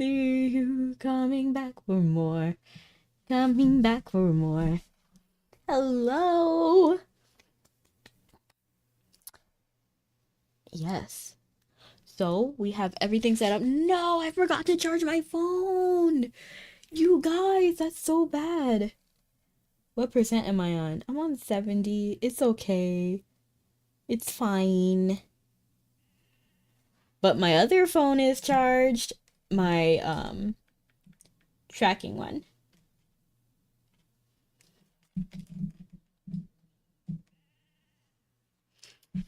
see you coming back for more. Coming back for more. Hello. Yes. So we have everything set up. No, I forgot to charge my phone. You guys, that's so bad. What percent am I on? I'm on 70. It's okay. It's fine. But my other phone is charged. My tracking one.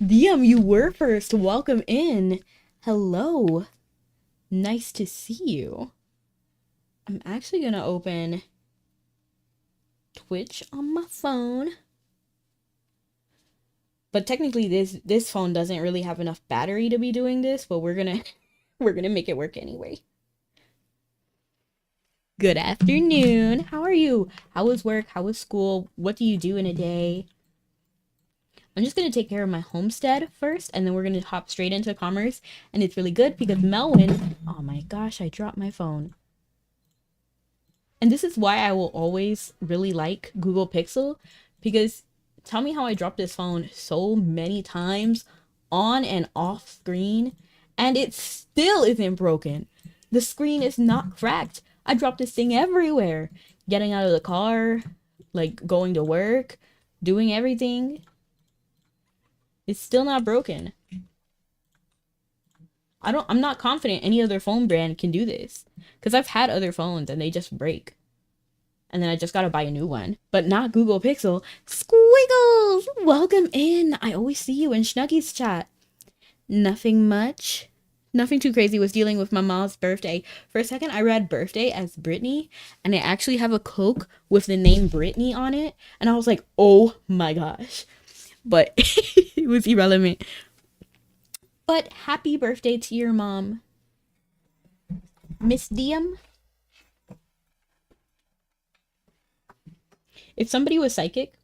Liam, you were first. Welcome in. Hello. Nice to see you. I'm actually gonna open Twitch on my phone. But technically this phone doesn't really have enough battery to be doing this, but we're gonna make it work anyway. Good afternoon. How are you? How was work? How was school? What do you do in a day? I'm just going to take care of my homestead first, and then we're going to hop straight into commerce. And it's really good because Melwin... Oh my gosh, I dropped my phone. And this is why I will always really like Google Pixel, because tell me how I dropped this phone so many times on and off screen, and it still isn't broken. The screen is not cracked. I dropped this thing everywhere. Getting out of the car, like going to work, doing everything. It's still not broken. I'm not confident any other phone brand can do this. Because I've had other phones and they just break. And then I just gotta buy a new one. But not Google Pixel. Squiggles! Welcome in. I always see you in Schnuggy's chat. Nothing much. Nothing too crazy. Was dealing with my mom's birthday. For a second, I read birthday as Brittany. And I actually have a Coke with the name Brittany on it. And I was like, oh my gosh. But it was irrelevant. But happy birthday to your mom, Miss Diem. If somebody was psychic,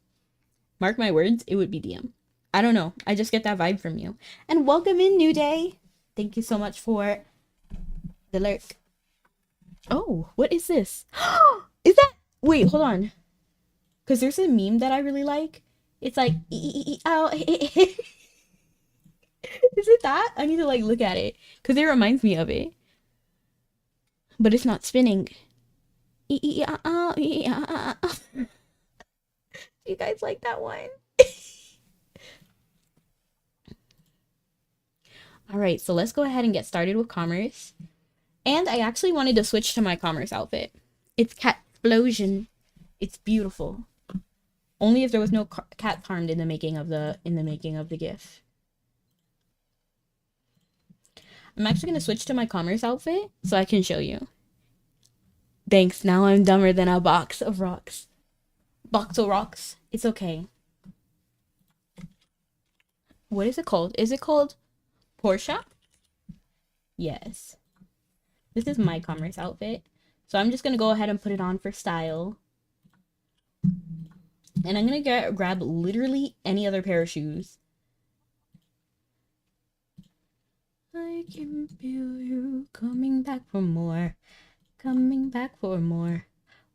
mark my words, it would be Diem. I don't know. I just get that vibe from you. And welcome in, New Day. Thank you so much for the lurk. Oh, what is this? Is that... Wait, hold on. Because there's a meme that I really like. It's like, ow. Is it that? I need to like look at it because it reminds me of it. But it's not spinning. Do you guys like that one? All right, so let's go ahead and get started with commerce. And I actually wanted to switch to my commerce outfit. It's cat explosion. It's beautiful. Only if there was no cats harmed in the making of the gift. I'm actually gonna switch to my commerce outfit so I can show you. Thanks. Now I'm dumber than a box of rocks. Box of rocks. It's okay. What is it called? Is it called Portia? Yes. This is my commerce outfit. So I'm just gonna go ahead and put it on for style. And I'm gonna grab literally any other pair of shoes. I can feel you coming back for more. Coming back for more.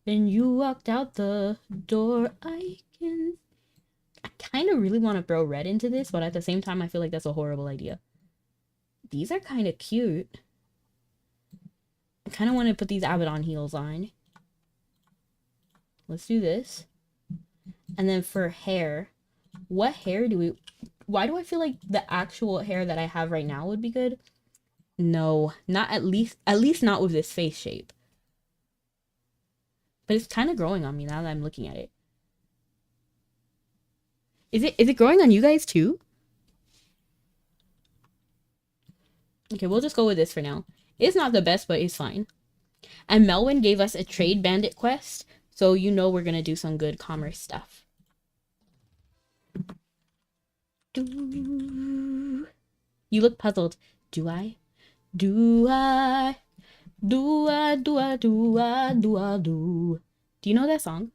When you walked out the door, I kind of really want to throw red into this, but at the same time, I feel like that's a horrible idea. These are kind of cute. I kind of want to put these Abaddon heels on. Let's do this. And then for hair, what hair do we... Why do I feel like the actual hair that I have right now would be good? No, not at least not with this face shape. But it's kind of growing on me now that I'm looking at it. Is it growing on you guys too? Okay, we'll just go with this for now. It's not the best, but it's fine. And Melwin gave us a trade bandit quest, so you know we're gonna do some good commerce stuff. You look puzzled. Do I? Do I? Do I? Do I? Do I? Do I? Do? Do you know that song?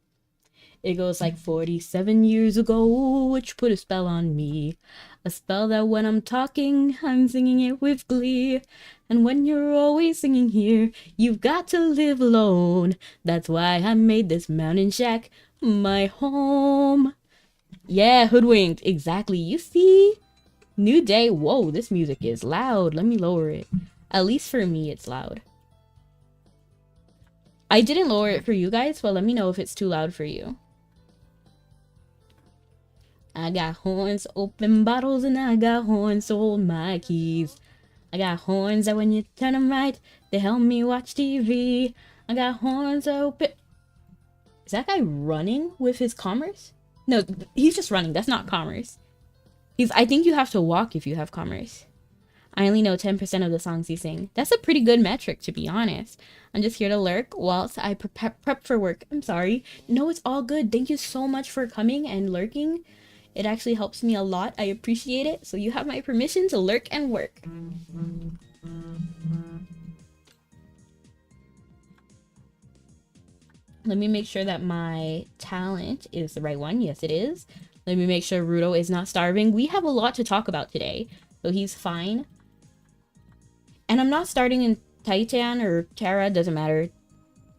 It goes like 47 years ago, which put a spell on me. A spell that when I'm talking, I'm singing it with glee. And when you're always singing here, you've got to live alone. That's why I made this mountain shack my home. Yeah, hoodwinked. Exactly. You see? New day. Whoa, this music is loud. Let me lower it. At least for me, it's loud. I didn't lower it for you guys, but let me know if it's too loud for you. I got horns, open bottles, and I got horns, sold my keys. I got horns that when you turn them right, they help me watch TV. I got horns that open... Is that guy running with his commerce? No, he's just running. That's not commerce. I think you have to walk if you have commerce. I only know 10% of the songs you sing. That's a pretty good metric, to be honest. I'm just here to lurk whilst I prep for work. I'm sorry. No, it's all good. Thank you so much for coming and lurking. It actually helps me a lot. I appreciate it. So you have my permission to lurk and work. Let me make sure that my talent is the right one. Yes, it is. Let me make sure Rudo is not starving. We have a lot to talk about today, so he's fine. And I'm not starting in Titan or Terra, doesn't matter.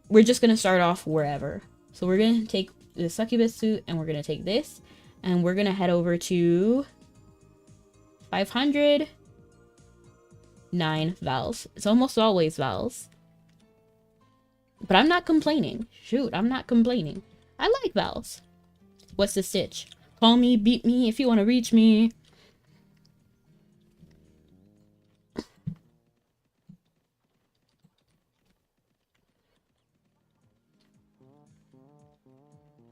We're just going to start off wherever. So we're going to take the succubus suit, and we're going to take this. And we're going to head over to 509 vowels. It's almost always vowels. But I'm not complaining. Shoot, I'm not complaining. I like vowels. What's the stitch? Call me, beat me if you want to reach me.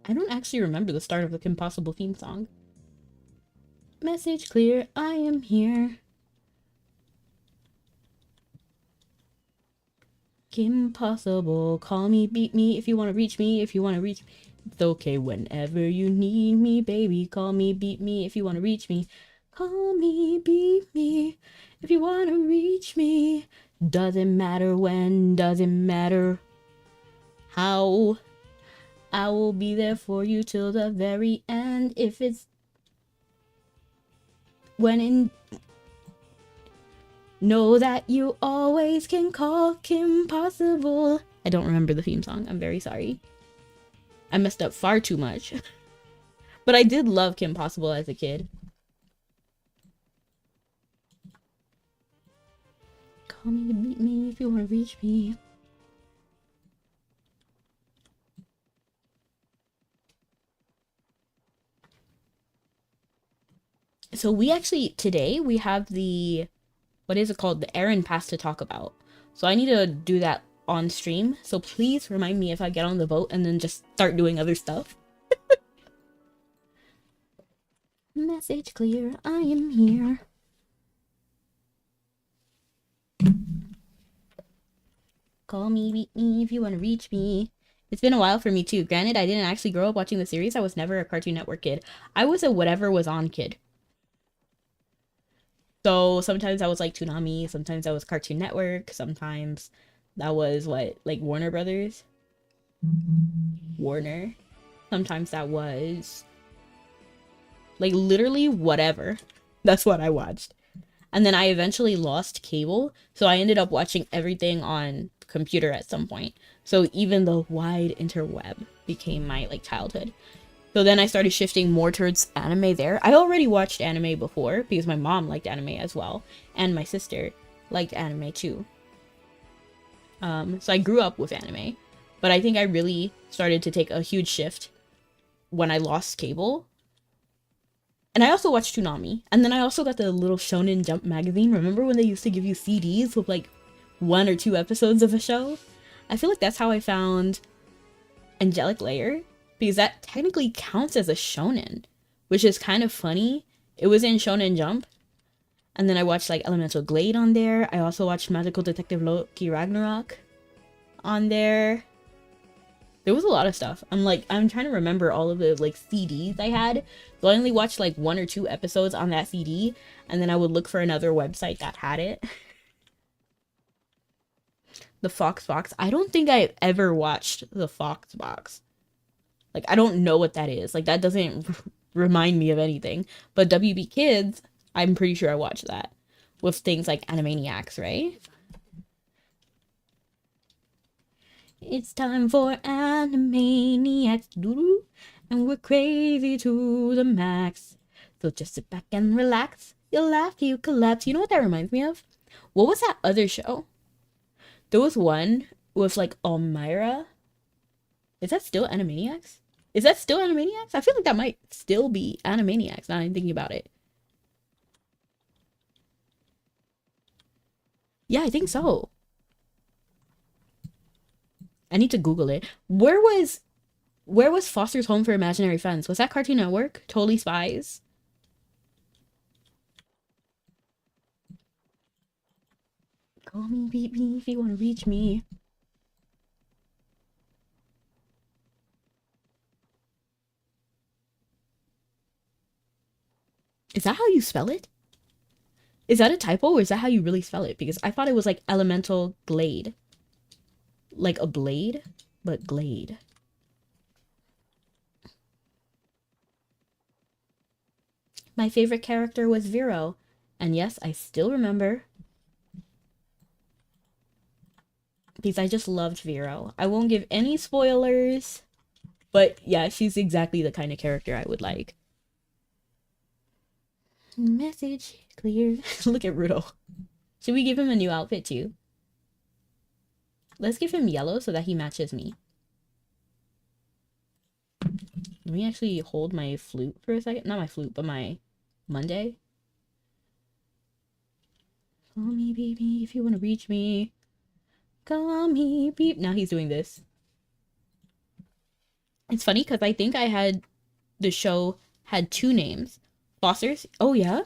I don't actually remember the start of the Kim Possible theme song. Message clear, I am here. Kim Possible, call me, beat me if you want to reach me, if you want to reach me. It's okay whenever you need me, baby. Call me, beat me if you want to reach me. Call me, beat me if you want to reach me. Doesn't matter when, doesn't matter how. I will be there for you till the very end. If it's when in... Know that you always can call Kim Possible. I don't remember the theme song. I'm very sorry. I messed up far too much. But I did love Kim Possible as a kid. Call me, beat me if you want to reach me. So we actually, today, we have the, what is it called? The errand pass to talk about. So I need to do that on stream. So please remind me if I get on the boat and then just start doing other stuff. Message clear, I am here. Call me, beat me if you want to reach me. It's been a while for me too. Granted, I didn't actually grow up watching the series. I was never a Cartoon Network kid. I was a whatever was on kid. So sometimes I was like Toonami, sometimes I was Cartoon Network, sometimes that was what, like Warner Brothers? Warner. Sometimes that was like literally whatever. That's what I watched. And then I eventually lost cable, so I ended up watching everything on computer at some point. So even the wide interweb became my like childhood. So then I started shifting more towards anime there. I already watched anime before because my mom liked anime as well. And my sister liked anime too. So I grew up with anime. But I think I really started to take a huge shift when I lost cable. And I also watched Toonami. And then I also got the little Shonen Jump magazine. Remember when they used to give you CDs with like 1 or 2 episodes of a show? I feel like that's how I found Angelic Layer. Because that technically counts as a shonen, which is kind of funny. It was in Shonen Jump. And then I watched like Elemental Glade on there. I also watched Magical Detective Loki Ragnarok on there. There was a lot of stuff. I'm trying to remember all of the like CDs I had. So I only watched like 1 or 2 episodes on that CD. And then I would look for another website that had it. The Fox Box. I don't think I've ever watched the Fox Box. Like, I don't know what that is. Like, that doesn't remind me of anything. But WB Kids, I'm pretty sure I watched that with things like Animaniacs, right? It's time for Animaniacs, doo-doo, and we're crazy to the max. So just sit back and relax. You'll laugh, you collapse. You know what that reminds me of? What was that other show? There was one with like Elmira. Is that still Animaniacs? Is that still Animaniacs? I feel like that might still be Animaniacs now I'm thinking about it. Yeah, I think so. I need to Google it. Where was Foster's Home for Imaginary Friends? Was that Cartoon Network? Totally Spies? Call me, beat me if you want to reach me. Is that how you spell it? Is that a typo or is that how you really spell it? Because I thought it was like Elemental Glade. Like a blade, but Glade. My favorite character was Vero. And yes, I still remember. Because I just loved Vero. I won't give any spoilers. But yeah, she's exactly the kind of character I would like. Message clear. Look at Rudo. Should we give him a new outfit too? Let's give him yellow so that he matches me. Let me actually hold my flute for a second. Not my flute, but my Monday. Call me, baby, if you want to reach me. Call me, beep. Now he's doing this. It's funny because I think I had the show had two names. Foster's. Oh, yeah?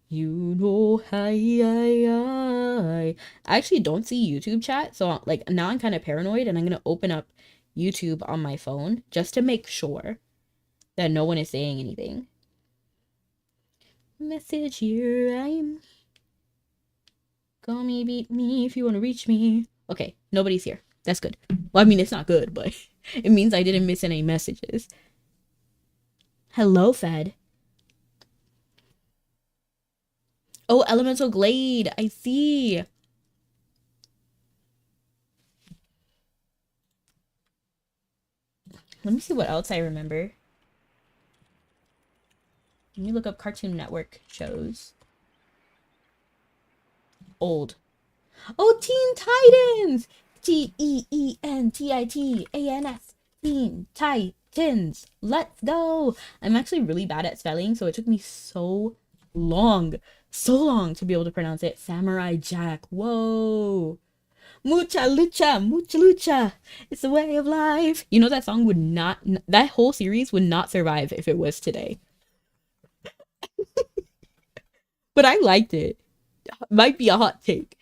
You know, I actually don't see YouTube chat, so like now I'm kind of paranoid and I'm gonna open up YouTube on my phone just to make sure that no one is saying anything. Message here, I'm. Call me, beat me if you want to reach me. Okay, nobody's here. That's good. Well, I mean, it's not good, but it means I didn't miss any messages. Hello, Fed. Oh, Elemental Glade. I see. Let me see what else I remember. Let me look up Cartoon Network shows. Old. Oh, Teen Titans! Teentitans. Teen Titans. Let's go! I'm actually really bad at spelling, so it took me so long to be able to pronounce it. Samurai Jack. Whoa. Mucha lucha. It's a way of life. You know that song would not, that whole series would not survive if it was today. But I liked it. Might be a hot take.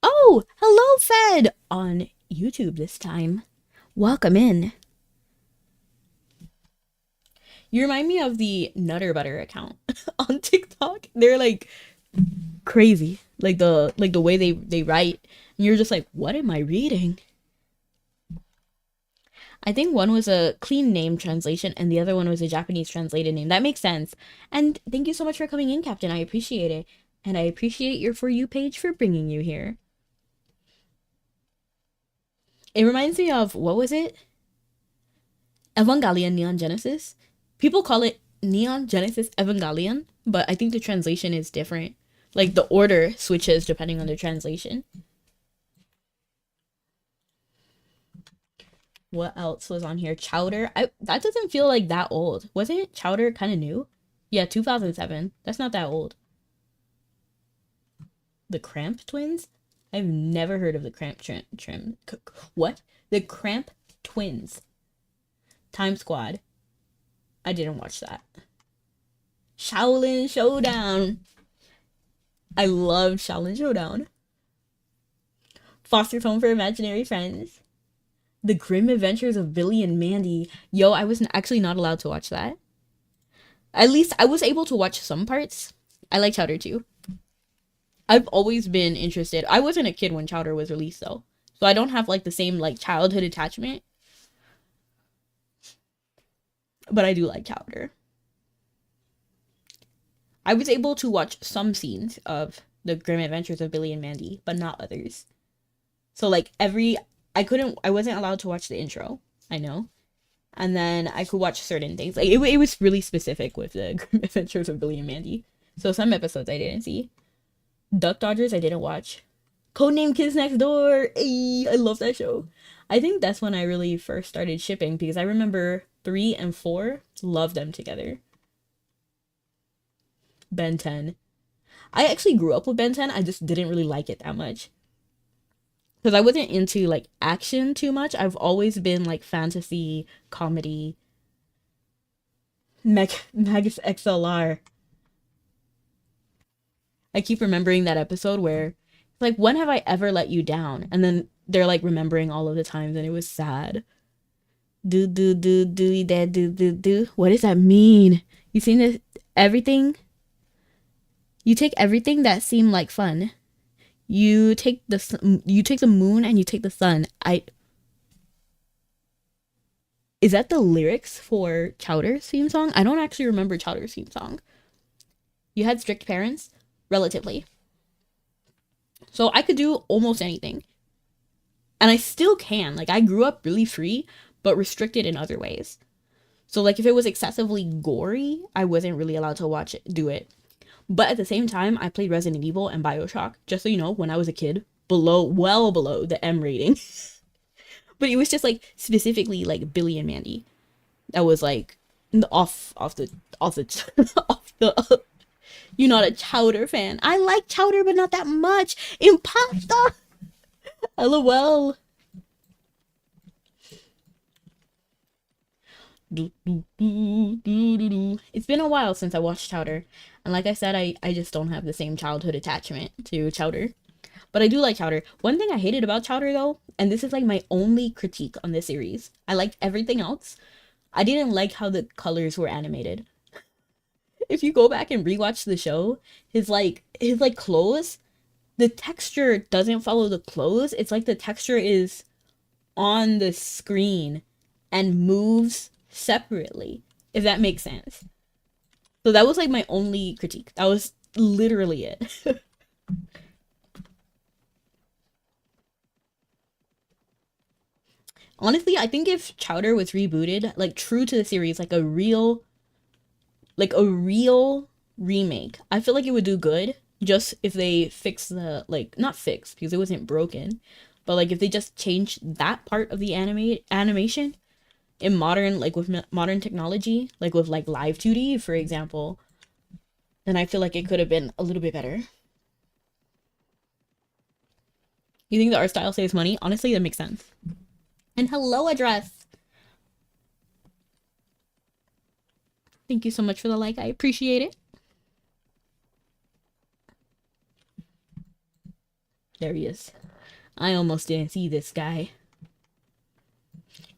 Oh, hello, Fed! On YouTube this time. Welcome in. You remind me of the Nutter Butter account on TikTok. They're like crazy. Like the way they write. And you're just like, what am I reading? I think one was a clean name translation and the other one was a Japanese translated name. That makes sense. And thank you so much for coming in, Captain. I appreciate it. And I appreciate your For You page for bringing you here. It reminds me of, what was it? Evangelion Neon Genesis. People call it Neon Genesis Evangelion, but I think the translation is different. Like the order switches depending on the translation. What else was on here? Chowder. That doesn't feel like that old. Wasn't it? Chowder kind of new? Yeah, 2007. That's not that old. The Cramp Twins? I've never heard of the Cramp Trim. What? The Cramp Twins. Time Squad. I didn't watch that. Shaolin Showdown. I love Shaolin Showdown. Foster's Home for Imaginary Friends. The Grim Adventures of Billy and Mandy. Yo, I was actually not allowed to watch that. At least I was able to watch some parts. I like Chowder too. I've always been interested. I wasn't a kid when Chowder was released though. So I don't have like the same like childhood attachment. but I do like Chowder. I was able to watch some scenes of the Grim Adventures of Billy and Mandy, but not others. So like I wasn't allowed to watch the intro. I know. And then I could watch certain things. Like it was really specific with the Grim Adventures of Billy and Mandy. So some episodes I didn't see. Duck Dodgers I didn't watch. Codename Kids Next Door. Ay, I love that show. I think that's when I really first started shipping because I remember 3 and 4 loved them together. Ben 10. I actually grew up with Ben 10. I just didn't really like it that much. Because I wasn't into like action too much. I've always been like fantasy, comedy, Magus XLR. I keep remembering that episode where like when have I ever let you down? And then they're like remembering all of the times and it was sad. Do that do. What does that mean? You seen this everything? You take everything that seemed like fun. You take the moon and you take the sun. I Is that the lyrics for Chowder's theme song? I don't actually remember Chowder's theme song. You had strict parents, relatively. So I could do almost anything. And I still can. Like I grew up really free, but restricted in other ways. So like if it was excessively gory, I wasn't really allowed to do it. But at the same time, I played Resident Evil and BioShock, just so you know, when I was a kid, well below the M rating. But it was just like specifically like Billy and Mandy. That was like off the off the. You're not a Chowder fan. I like Chowder, but not that much. Impasta. LOL. It's been a while since I watched Chowder, and like I said, I just don't have the same childhood attachment to Chowder. But I do like Chowder. One thing I hated about Chowder though, and this is like my only critique on this series, I liked everything else. I didn't like how the colors were animated. If you go back and rewatch the show, his clothes, the texture doesn't follow the clothes. It's like the texture is on the screen and moves separately, if that makes sense. So that was like my only critique. That was literally it. Honestly, I think if Chowder was rebooted, like true to the series, like a real remake, I feel like it would do good. Just if they fix the like not fix because it wasn't broken, but like if they just changed that part of the animation in modern like with modern technology, like with like live 2D for example, then I feel like it could have been a little bit better. You think the art style saves money? Honestly, that makes sense. And hello, address. Thank you so much for the like. I appreciate it. There he is. I almost didn't see this guy.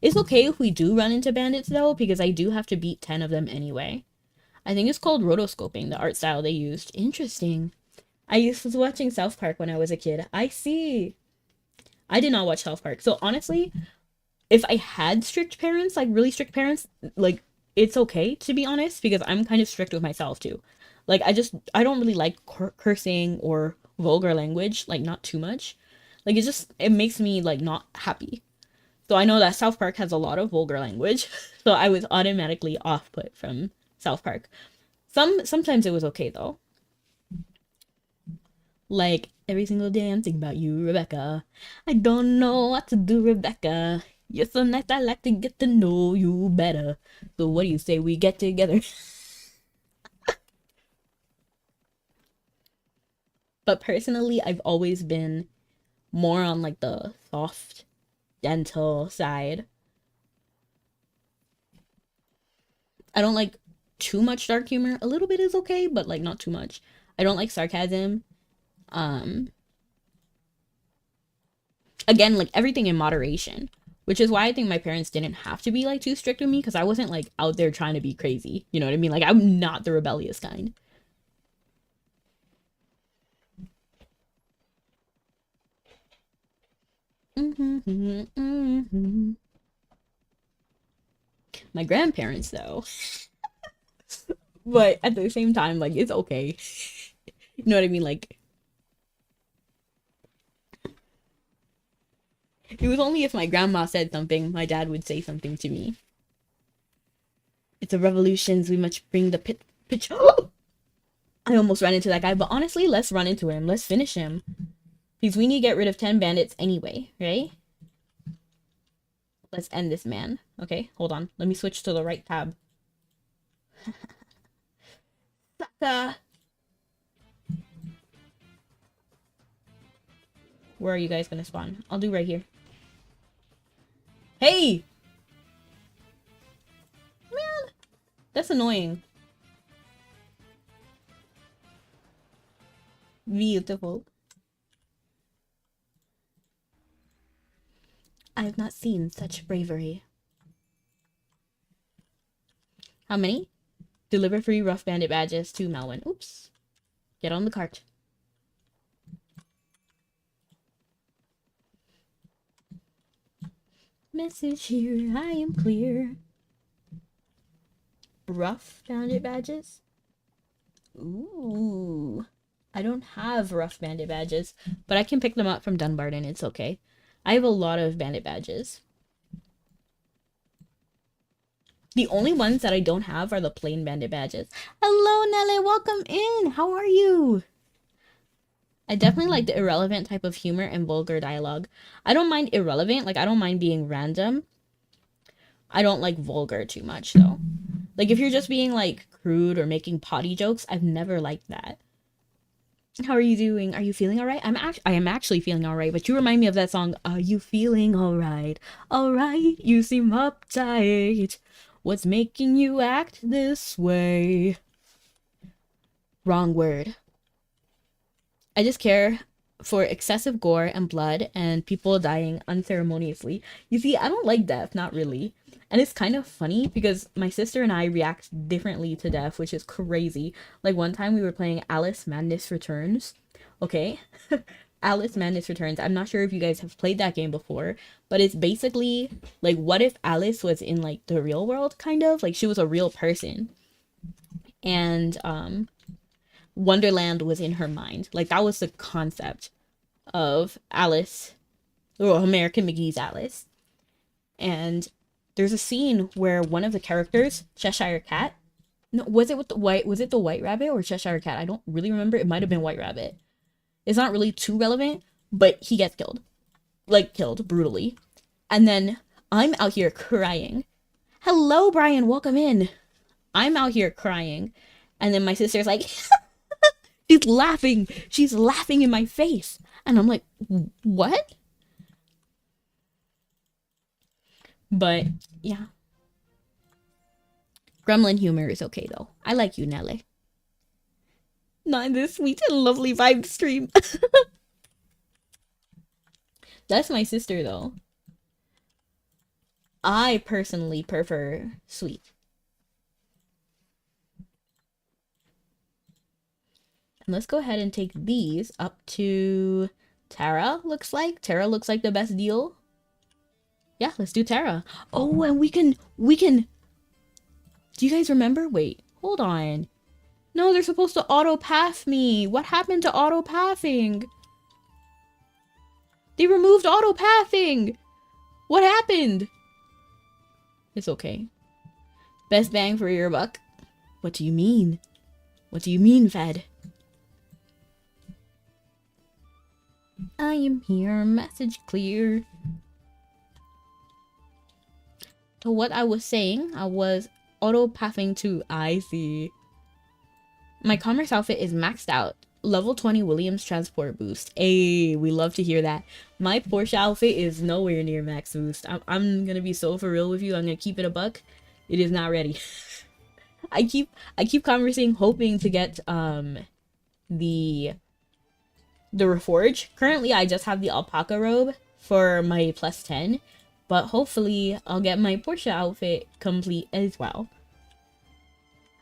It's okay if we do run into bandits though, because I do have to beat 10 of them anyway. I think it's called rotoscoping, the art style they used. Interesting. Was watching South Park when I was a kid. I see. I did not watch South Park. So honestly, if I had strict parents, like really strict parents, like it's okay to be honest, because I'm kind of strict with myself too. Like I don't really like cursing or vulgar language, like not too much. Like it makes me like not happy. So I know that South Park has a lot of vulgar language, so I was automatically off put from South Park. Sometimes it was okay though. Like every single day I'm thinking about you, Rebecca. I don't know what to do, Rebecca. You're so nice, I like to get to know you better. So what do you say we get together? But personally, I've always been more on like the soft, gentle side. I don't like too much dark humor. A little bit is okay, but like not too much. I don't like sarcasm. Um, again, like everything in moderation, which is why I think my parents didn't have to be like too strict with me because I wasn't like out there trying to be crazy. You know what I mean? Like I'm not the rebellious kind. My grandparents, though. But at the same time, like, it's okay. You know what I mean? Like, it was only if my grandma said something, my dad would say something to me. It's a revolutions. We must bring the pitch. I almost ran into that guy, but honestly, let's run into him. Let's finish him. Because we need to get rid of 10 bandits anyway, right? Let's end this man. Okay, hold on. Let me switch to the right tab. Sucker! Where are you guys gonna spawn? I'll do right here. Hey! Man! That's annoying. Beautiful. I have not seen such bravery. How many? Deliver free rough bandit badges to Melwin. Oops. Get on the cart. Message here, I am clear. Rough bandit badges? Ooh. I don't have rough bandit badges, but I can pick them up from Dunbarton. It's okay. I have a lot of bandit badges. The only ones that I don't have are the plain bandit badges. Hello, Nelle. Welcome in. How are you? I definitely like the irrelevant type of humor and vulgar dialogue. I don't mind irrelevant. Like, I don't mind being random. I don't like vulgar too much, though. Like, if you're just being, like, crude or making potty jokes, I've never liked that. How are you doing? Are you feeling all right? I am actually feeling all right, but you remind me of that song, Are You Feeling All Right? All right, you seem uptight. What's making you act this way? Wrong word. I just care for excessive gore and blood and people dying unceremoniously. You see, I don't like death, not really. And it's kind of funny because my sister and I react differently to death, which is crazy. Like one time we were playing Alice Madness Returns. Okay? Alice Madness Returns. I'm not sure if you guys have played that game before, but it's basically like what if Alice was in like the real world, kind of? Like she was a real person. And Wonderland was in her mind. Like that was the concept of Alice, or American McGee's Alice. And there's a scene where one of the characters, Cheshire Cat, no, was it the White Rabbit or Cheshire Cat? I don't really remember. It might have been White Rabbit. It's not really too relevant, but he gets killed. Like killed brutally. And then I'm out here crying. Hello, Brian, welcome in. I'm out here crying. And then my sister's like, she's laughing. She's laughing in my face. And I'm like, what? But, yeah. Gremlin humor is okay, though. I like you, Nelle. Not in this sweet and lovely vibe stream. That's my sister, though. I personally prefer sweet. And let's go ahead and take these up to Tara, looks like. Tara looks like the best deal. Yeah, let's do Tara. Oh, and we can... Do you guys remember? Wait, hold on. No, they're supposed to auto-path me. What happened to auto-pathing? They removed auto-pathing. What happened? It's okay. Best bang for your buck. What do you mean? What do you mean, Fed? I am here, message clear. So what I was saying, I was auto-pathing to Icy. My commerce outfit is maxed out. Level 20 Williams transport boost. Hey, we love to hear that. My Porsche outfit is nowhere near max boost. I'm gonna be so for real with you. I'm gonna keep it a buck. It is not ready. I keep conversing, hoping to get the reforge. Currently, I just have the alpaca robe for my plus 10, but hopefully I'll get my Porsche outfit complete as well.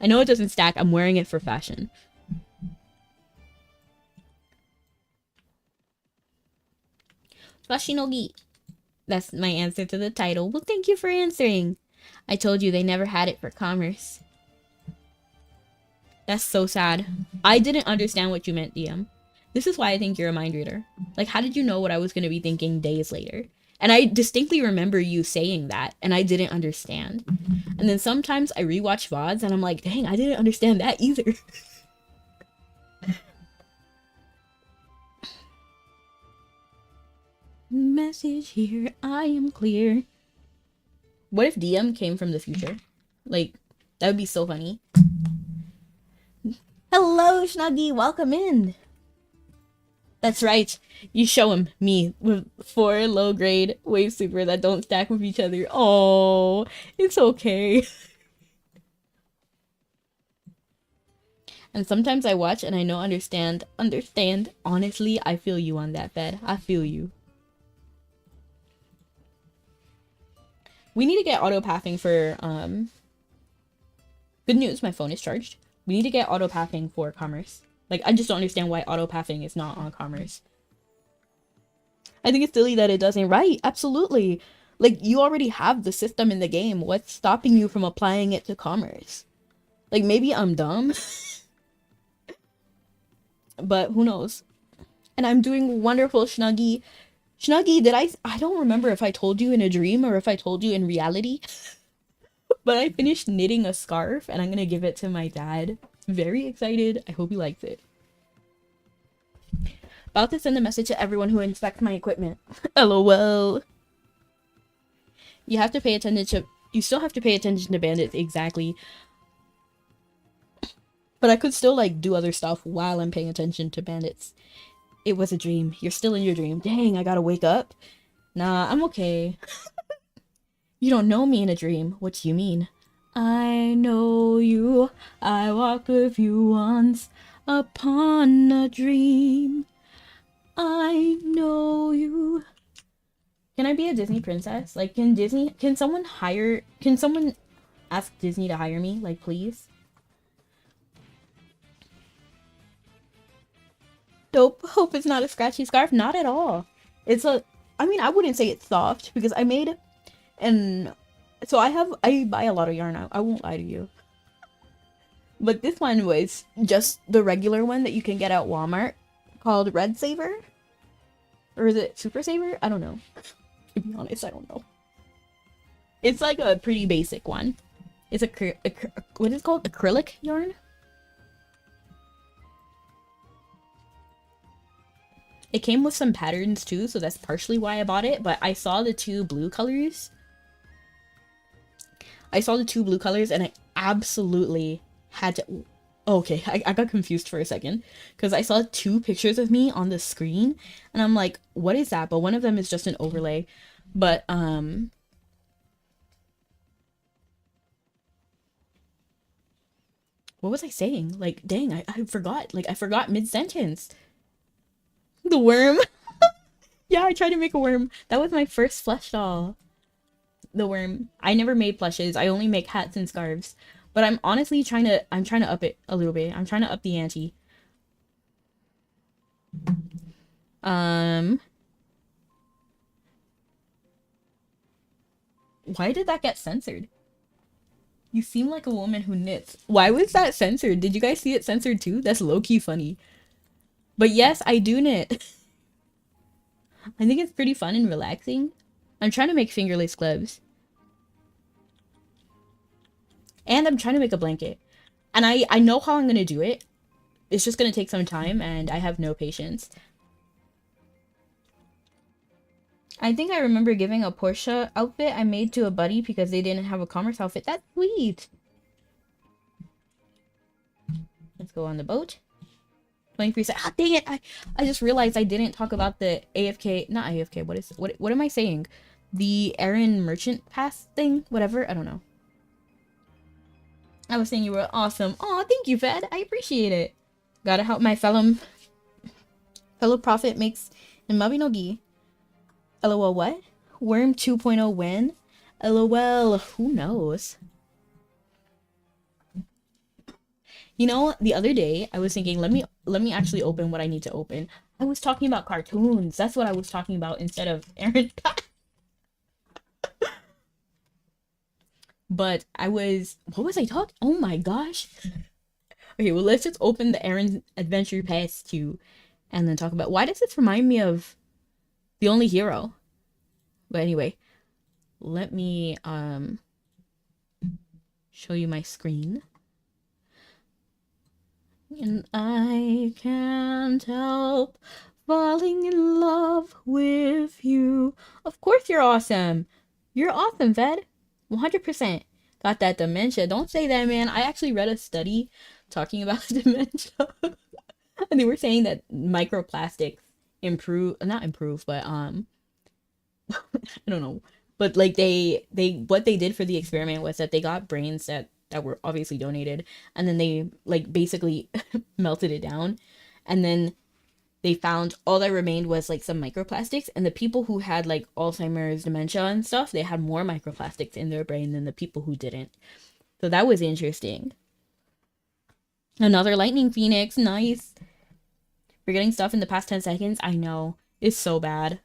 I know it doesn't stack. I'm wearing it for fashion. Mabinogi. That's my answer to the title. Well, thank you for answering. I told you they never had it for commerce. That's so sad. I didn't understand what you meant, DM. This is why I think you're a mind reader. Like, how did you know what I was going to be thinking days later? And I distinctly remember you saying that, and I didn't understand. And then sometimes I rewatch VODs, and I'm like, dang, I didn't understand that either. Message here, I am clear. What if DM came from the future? Like, that would be so funny. Hello, Snuggy, welcome in. That's right. You show him me with 4 low grade wave super that don't stack with each other. Oh, it's okay. And sometimes I watch and I know understand. Honestly, I feel you on that bed. I feel you. We need to get auto pathing for good news, my phone is charged. We need to get auto pathing for commerce. Like, I just don't understand why auto pathing is not on commerce. I think it's silly that it doesn't. Right, absolutely. Like, you already have the system in the game. What's stopping you from applying it to commerce? Like, maybe I'm dumb. But who knows? And I'm doing wonderful, Snuggy. Snuggy, I don't remember if I told you in a dream or if I told you in reality. But I finished knitting a scarf and I'm gonna give it to my dad. Very excited. I hope he likes it. About to send a message to everyone who inspects my equipment. LOL. You have to pay attention to... You still have to pay attention to bandits, exactly. But I could still, like, do other stuff while I'm paying attention to bandits. It was a dream. You're still in your dream. Dang, I gotta wake up. Nah, I'm okay. You don't know me in a dream. What do you mean? I know you. I walked with you once upon a dream. I know you. Can I be a Disney princess? Like, can someone ask Disney to hire me? Like, please? Dope. Hope it's not a scratchy scarf. Not at all. I mean, I wouldn't say it's soft because I made, and so I buy a lot of yarn. I won't lie to you. But this one was just the regular one that you can get at Walmart called Red Saver. Or is it Super Saver? I don't know. To be honest, I don't know. It's like a pretty basic one. It's what is it called? Acrylic yarn? It came with some patterns too, so that's partially why I bought it, but I saw the 2 blue colors. And I absolutely had to... Okay, I got confused for a second because I saw 2 pictures of me on the screen and I'm like, what is that? But one of them is just an overlay. But, what was I saying? Like, dang, I forgot. Like, I forgot mid-sentence. The worm. Yeah, I tried to make a worm. That was my first plush doll. The worm. I never made plushes. I only make hats and scarves. But I'm honestly trying to up it a little bit. I'm trying to up the ante. Why did that get censored? You seem like a woman who knits. Why was that censored? Did you guys see it censored too? That's low-key funny. But yes, I do knit. I think it's pretty fun and relaxing. I'm trying to make fingerless gloves. And I'm trying to make a blanket. And I know how I'm going to do it. It's just going to take some time and I have no patience. I think I remember giving a Portia outfit I made to a buddy because they didn't have a commerce outfit. That's sweet. Let's go on the boat. 23 seconds. Ah, dang it. I just realized I didn't talk about the AFK. Not AFK. What am I saying? The Aaron Merchant Pass thing? Whatever. I don't know. I was saying you were awesome. Aw, thank you, Fed. I appreciate it. Gotta help my fellow prophet makes in Mabinogi. LOL what? Worm 2.0 when? LOL, who knows? You know, the other day I was thinking, let me actually open what I need to open. I was talking about cartoons. That's what I was talking about instead of Aaron. But what was I talking? Oh my gosh. Okay, well, let's just open the Aaron Adventure Pass 2 and then talk about why does this remind me of The Only Hero? But anyway, let me show you my screen. And I can't help falling in love with you. Of course you're awesome. You're awesome, Ved. 100%. Got that dementia. Don't say that, man. I actually read a study talking about dementia. And they were saying that microplastics improve, not improve, but I don't know. But like they what they did for the experiment was that they got brains that were obviously donated, and then they like basically melted it down, and then they found all that remained was like some microplastics, and the people who had like Alzheimer's, dementia and stuff, they had more microplastics in their brain than the people who didn't. So that was interesting. Another lightning phoenix, nice. Forgetting stuff in the past 10 seconds, I know. It's so bad.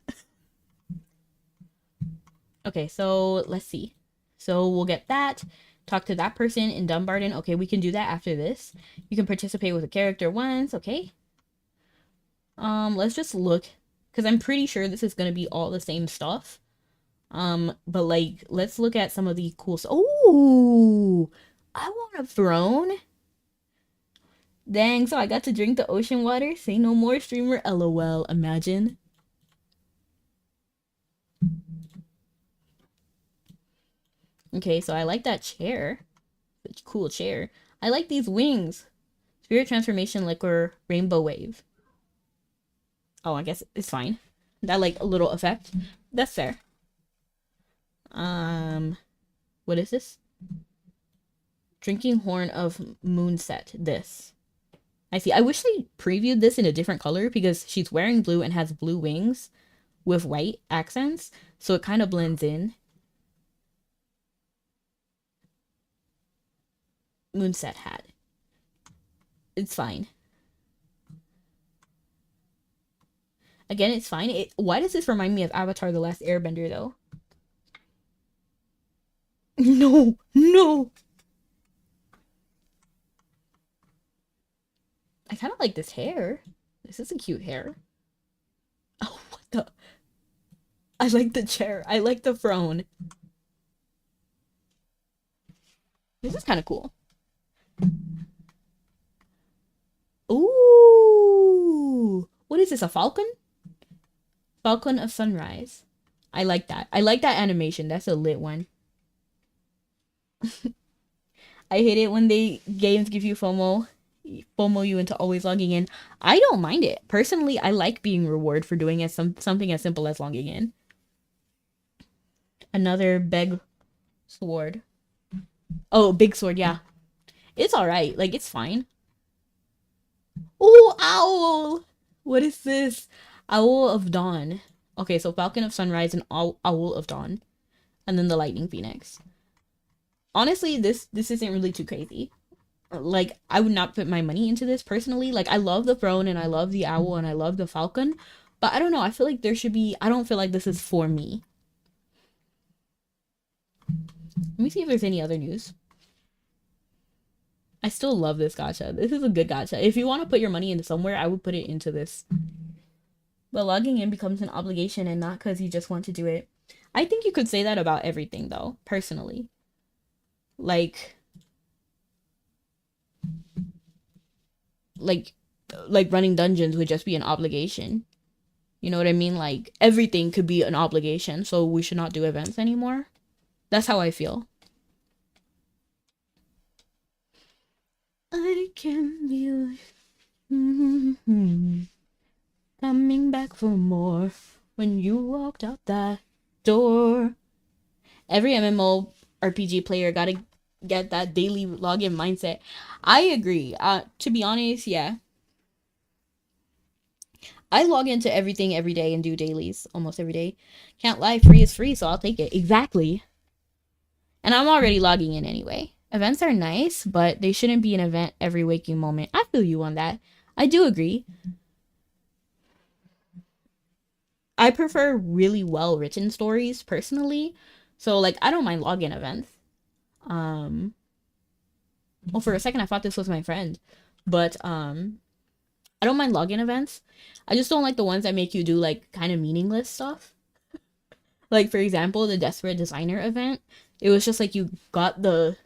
Okay, so let's see. So we'll get that. Talk to that person in Dumbarton. Okay, we can do that after this. You can participate with a character once. Okay. Let's just look, because I'm pretty sure this is gonna be all the same stuff. But like, let's look at some of the cool stuff. Oh, I want a throne. Dang, so I got to drink the ocean water. Say no more, streamer. LOL. Imagine. Okay, so I like that chair. Such a cool chair. I like these wings. Spirit transformation liquor rainbow wave. Oh, I guess it's fine. That like a little effect. That's fair. Um, what is this? Drinking horn of moonset. This. I see. I wish they previewed this in a different color because she's wearing blue and has blue wings with white accents, so it kind of blends in. Moonset hat. It's fine. Again, it's fine. Why does this remind me of Avatar: The Last Airbender, though? No, no. I kind of like this hair. This is a cute hair. Oh, what the? I like the chair. I like the throne. This is kind of cool. Ooh. What is this, a falcon? Falcon of Sunrise. I like that. I like that animation. That's a lit one. I hate it when games give you FOMO you into always logging in. I don't mind it. Personally, I like being rewarded for doing something as simple as logging in. Another big sword. Oh, big sword, yeah. It's alright. Like, it's fine. Oh, owl! What is this? Owl of Dawn. Okay, so Falcon of Sunrise and Owl of Dawn. And then the Lightning Phoenix. Honestly, this isn't really too crazy. Like, I would not put my money into this personally. Like, I love the throne and I love the owl and I love the falcon. But I don't know. I feel like I don't feel like this is for me. Let me see if there's any other news. I still love this gacha. This is a good gacha. If you want to put your money into somewhere, I would put it into this. But logging in becomes an obligation and not because you just want to do it. I think you could say that about everything, though, personally. Like like running dungeons would just be an obligation. You know what I mean? Like everything could be an obligation, so we should not do events anymore. That's how I feel. I can be coming back for more when you walked out that door. Every MMO RPG player gotta get that daily login mindset. I agree. To be honest, yeah. I log into everything every day and do dailies almost every day. Can't lie, free is free, so I'll take it. Exactly. And I'm already logging in anyway. Events are nice, but they shouldn't be an event every waking moment. I feel you on that. I do agree. I prefer really well written stories personally. So like I don't mind login events. Um, well, for a second I thought this was my friend, but I don't mind login events. I just don't like the ones that make you do like kind of meaningless stuff. Like for example, the Desperate Designer event. It was just like you got the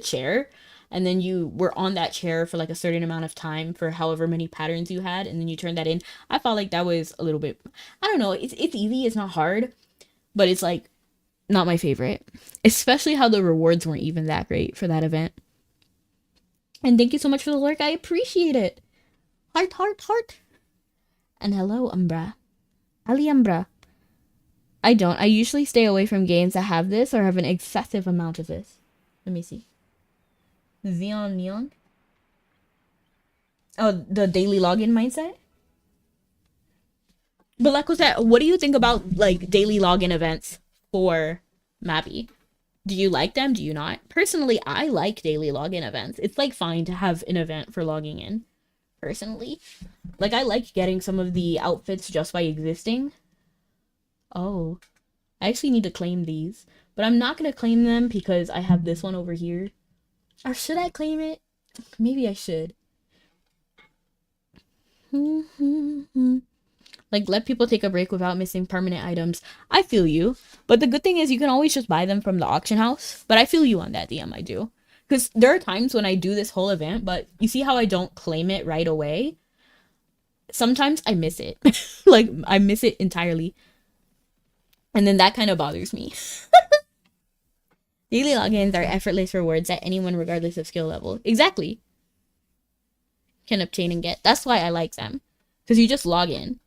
chair and then you were on that chair for like a certain amount of time for however many patterns you had and then you turned that in. I felt like that was a little bit, I don't know, it's easy, it's not hard, but it's like not my favorite. Especially how the rewards weren't even that great for that event. And thank you so much for the lurk. I appreciate it. Heart, heart, heart. And hello, Umbra. Ali Umbra. I don't. I usually stay away from games that have this or have an excessive amount of this. Let me see. Xeon Neon. Oh, the daily login mindset? But like I said, what do you think about like daily login events for Mappy? Do you like them? Do you not? Personally, I like daily login events. It's like fine to have an event for logging in. Personally. Like I like getting some of the outfits just by existing. Oh. I actually need to claim these. But I'm not going to claim them because I have this one over here. Or should I claim it? Maybe I should. Like, let people take a break without missing permanent items. I feel you. But the good thing is you can always just buy them from the auction house. But I feel you on that, DM, I do. Because there are times when I do this whole event, but you see how I don't claim it right away? Sometimes I miss it. Like, I miss it entirely. And then that kind of bothers me. Daily logins are effortless rewards that anyone, regardless of skill level, exactly, can obtain and get. That's why I like them. Because you just log in.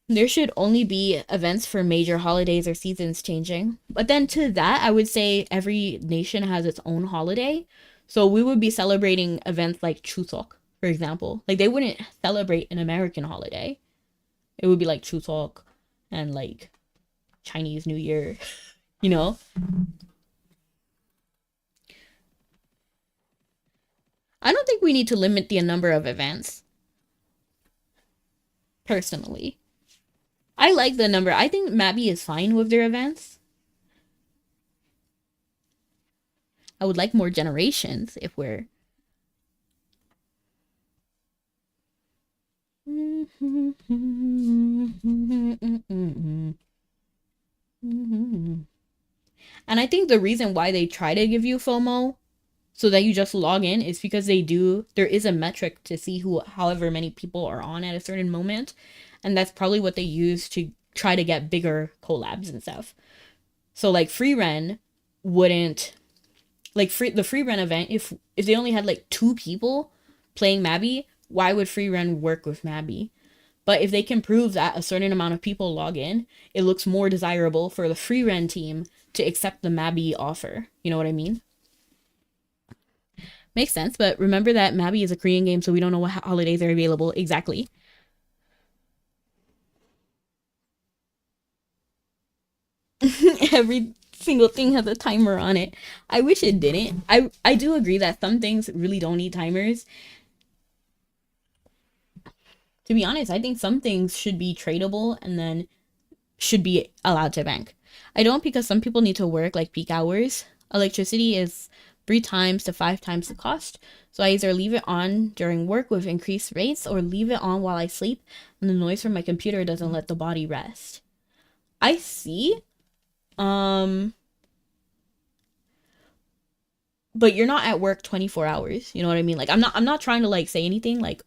There should only be events for major holidays or seasons changing. But then to that, I would say every nation has its own holiday. So we would be celebrating events like Chuseok, for example. Like they wouldn't celebrate an American holiday. It would be like Chuseok and like Chinese New Year, you know? I don't think we need to limit the number of events. Personally. I like the number. I think Mabby is fine with their events. I would like more generations if we're... And I think the reason why they try to give you FOMO so that you just log in is because there is a metric to see however many people are on at a certain moment. And that's probably what they use to try to get bigger collabs and stuff. So like free Ren wouldn't, like the free Ren event, if they only had like 2 people playing Mabby, why would free Ren work with Mabby? But if they can prove that a certain amount of people log in, it looks more desirable for the free Ren team to accept the Mabby offer. You know what I mean? Makes sense, but remember that Mabby is a Korean game, so we don't know what holidays are available exactly. Every single thing has a timer on it. I wish it didn't. I do agree that some things really don't need timers. To be honest, I think some things should be tradable and then should be allowed to bank. I don't, because some people need to work like peak hours. Electricity is 3 times to 5 times the cost. So I either leave it on during work with increased rates or leave it on while I sleep and the noise from my computer doesn't let the body rest. I see. But you're not at work 24 hours. You know what I mean? Like I'm not trying to like say anything like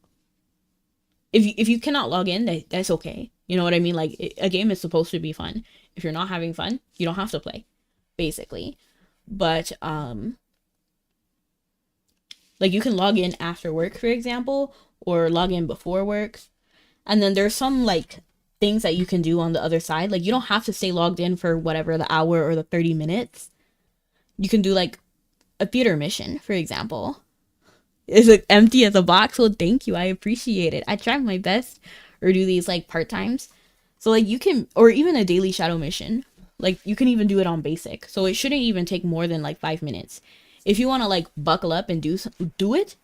if you cannot log in, that's okay. You know what I mean? Like a game is supposed to be fun. If you're not having fun, you don't have to play, basically. But like you can log in after work, for example, or log in before work. And then there's some like things that you can do on the other side. Like you don't have to stay logged in for whatever the hour or the 30 minutes. You can do like a theater mission, for example. Is it empty as a box? Well, thank you. I appreciate it. I try my best, or do these like part-times. So like you can, or even a daily shadow mission. Like you can even do it on basic. So it shouldn't even take more than like 5 minutes. If you want to like buckle up and do it,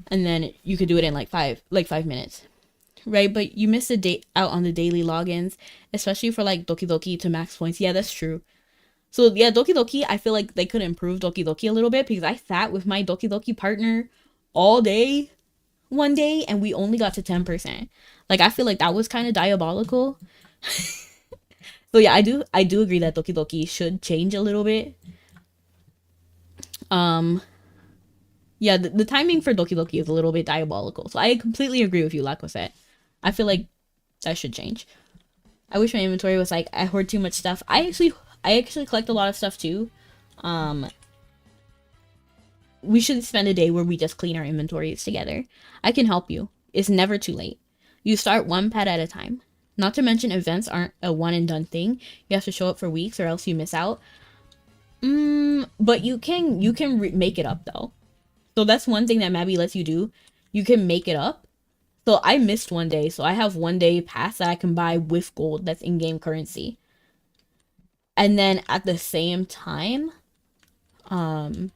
and then you could do it in like 5 minutes. Right? But you miss out on the daily logins, especially for like Doki Doki to max points. Yeah, that's true. So yeah, Doki Doki, I feel like they could improve Doki Doki a little bit because I sat with my Doki Doki partner all day one day and we only got to 10%. Like I feel like that was kind of diabolical. So yeah, I do agree that Doki Doki should change a little bit. Um yeah, the timing for Doki Doki is a little bit diabolical. So I completely agree with you, Lacosette. I feel like that should change. I wish my inventory was like I hoard too much stuff. I actually collect a lot of stuff too. Um we should spend a day where we just clean our inventories together. I can help you. It's never too late. You start one pet at a time. Not to mention events aren't a one and done thing. You have to show up for weeks or else you miss out. But you can make it up though. So that's one thing that Mabby lets you do. You can make it up. So I missed one day, so I have one day pass that I can buy with gold that's in-game currency. And then at the same time, um,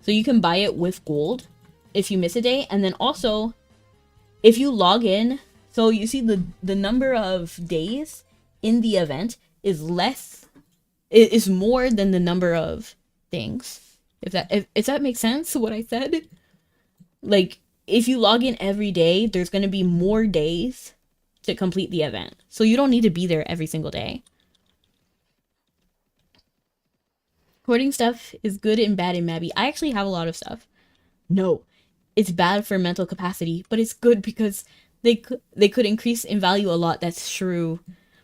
so you can buy it with gold if you miss a day, and then also if you log in, so you see the number of days in the event is less, it is more than the number of things. If that makes sense, what I said. Like if you log in every day, there's gonna be more days to complete the event. So you don't need to be there every single day. Hoarding stuff is good and bad in Mabby. I actually have a lot of stuff. No, it's bad for mental capacity, but it's good because they could increase in value a lot. That's true,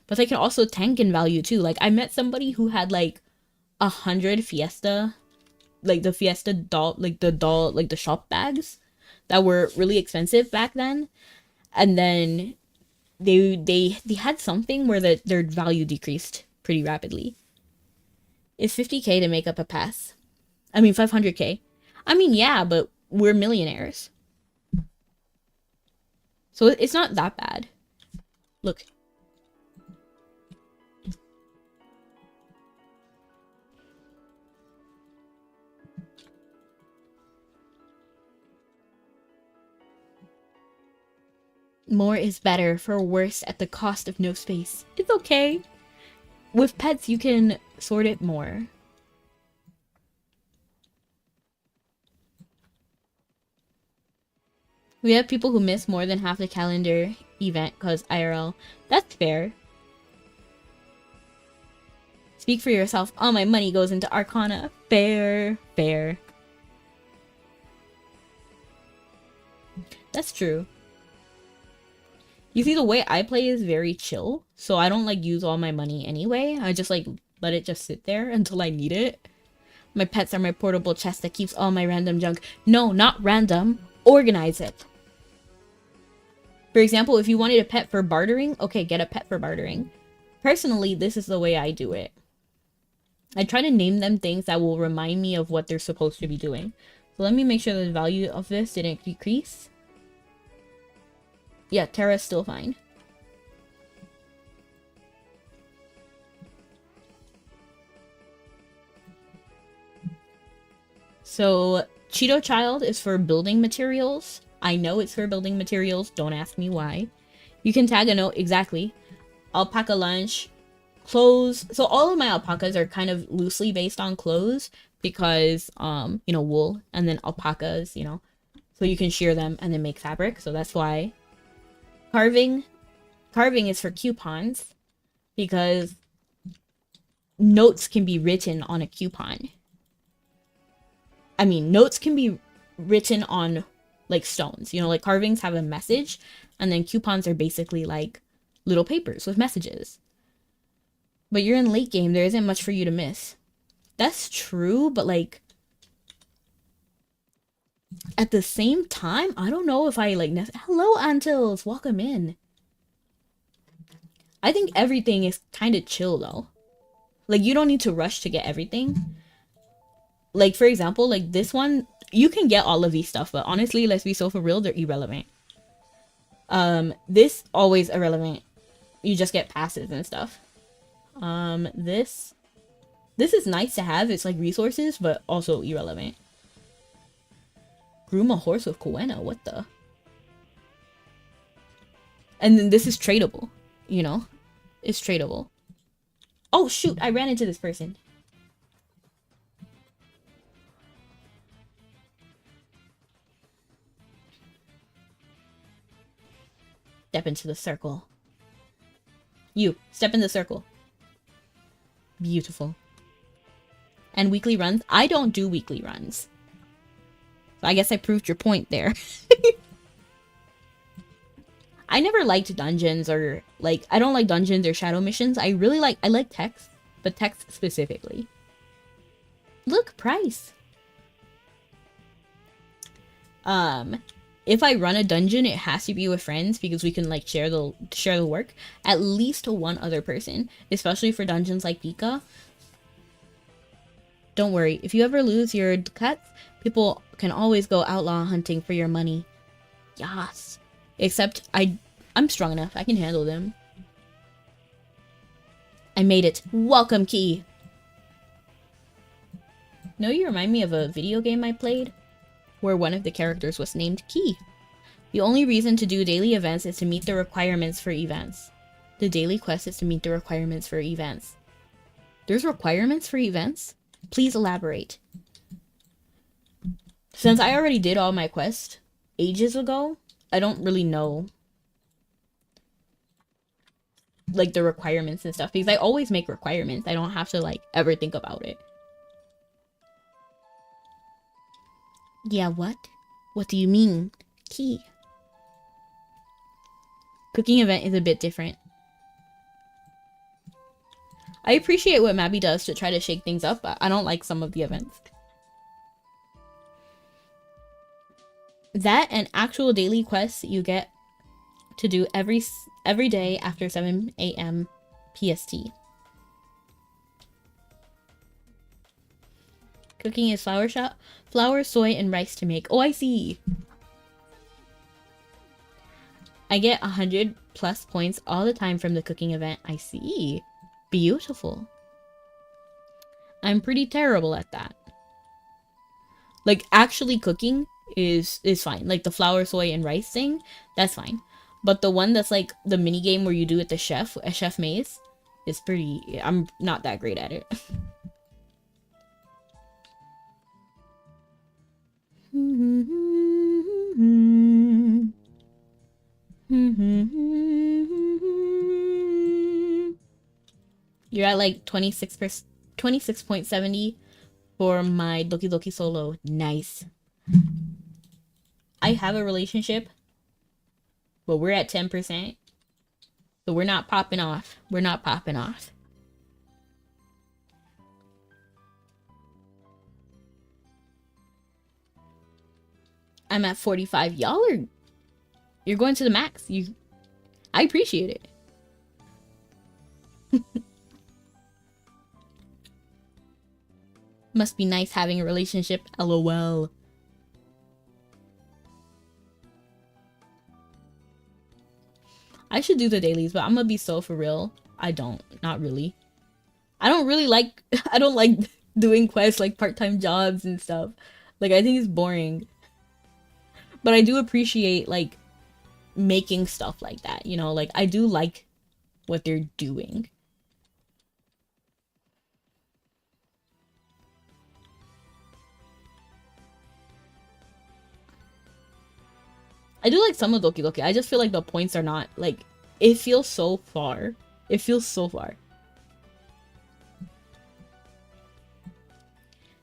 but they can also tank in value too. Like I met somebody who had like 100 Fiesta, like the Fiesta doll, like the shop bags that were really expensive back then, and then they had something where their value decreased pretty rapidly. It's 50K to make up a pass. I mean 500K. I mean yeah, but we're millionaires. So it's not that bad. Look. More is better for worse at the cost of no space. It's okay. With pets, you can sort it more. We have people who miss more than half the calendar event because IRL. That's fair. Speak for yourself. All my money goes into Arcana. Fair. Fair. That's true. You see, the way I play is very chill. So I don't like use all my money anyway. I just like let it just sit there until I need it. My pets are my portable chest that keeps all my random junk. No, not random. Organize it. For example, if you wanted a pet for bartering, okay, get a pet for bartering. Personally, this is the way I do it. I try to name them things that will remind me of what they're supposed to be doing. So let me make sure the value of this didn't decrease. Yeah, Terra's still fine. So, Cheeto Child is for building materials. I know it's for building materials. Don't ask me why. You can tag a note. Exactly. Alpaca lunch. Clothes. So all of my alpacas are kind of loosely based on clothes because, you know, wool. And then alpacas, you know. So you can shear them and then make fabric. So that's why. Carving. Carving is for coupons because notes can be written on a coupon. I mean, notes can be written on like stones, you know, like carvings have a message and then coupons are basically like little papers with messages. But you're in late game, there isn't much for you to miss. That's true, but like at the same time, I don't know if I like hello Antils, welcome in. I think everything is kind of chill though. Like you don't need to rush to get everything. Like for example, like this one, you can get all of these stuff, but honestly, let's be so for real, they're irrelevant. This always irrelevant. You just get passes and stuff. This is nice to have. It's like resources, but also irrelevant. Groom a horse with Coena. What the? And then this is tradable. You know, it's tradable. Oh shoot, I ran into this person. Step into the circle. You, step in the circle. Beautiful. And weekly runs? I don't do weekly runs. So I guess I proved your point there. I never liked dungeons or, like, I don't like dungeons or shadow missions. I like text, but text specifically. Look, price. If I run a dungeon, it has to be with friends because we can like share the work. At least to one other person, especially for dungeons like Pika. Don't worry, if you ever lose your cuts, people can always go outlaw hunting for your money. Yes. Except I'm strong enough. I can handle them. I made it. Welcome key. No, you remind me of a video game I played where one of the characters was named Key. The only reason to do daily events is to meet the requirements for events. The daily quest is to meet the requirements for events. There's requirements for events? Please elaborate. Since I already did all my quests ages ago, I don't really know like the requirements and stuff because I always make requirements. I don't have to like ever think about it. Yeah, what? What do you mean? Key. Cooking event is a bit different. I appreciate what Mabby does to try to shake things up, but I don't like some of the events. That and actual daily quests you get to do every day after 7 a.m. PST. Cooking is flour, soy, and rice to make. Oh, I see. I get 100 plus points all the time from the cooking event. I see. Beautiful. I'm pretty terrible at that. Like, actually cooking is fine. Like, the flour, soy, and rice thing, that's fine. But the one that's like the mini game where you do it a chef maze, is pretty... I'm not that great at it. You're at like 26.70 for my Doki Doki solo. Nice. I have a relationship, but we're at 10%. So we're not popping off. We're not popping off. I'm at 45. You're going to the max. I appreciate it. Must be nice having a relationship. LOL. I should do the dailies, but I'm gonna be so for real. I don't. Not really. I don't really like... I don't like doing quests like part-time jobs and stuff. Like, I think it's boring. But I do appreciate, like, making stuff like that, you know? Like, I do like what they're doing. I do like some of Doki Doki. I just feel like the points are not, like, it feels so far. It feels so far.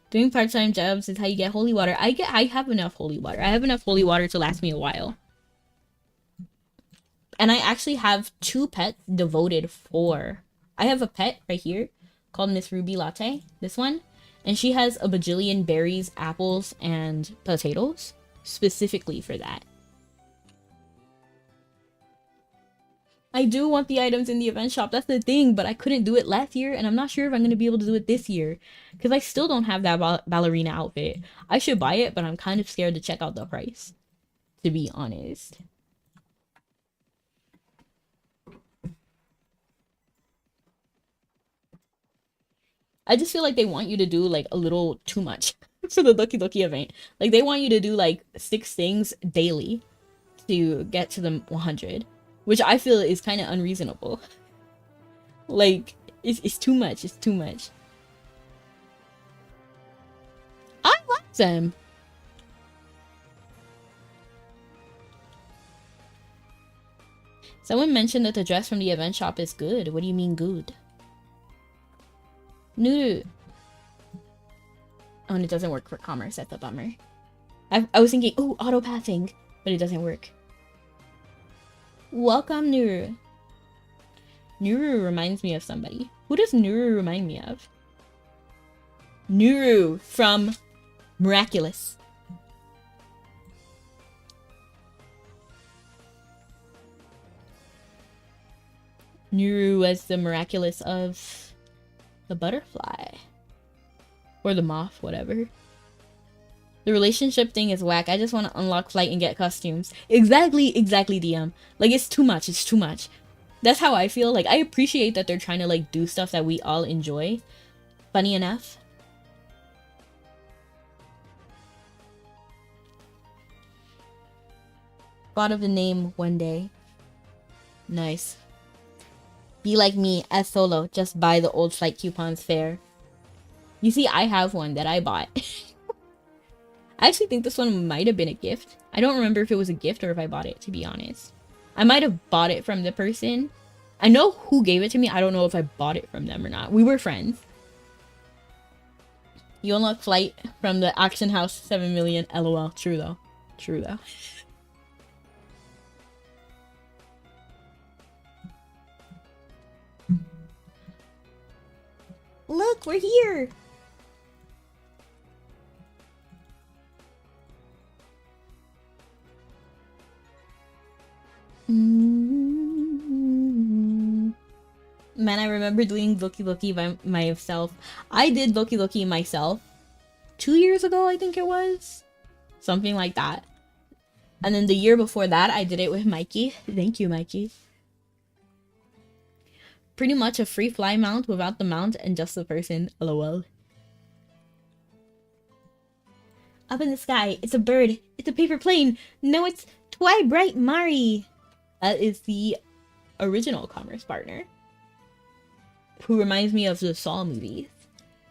Doing part-time jobs is how you get holy water. I have enough holy water. I have enough holy water to last me a while. And I actually have 2 pets devoted for... I have a pet right here called Miss Ruby Latte. This one. And she has a bajillion berries, apples, and potatoes. Specifically for that. I do want the items in the event shop. That's the thing. But I couldn't do it last year. And I'm not sure if I'm going to be able to do it this year. Because I still don't have that ballerina outfit. I should buy it. But I'm kind of scared to check out the price. To be honest. I just feel like they want you to do like a little too much for the Doki Doki event. Like they want you to do like 6 things daily to get to the 100, which I feel is kind of unreasonable. Like It's too much. It's too much. I like them. Someone mentioned that the dress from the event shop is good. What do you mean good? No. Oh, and it doesn't work for commerce. That's a bummer. I was thinking, oh, auto pathing, but it doesn't work. Welcome, Nuru. Nuru reminds me of somebody. Who does Nuru remind me of? Nuru from Miraculous. Nuru was the Miraculous of the butterfly. Or the moth, whatever. The relationship thing is whack. I just want to unlock flight and get costumes. Exactly, DM. Like, it's too much. It's too much. That's how I feel. Like, I appreciate that they're trying to, like, do stuff that we all enjoy. Funny enough. Thought of the name one day. Nice. Be like me, as Solo. Just buy the old flight coupons fair. You see, I have one that I bought. I actually think this one might have been a gift. I don't remember if it was a gift or if I bought it, to be honest. I might have bought it from the person. I know who gave it to me. I don't know if I bought it from them or not. We were friends. You unlock flight from the Action House 7 million. LOL. True though. True though. Look, we're here. Man, I remember doing Loki Loki by myself. I did Loki Loki myself 2 years ago, I think it was. Something like that. And then the year before that, I did it with Mikey. Thank you, Mikey. Pretty much a free fly mount without the mount and just the person. LOL. Up in the sky, it's a bird. It's a paper plane. No, it's Twi-Bright Mari. That is the original commerce partner. Who reminds me of the Saw movies.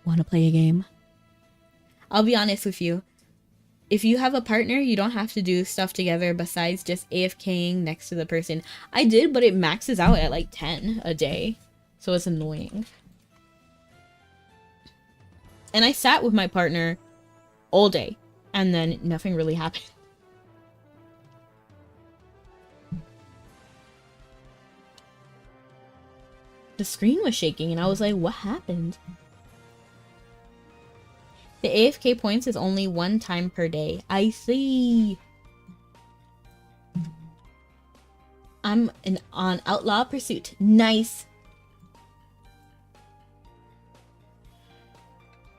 Wanna play a game? I'll be honest with you. If you have a partner, you don't have to do stuff together besides just AFKing next to the person. I did, but it maxes out at like 10 a day. So it's annoying. And I sat with my partner all day. And then nothing really happened. The screen was shaking and I was like, what happened? The AFK points is only 1 time per day. I see. I'm on Outlaw Pursuit. Nice.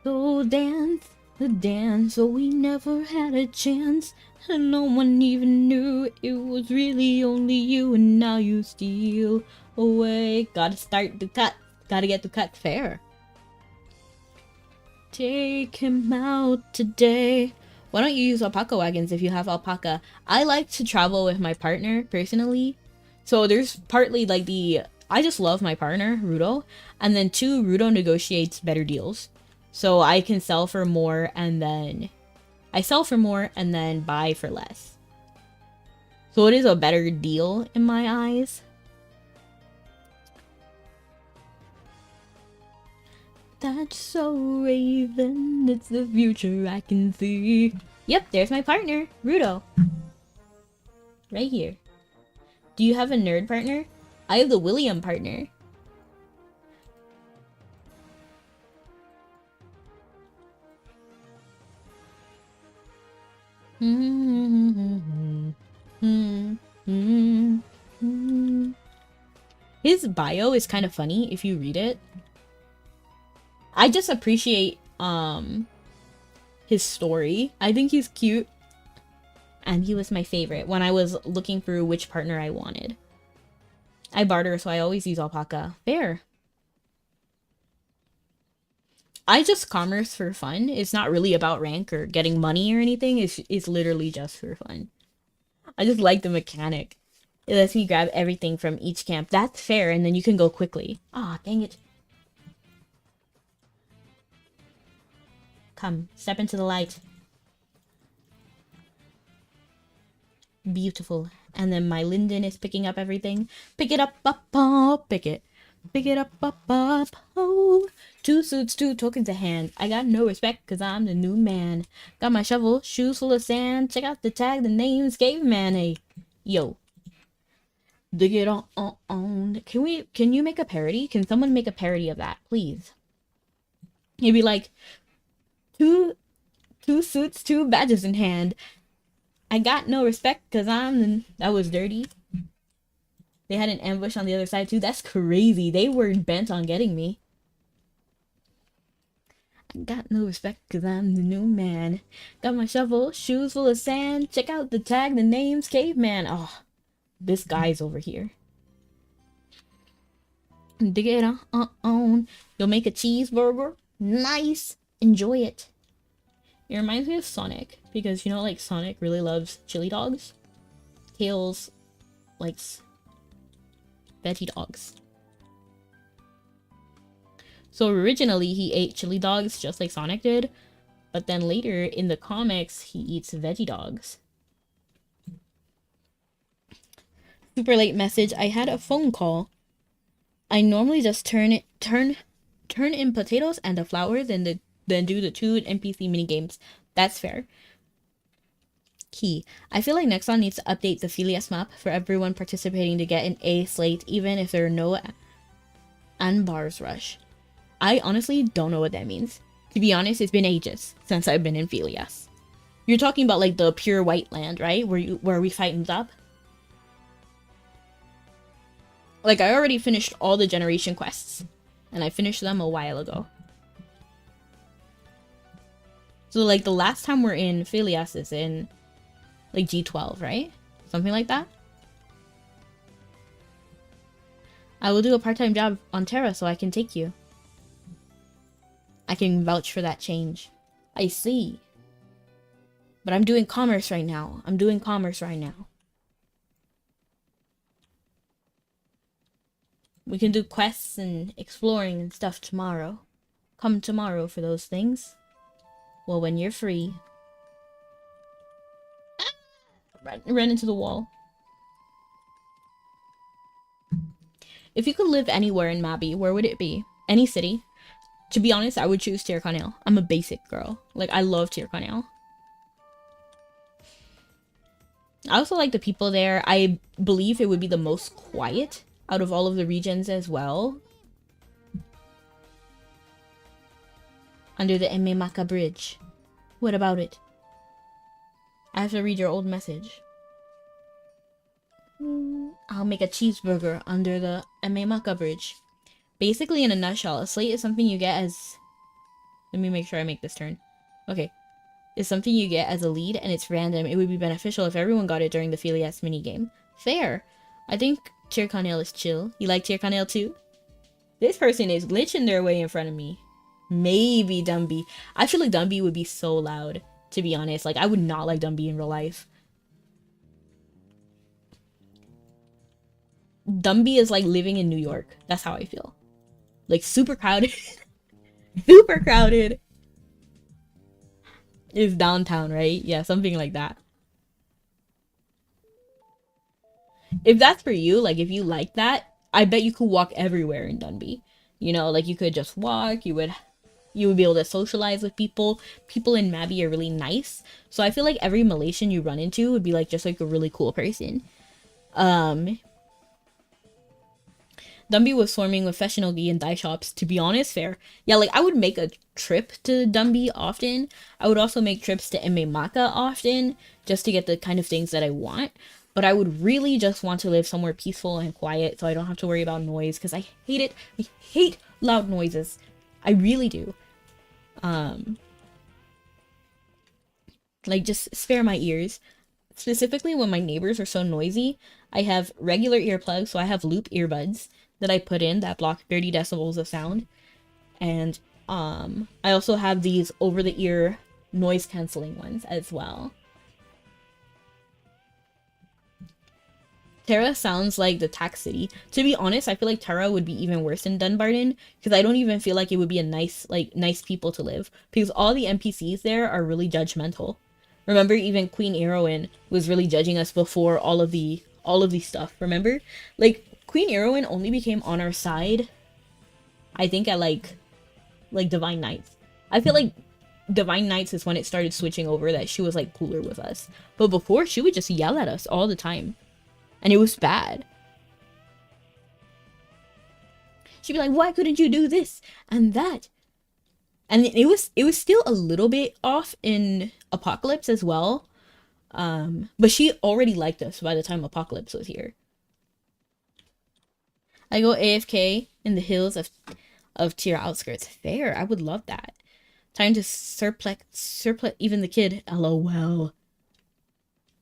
Go dance the dance, so we never had a chance. And no one even knew it was really only you, and now you steal away. Gotta start the cut. Gotta get the cut fair. Take him out today. Why don't you use alpaca wagons if you have alpaca? I like to travel with my partner, personally. So there's partly like I just love my partner, Rudo. And then 2, Rudo negotiates better deals. So I can sell for more and then... I sell for more and then buy for less. So it is a better deal in my eyes. That's so Raven, it's the future I can see. Yep, there's my partner, Rudo. Right here. Do you have a nerd partner? I have the William partner. His bio is kind of funny if you read it. I just appreciate his story. I think he's cute. And he was my favorite when I was looking through which partner I wanted. I barter, so I always use alpaca. Fair. I just commerce for fun. It's not really about rank or getting money or anything. It's literally just for fun. I just like the mechanic. It lets me grab everything from each camp. That's fair, and then you can go quickly. Ah, dang it. Come, step into the light. Beautiful. And then my Linden is picking up everything. Pick it up, pick it. Pick it up, oh. 2 suits, 2 tokens a hand. I got no respect because I'm the new man. Got my shovel, shoes full of sand. Check out the tag, the name's Caveman, hey. Yo. Dig it on. Can you make a parody? Can someone make a parody of that, please? It'd be like, two suits, 2 badges in hand. I got no respect because that was dirty. They had an ambush on the other side too. That's crazy. They were bent on getting me. I got no respect because I'm the new man. Got my shovel, shoes full of sand. Check out the tag, the name's Caveman. Oh, this guy's over here. Dig it on. You'll make a cheeseburger. Nice. Enjoy it. It reminds me of Sonic, because you know, like, Sonic really loves chili dogs. Tails likes veggie dogs. So originally he ate chili dogs just like Sonic did, but then later in the comics he eats veggie dogs. Super late message. I had a phone call. I normally just turn in potatoes and the flowers and then do the 2 NPC minigames. That's fair. Key. I feel like Nexon needs to update the Phileas map for everyone participating to get an A slate, even if there are no Anbars rush. I honestly don't know what that means. To be honest, it's been ages since I've been in Phileas. You're talking about like the pure white land, right? Where we fight in Zub? Like, I already finished all the generation quests, and I finished them a while ago. So, like, the last time we're in Phileas is in, like, G12, right? Something like that? I will do a part-time job on Terra so I can take you. I can vouch for that change. I see. But I'm doing commerce right now. We can do quests and exploring and stuff tomorrow. Come tomorrow for those things. Well, when you're free. Ran into the wall. If you could live anywhere in Mabi, where would it be? Any city? To be honest, I would choose Tirconale. I'm a basic girl. Like, I love Tirconale. I also like the people there. I believe it would be the most quiet out of all of the regions as well. Under the Ememaka Bridge. What about it? I have to read your old message. I'll make a cheeseburger under the Ememaka Bridge. Basically, in a nutshell, a slate is something you get as... Let me make sure I make this turn. Okay. It's something you get as a lead, and it's random. It would be beneficial if everyone got it during the Phileas minigame. Fair. I think Tirconale is chill. You like Tirconale too? This person is glitching their way in front of me. Maybe Dumby. I feel like Dumby would be so loud, to be honest. Like, I would not like Dumby in real life. Dumby is like living in New York. That's how I feel. Like, super crowded. Super crowded. Is downtown, right? Yeah, something like that. If that's for you, like, if you like that, I bet you could walk everywhere in Dunby. You know, like, you could just walk, you would be able to socialize with people. People in Mabi are really nice. So I feel like every Malaysian you run into would be, like, just, like, a really cool person. Dumby was swarming with Mabinogi and dye shops. To be honest, fair. Yeah, like, I would make a trip to Dumby often. I would also make trips to Ememaka often, just to get the kind of things that I want. But I would really just want to live somewhere peaceful and quiet, so I don't have to worry about noise, because I hate it. I hate loud noises. I really do. Like, just spare my ears. Specifically when my neighbors are so noisy, I have regular earplugs, so I have loop earbuds that I put in that block 30 decibels of sound. And I also have these over-the-ear noise canceling ones as well. Terra sounds like the tax city. To be honest, I feel like Terra would be even worse than Dunbarton because I don't even feel like it would be a nice people to live because all the NPCs there are really judgmental. Remember, even Queen Erowyn was really judging us before all of the stuff. Remember, like Queen Erowyn only became on our side, I think at like Divine Knights. I feel like Divine Knights is when it started switching over that she was like cooler with us. But before, she would just yell at us all the time. And it was bad. She'd be like, "Why couldn't you do this and that?" And it was still a little bit off in Apocalypse as well. But she already liked us by the time Apocalypse was here. I go AFK in the hills of Tira outskirts. Fair. I would love that. Time to surplex even the kid. LOL.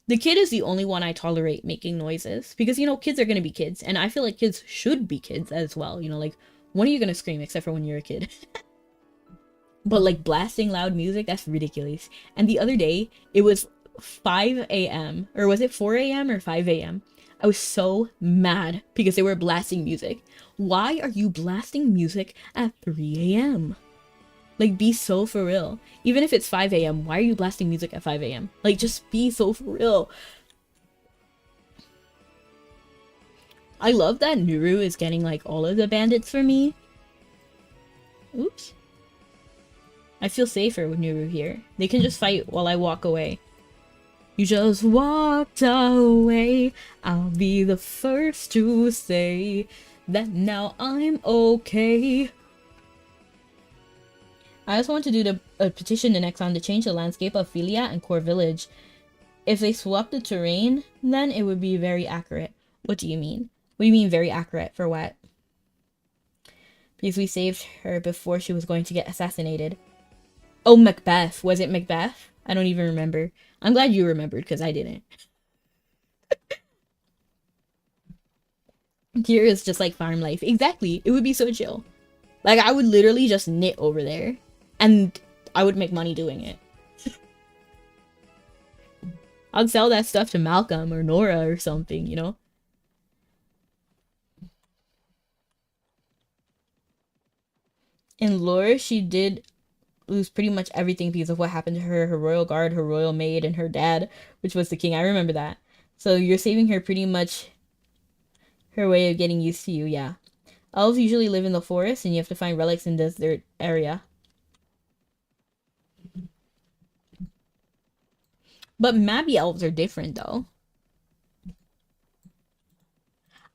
The kid is the only one I tolerate making noises because kids are gonna be kids, and I feel like kids should be kids as well. Like when are you gonna scream except for when you're a kid? But like blasting loud music, that's ridiculous. And the other day, it was 5 a.m. or was it 4 a.m. or 5 a.m. I was so mad because they were blasting music. Why are you blasting music at 3 a.m.? Like, be so for real. Even if it's 5 a.m., why are you blasting music at 5 a.m.? Like, just be so for real. I love that Nuru is getting, like, all of the bandits for me. Oops. I feel safer with Nuru here. They can just fight while I walk away. You just walked away. I'll be the first to say that now I'm okay. I also want to do a petition to Nexon to change the landscape of Philia and Core Village. If they swap the terrain, then it would be very accurate. What do you mean? What do you mean very accurate? For what? Because we saved her before she was going to get assassinated. Oh, Macbeth. Was it Macbeth? I don't even remember. I'm glad you remembered, because I didn't. Here is just like farm life. Exactly. It would be so chill. Like, I would literally just knit over there. And I would make money doing it. I'd sell that stuff to Malcolm or Nora or something, In lore, she did lose pretty much everything because of what happened to her, her royal guard, her royal maid, and her dad, which was the king. I remember that. So you're saving her pretty much her way of getting used to you, yeah. Elves usually live in the forest, and you have to find relics in the desert area. But Mabby elves are different, though.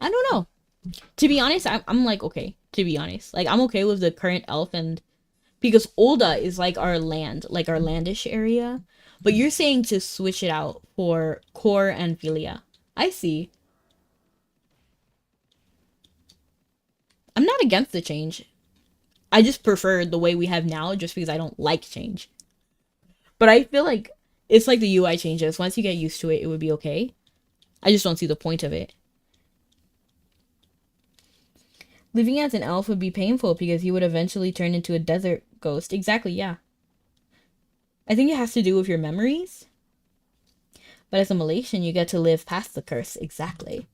I don't know. To be honest, I'm like, okay. To be honest. Like, I'm okay with the current elf and... Because Olda is like our land, like our landish area. But you're saying to switch it out for Core and Philia. I see. I'm not against the change. I just prefer the way we have now just because I don't like change. But I feel like it's like the UI changes. Once you get used to it, it would be okay. I just don't see the point of it. Living as an elf would be painful because you would eventually turn into a desert ghost. Exactly, yeah. I think it has to do with your memories. But as a Malaysian, you get to live past the curse. Exactly.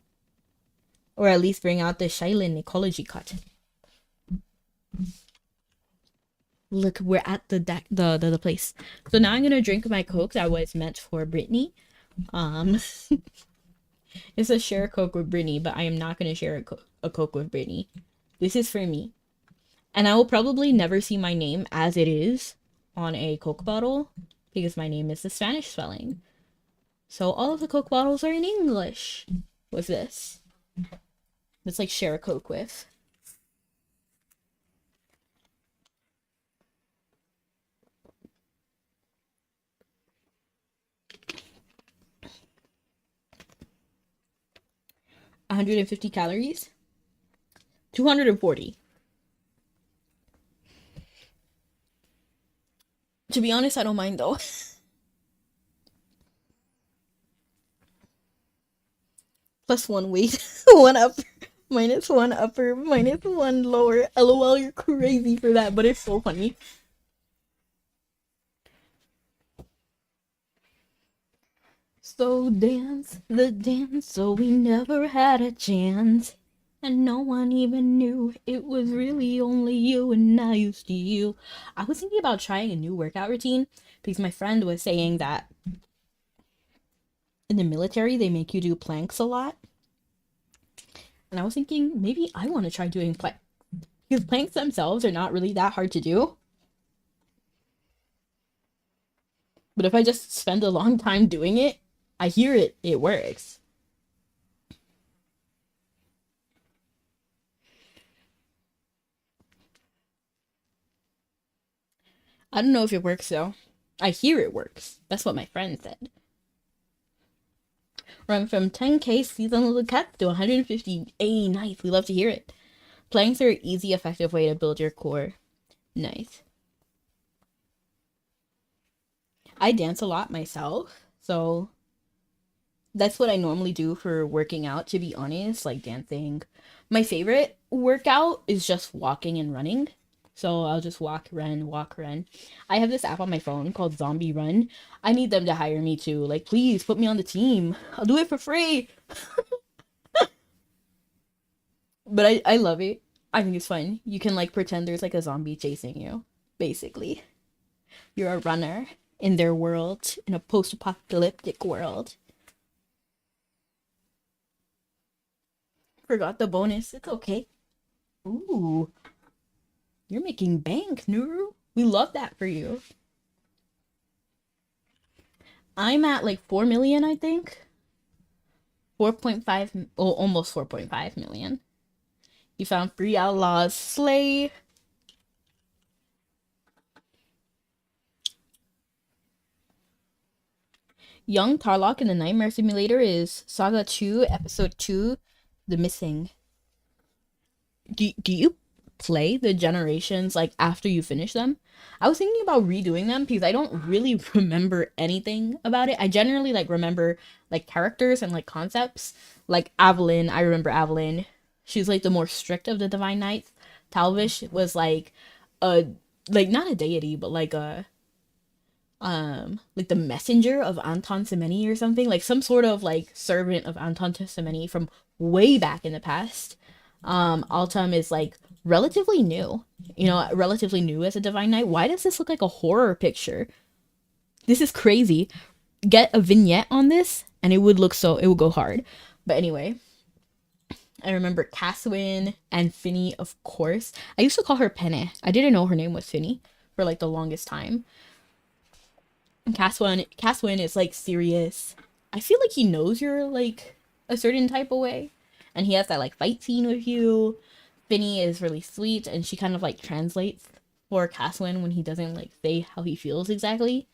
Or at least bring out the Shailin ecology cut. Look, we're at the place. So now I'm gonna drink my Coke that was meant for Brittany. It's a share a Coke with Brittany, but I am not gonna share a Coke with Brittany. This is for me. And I will probably never see my name as it is on a Coke bottle because my name is the Spanish spelling. So all of the Coke bottles are in English with this. It's like share a Coke with. $150 calories. 240. To be honest, I don't mind though. Plus one weight, one upper, minus one upper, minus one lower. LOL, you're crazy for that, but it's so funny. So dance the dance, so we never had a chance. And no one even knew it was really only you and I used to you. I was thinking about trying a new workout routine because my friend was saying that in the military they make you do planks a lot. And I was thinking maybe I want to try doing planks because planks themselves are not really that hard to do. But if I just spend a long time doing it, I hear it works. I don't know if it works though. I hear it works. That's what my friend said. Run from 10K seasonal little cats to 150. A nice. We love to hear it. Planks are an easy, effective way to build your core. Nice. I dance a lot myself, so that's what I normally do for working out, to be honest, like dancing. My favorite workout is just walking and running. So I'll just walk, run, walk, run. I have this app on my phone called Zombie Run. I need them to hire me too. Like, please put me on the team. I'll do it for free. But I love it. I think it's fun. You can like pretend there's like a zombie chasing you, basically. You're a runner in their world, in a post apocalyptic world. Forgot the bonus. It's okay. Ooh, you're making bank, Nuru. We love that for you. I'm at like 4 million, I think. 4.5, oh, almost 4.5 million. You found three outlaws. Slay. Young Tarlock in the Nightmare Simulator is Saga 2, Episode 2, The Missing. Do you play the generations like after you finish them? I was thinking about redoing them because I don't really remember anything about it. I generally like remember like characters and like concepts. Like Evelyn, I remember Evelyn. She's like the more strict of the Divine Knights. Talvish was a like not a deity, but like the messenger of Anton Semeni or something, like some sort of like servant of Anton Semeni from way back in the past. Altum is like relatively new, relatively new as a Divine Knight. Why does this look like a horror picture? This is crazy. Get a vignette on this and it would go hard. But anyway, I remember Caswin and Finny, of course. I used to call her Penne. I didn't know her name was Finny for like the longest time. Caswin is like serious. I feel like he knows you're like a certain type of way, and he has that like fight scene with you. Finny is really sweet, and she kind of like translates for Caswin when he doesn't like say how he feels exactly.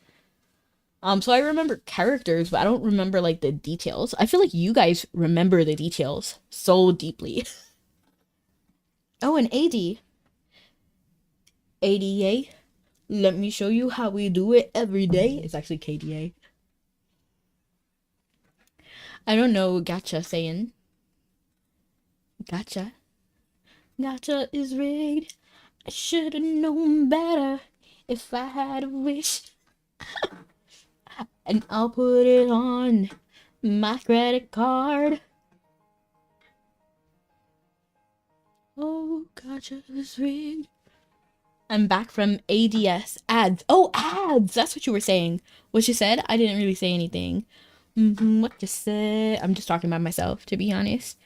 So I remember characters, but I don't remember like the details. I feel like you guys remember the details so deeply. Oh, and ADA. Let me show you how we do it every day. It's actually KDA. I don't know Gacha saying. Gotcha. Gotcha is rigged. I should have known better if I had a wish. And I'll put it on my credit card. Oh, gotcha is rigged. I'm back from ADS ads. Oh, ads! That's what you were saying. What you said? I didn't really say anything. What you said? I'm just talking about myself, to be honest.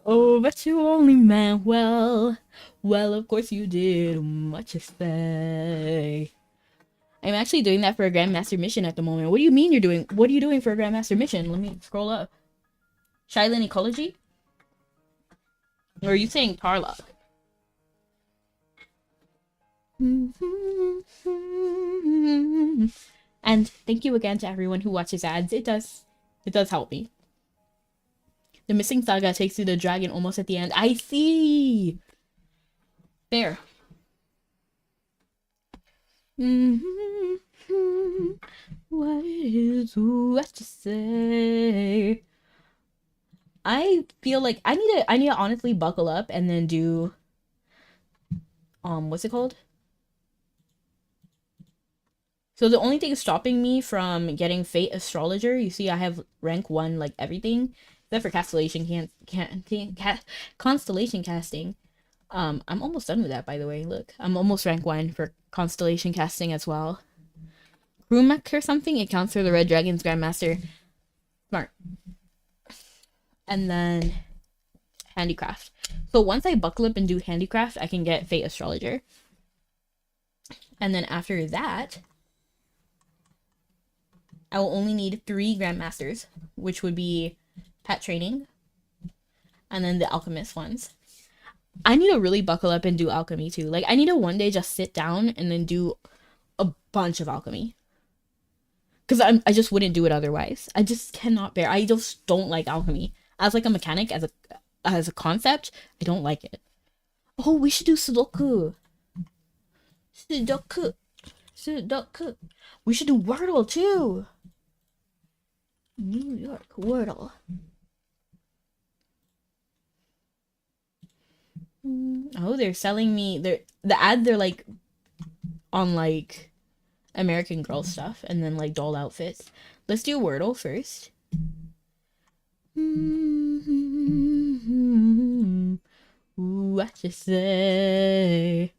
Oh, but you only meant well. Well, of course you did. What you say? I'm actually doing that for a Grandmaster mission at the moment. What do you mean you're doing? What are you doing for a Grandmaster mission? Let me scroll up. Shylin Ecology? Or are you saying Tarlock? And thank you again to everyone who watches ads. It does help me. The missing saga takes you to the dragon almost at the end. I see. There. What is what to say? I feel like I need to honestly buckle up and then do what's it called? So the only thing stopping me from getting Fate Astrologer, you see, I have rank 1, like everything, except for constellation casting. I'm almost done with that, by the way. Look, I'm almost rank 1 for constellation casting as well. Rumek or something, it counts for the Red Dragon's Grandmaster. Smart. And then Handicraft. So once I buckle up and do Handicraft, I can get Fate Astrologer. And then after that, I will only need 3 Grandmasters, which would be Pet Training, and then the Alchemist ones. I need to really buckle up and do Alchemy too. Like, I need to one day just sit down and then do a bunch of Alchemy. Because I just wouldn't do it otherwise. I just cannot bear. I just don't like Alchemy. As like a mechanic, as a concept, I don't like it. Oh, we should do Sudoku. Sudoku. We should do Wordle too. New York Wordle. Oh, they're selling me the ad. They're like on like American Girl stuff and then like doll outfits. Let's do Wordle first. What you say?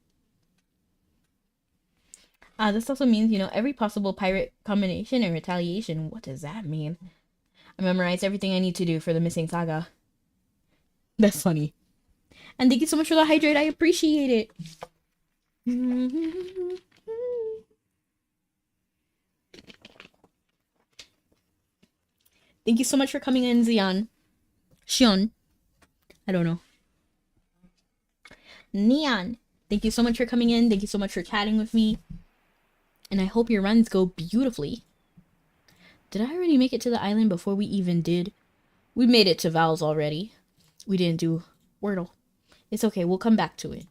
This also means, every possible pirate combination and retaliation. What does that mean? I memorized everything I need to do for the missing saga. That's funny. And thank you so much for the hydrate. I appreciate it. Thank you so much for coming in, Xion. Xion. I don't know. Neon. Thank you so much for coming in. Thank you so much for chatting with me. And I hope your runs go beautifully. Did I already make it to the island before we even did? We made it to Val's already. We didn't do Wordle. It's okay. We'll come back to it.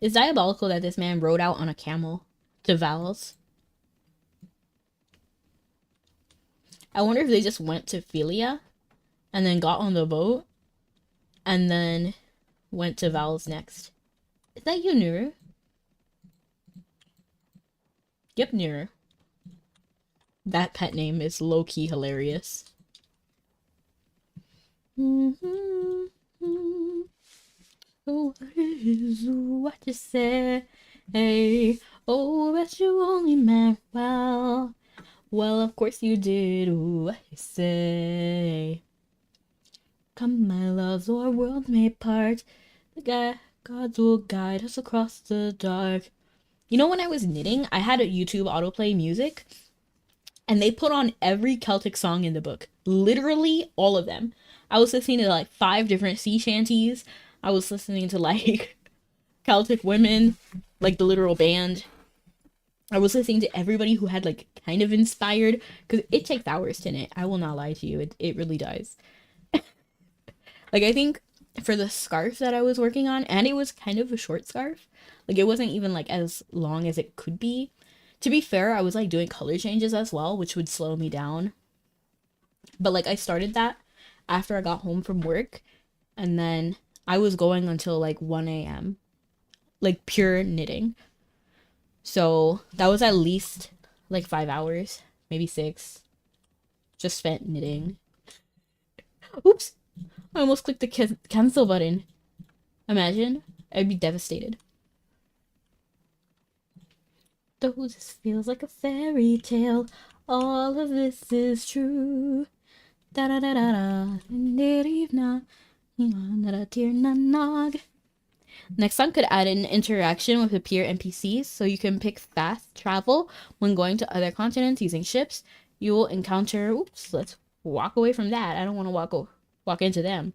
It's diabolical that this man rode out on a camel to Val's. I wonder if they just went to Philia and then got on the boat and then went to Val's next. Is that you, Nuru? Yep, Nuru. That pet name is low-key hilarious. Oh, what you say? Hey, oh, bet you only meant well. Well, of course you did. What you say? Come, my loves, our world may part. The gods will guide us across the dark. When I was knitting, I had a YouTube autoplay music, and they put on every Celtic song in the book. Literally all of them. I was listening to like 5 different sea shanties. I was listening to like Celtic women, like the literal band. I was listening to everybody who had like kind of inspired, because it takes hours to knit. I will not lie to you. It really does. Like, I think for the scarf that I was working on, and it was kind of a short scarf. Like, it wasn't even like as long as it could be. To be fair, I was like doing color changes as well, which would slow me down. But like, I started that after I got home from work, and then I was going until like 1 a.m. like pure knitting. So that was at least like 5 hours, maybe 6, just spent knitting. Oops, I almost clicked the cancel button. Imagine, I'd be devastated. Though this feels like a fairy tale, all of this is true. Da da da da da. Next song could add an interaction with the peer NPCs, so you can pick fast travel when going to other continents using ships. You will encounter. Oops, let's walk away from that. I don't want to walk into them.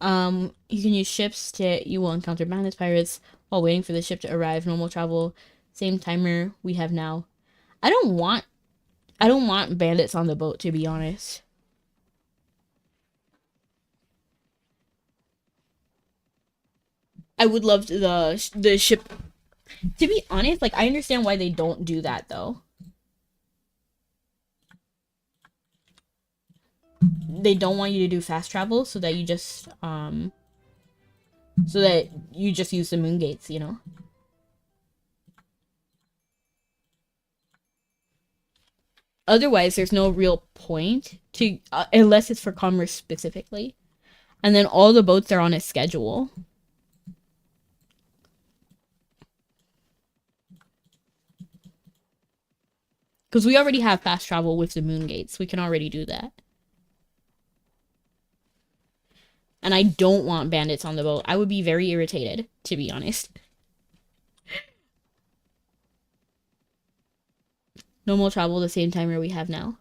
You can use ships you will encounter bandits, pirates while waiting for the ship to arrive. Normal travel, same timer we have now. I don't want bandits on the boat, to be honest. I would love the ship. To be honest, like, I understand why they don't do that though. they don't want you to do fast travel so that you just use the moon gates, you know? Otherwise, there's no real point to unless it's for commerce specifically. And then all the boats are on a schedule. Because we already have fast travel with the moon gates. We can already do that. And I don't want bandits on the boat. I would be very irritated, to be honest. No more travel the same timer we have now.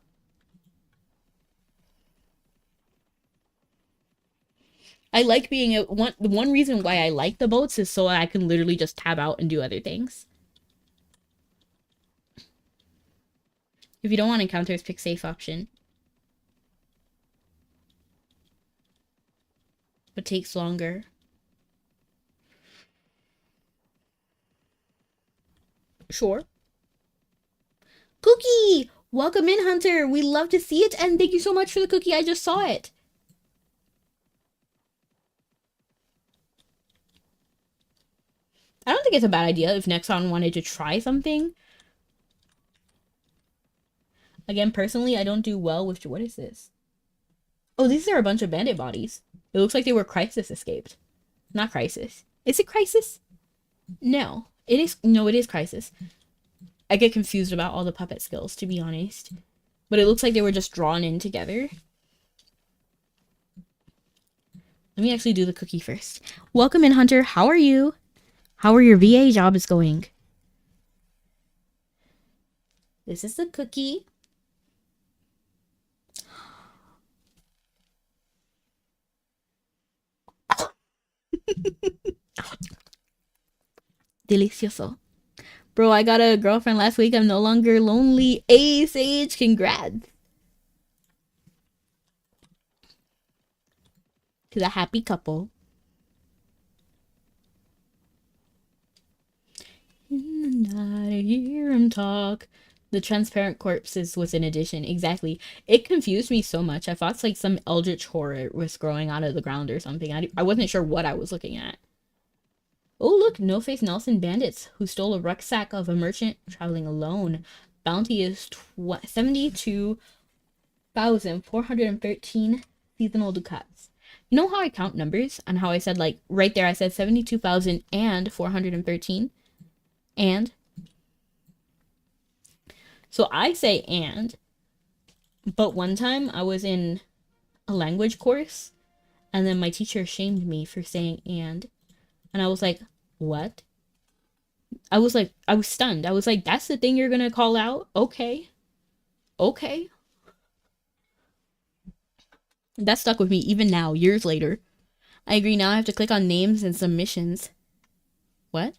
I like being the one reason why I like the boats is so I can literally just tab out and do other things. If you don't want encounters, pick safe option. But takes longer. Sure. Cookie! Welcome in, Hunter. We love to see it, and thank you so much for the cookie. I just saw it. I don't think it's a bad idea if Nexon wanted to try something. Again, personally, I don't do well with... What is this? Oh, these are a bunch of bandit bodies. It looks like they were Crisis escaped. Not Crisis. Is it Crisis? No. It is... No, it is Crisis. I get confused about all the puppet skills, to be honest. But it looks like they were just drawn in together. Let me actually do the cookie first. Welcome in, Hunter. How are you? How are your VA jobs going? This is the cookie. Delicioso. Bro, I got a girlfriend last week. I'm no longer lonely. Hey, Sage, congrats. To the happy couple. In the night, I hear him talk. The transparent corpses was an addition. Exactly. It confused me so much. I thought it's like some eldritch horror was growing out of the ground or something. I wasn't sure what I was looking at. Oh, look, No-Face Nelson bandits who stole a rucksack of a merchant traveling alone. Bounty is 72,413 seasonal ducats. You know how I count numbers and how I said, like, right there I said 72,413? And? So I say and, but one time I was in a language course and then my teacher shamed me for saying and I was like, what? I was stunned. I was like, that's the thing you're gonna call out? Okay. Okay. That stuck with me even now, years later. I agree. Now I have to click on names and submissions. What?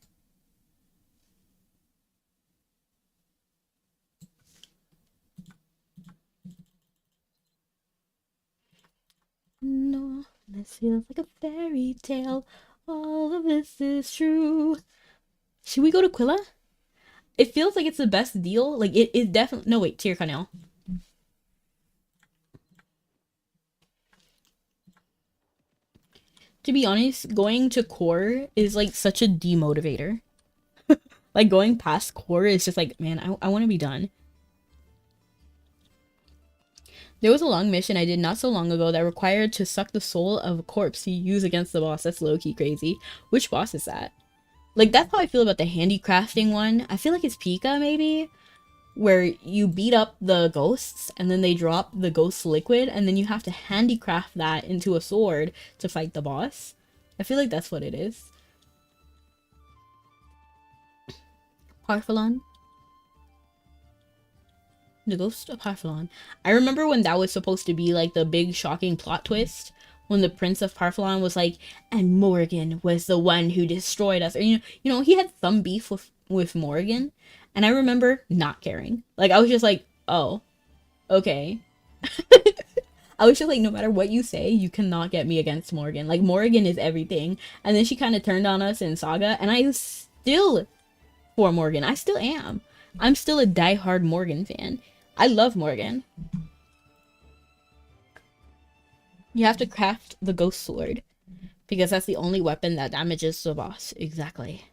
No, this feels like a fairy tale. All of this is true. Should we go to Quilla? It feels like it's the best deal. Like, it is definitely... No, wait. Tier Canal. To be honest, going to core is, like, such a demotivator. Like, going past core is just like, man, I want to be done. There was a long mission I did not so long ago that required to suck the soul of a corpse to use against the boss. That's low-key crazy. Which boss is that? Like, that's how I feel about the handicrafting one. I feel like it's Pika, maybe? Where you beat up the ghosts, and then they drop the ghost liquid, and then you have to handicraft that into a sword to fight the boss. I feel like that's what it is. Parphalon? The Ghost of Parphalon. I remember when that was supposed to be like the big shocking plot twist. When the Prince of Parphalon was like, and Morgan was the one who destroyed us. Or, you know, he had some beef with Morgan. And I remember not caring. Like, I was just like, oh, okay. I was just like, no matter what you say, you cannot get me against Morgan. Like, Morgan is everything. And then she kind of turned on us in Saga. And I was still for Morgan. I still am. I'm still a diehard Morgan fan. I love Morgan. You have to craft the ghost sword because that's the only weapon that damages the boss. Exactly.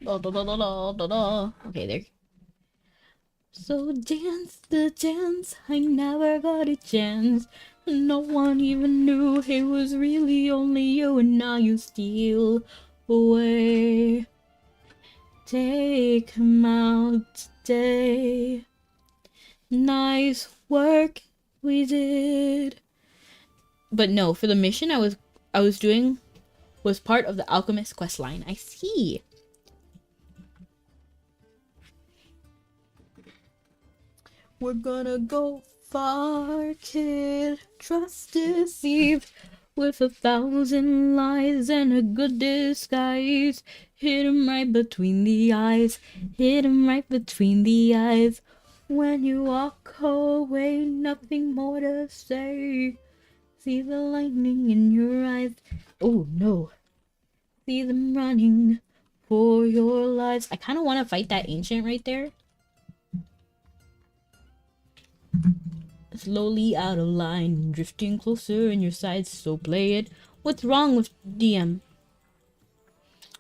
Da, da, da, da, da, da. Okay, there. So dance the dance, I never got a chance. No one even knew it was really only you, and now you steal away. Take him out today. Nice work we did. But no, for the mission I was doing was part of the alchemist quest line. I see. We're gonna go far, kid. Trust deceived with 1,000 lies and a good disguise. Hit him right between the eyes. Hit him right between the eyes. When you walk away, nothing more to say. See the lightning in your eyes. Oh no. See them running for your lives. I kind of want to fight that ancient right there. Slowly out of line, drifting closer in your sights, so play it. What's wrong with DM?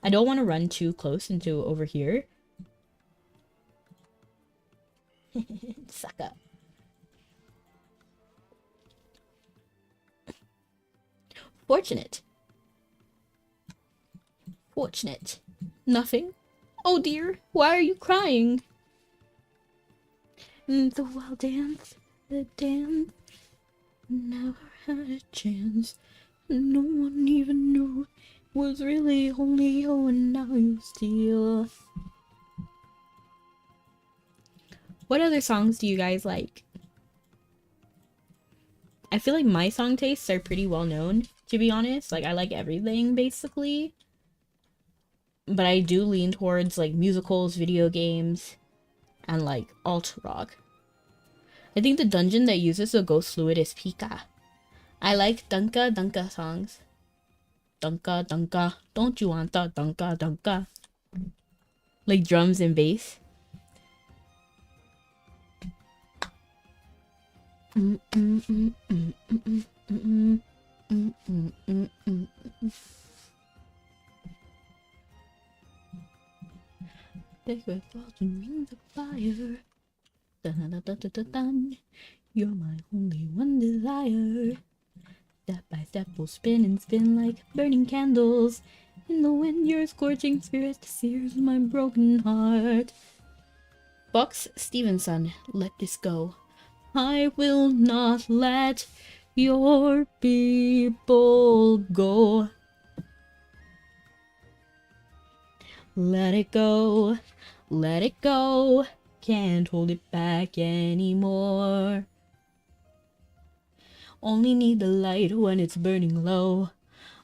I don't want to run too close into over here. Sucker. Fortunate. Fortunate. Nothing? Oh dear, why are you crying? The wild dance, the dance, never had a chance. No one even knew it was really only you, and now you steal. What other songs do you guys like? I feel like my song tastes are pretty well known, to be honest. Like, I like everything, basically. But I do lean towards, like, musicals, video games, and, like, alt rock. I think the dungeon that uses the ghost fluid is Pika. I like Dunka Dunka songs. Dunka Dunka, don't you want the Dunka Dunka? Like drums and bass. Take a thought and ring the fire. Dun, dun, dun, dun, dun, dun. You're my only one desire. Step by step we'll spin and spin like burning candles. In the wind your scorching spirit sears my broken heart. Fox Stevenson, let this go. I will not let your people go. Let it go, let it go. Can't hold it back anymore. Only need the light when it's burning low.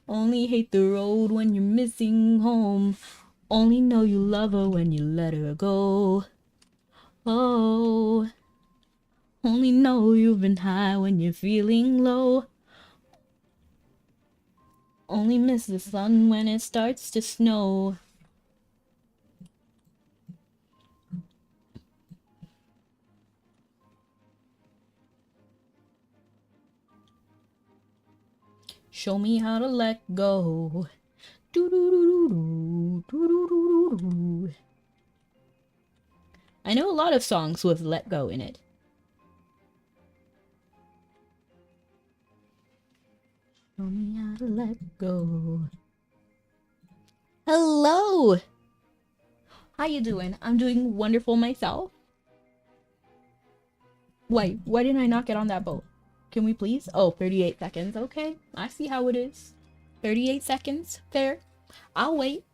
Only hate the road when you're missing home. Only know you love her when you let her go. Oh, only know you've been high when you're feeling low. Only miss the sun when it starts to snow. Show me how to let go. Do-do-do-do-do, I know a lot of songs with let go in it. Show me how to let go. Hello! How you doing? I'm doing wonderful myself. Wait, why didn't I not get on that boat? Can we please? Oh, 38 seconds. Okay, I see how it is. 38 seconds. Fair. I'll wait.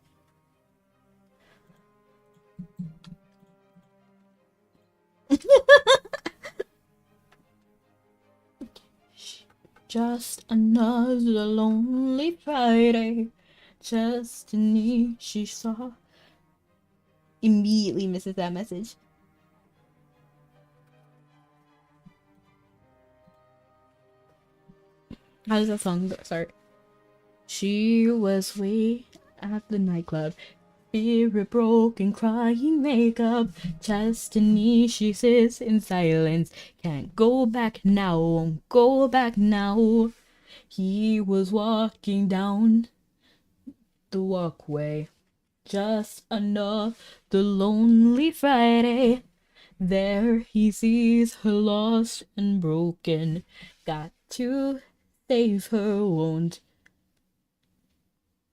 Just another lonely Friday. Destiny, she saw. Immediately misses that message. How does that song start? She was way at the nightclub, spirit broken, crying makeup, chest and knee, she sits in silence. Can't go back now, won't go back now. He was walking down the walkway, just another lonely Friday. There he sees her lost and broken. Got to save her, won't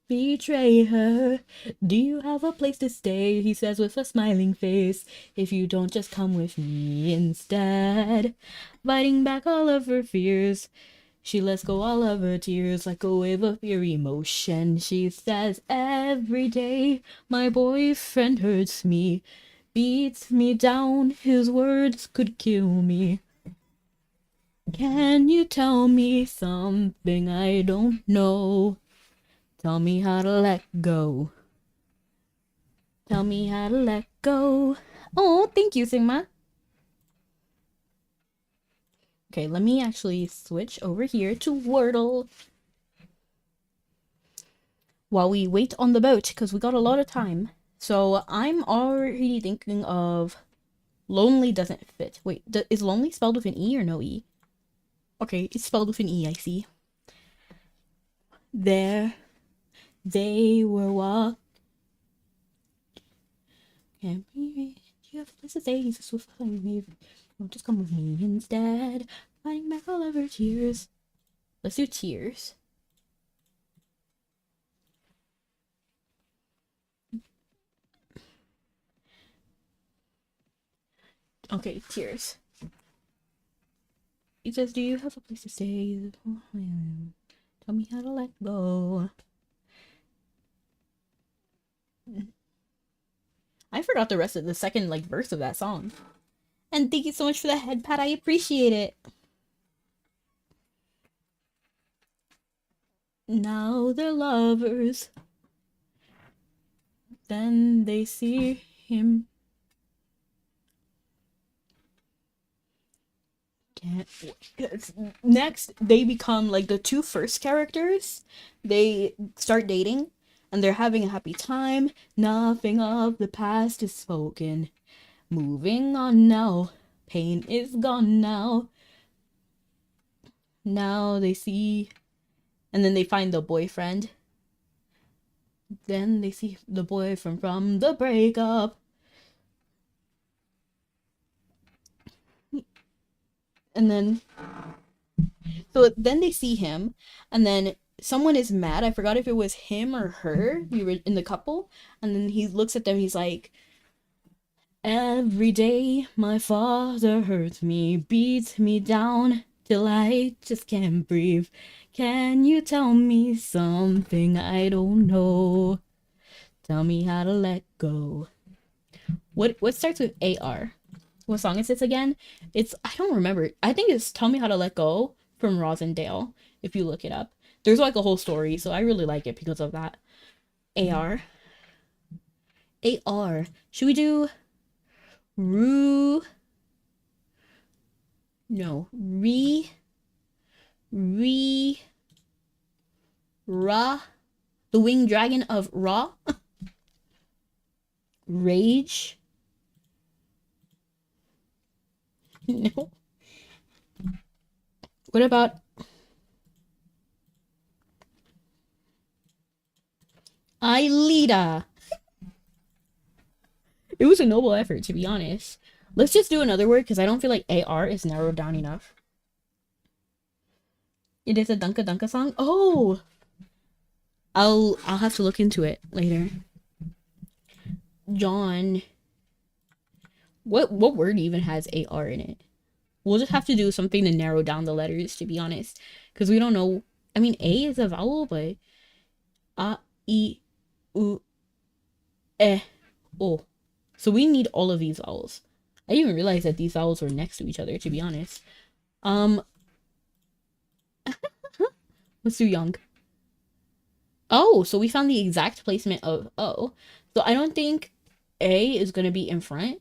betray her. Do you have a place to stay? He says with a smiling face. If you don't, just come with me instead. Fighting back all of her fears, she lets go all of her tears like a wave of pure emotion. She says every day, my boyfriend hurts me, beats me down, his words could kill me. Can you tell me something I don't know? Tell me how to let go. Tell me how to let go. Oh, thank you, Sigma. Okay, let me actually switch over here to Wordle while we wait on the boat, because we got a lot of time. So I'm already thinking of lonely doesn't fit. Wait, is lonely spelled with an E or no E? Okay, it's spelled with an E, I see. There, they were walking. Can't be. You have a place to stay. He's a swift wave. Don't just come with me instead. Fighting back all of her tears. Let's do tears. Okay, tears. He says, do you have a place to stay? Tell me how to let go. I forgot the rest of the second verse of that song. And thank you so much for the head pat. I appreciate it. Now they're lovers. Then they see him. Next, they become the two first characters. They start dating, and they're having a happy time. Nothing of the past is spoken. Moving on now. Pain is gone now. Now they see, and then they find the boyfriend. Then they see the boyfriend from the breakup. And then, so then they see him, and then someone is mad. I forgot if it was him or her. We were in the couple, and then he looks at them. He's like, every day my father hurts me, beats me down till I just can't breathe. Can you tell me something I don't know? Tell me how to let go. What starts with AR? What song is this again? I don't remember. I think it's Tell Me How to Let Go from Rosendale, if you look it up. There's a whole story, so I really like it because of that. AR. AR. Should we do No. Ra. The Winged Dragon of Ra. Rage. No. What about Aelita? It was a noble effort, to be honest. Let's just do another word, because I don't feel like AR is narrowed down enough. It is a Dunka Dunka song? Oh! I'll have to look into it later. John. What word even has AR in it? We'll just have to do something to narrow down the letters, to be honest. Because we don't know. I mean, A is a vowel, but A, I, U, E, O. So we need all of these vowels. I didn't even realize that these vowels were next to each other, to be honest. Let's do young. Oh, so we found the exact placement of O. So I don't think A is going to be in front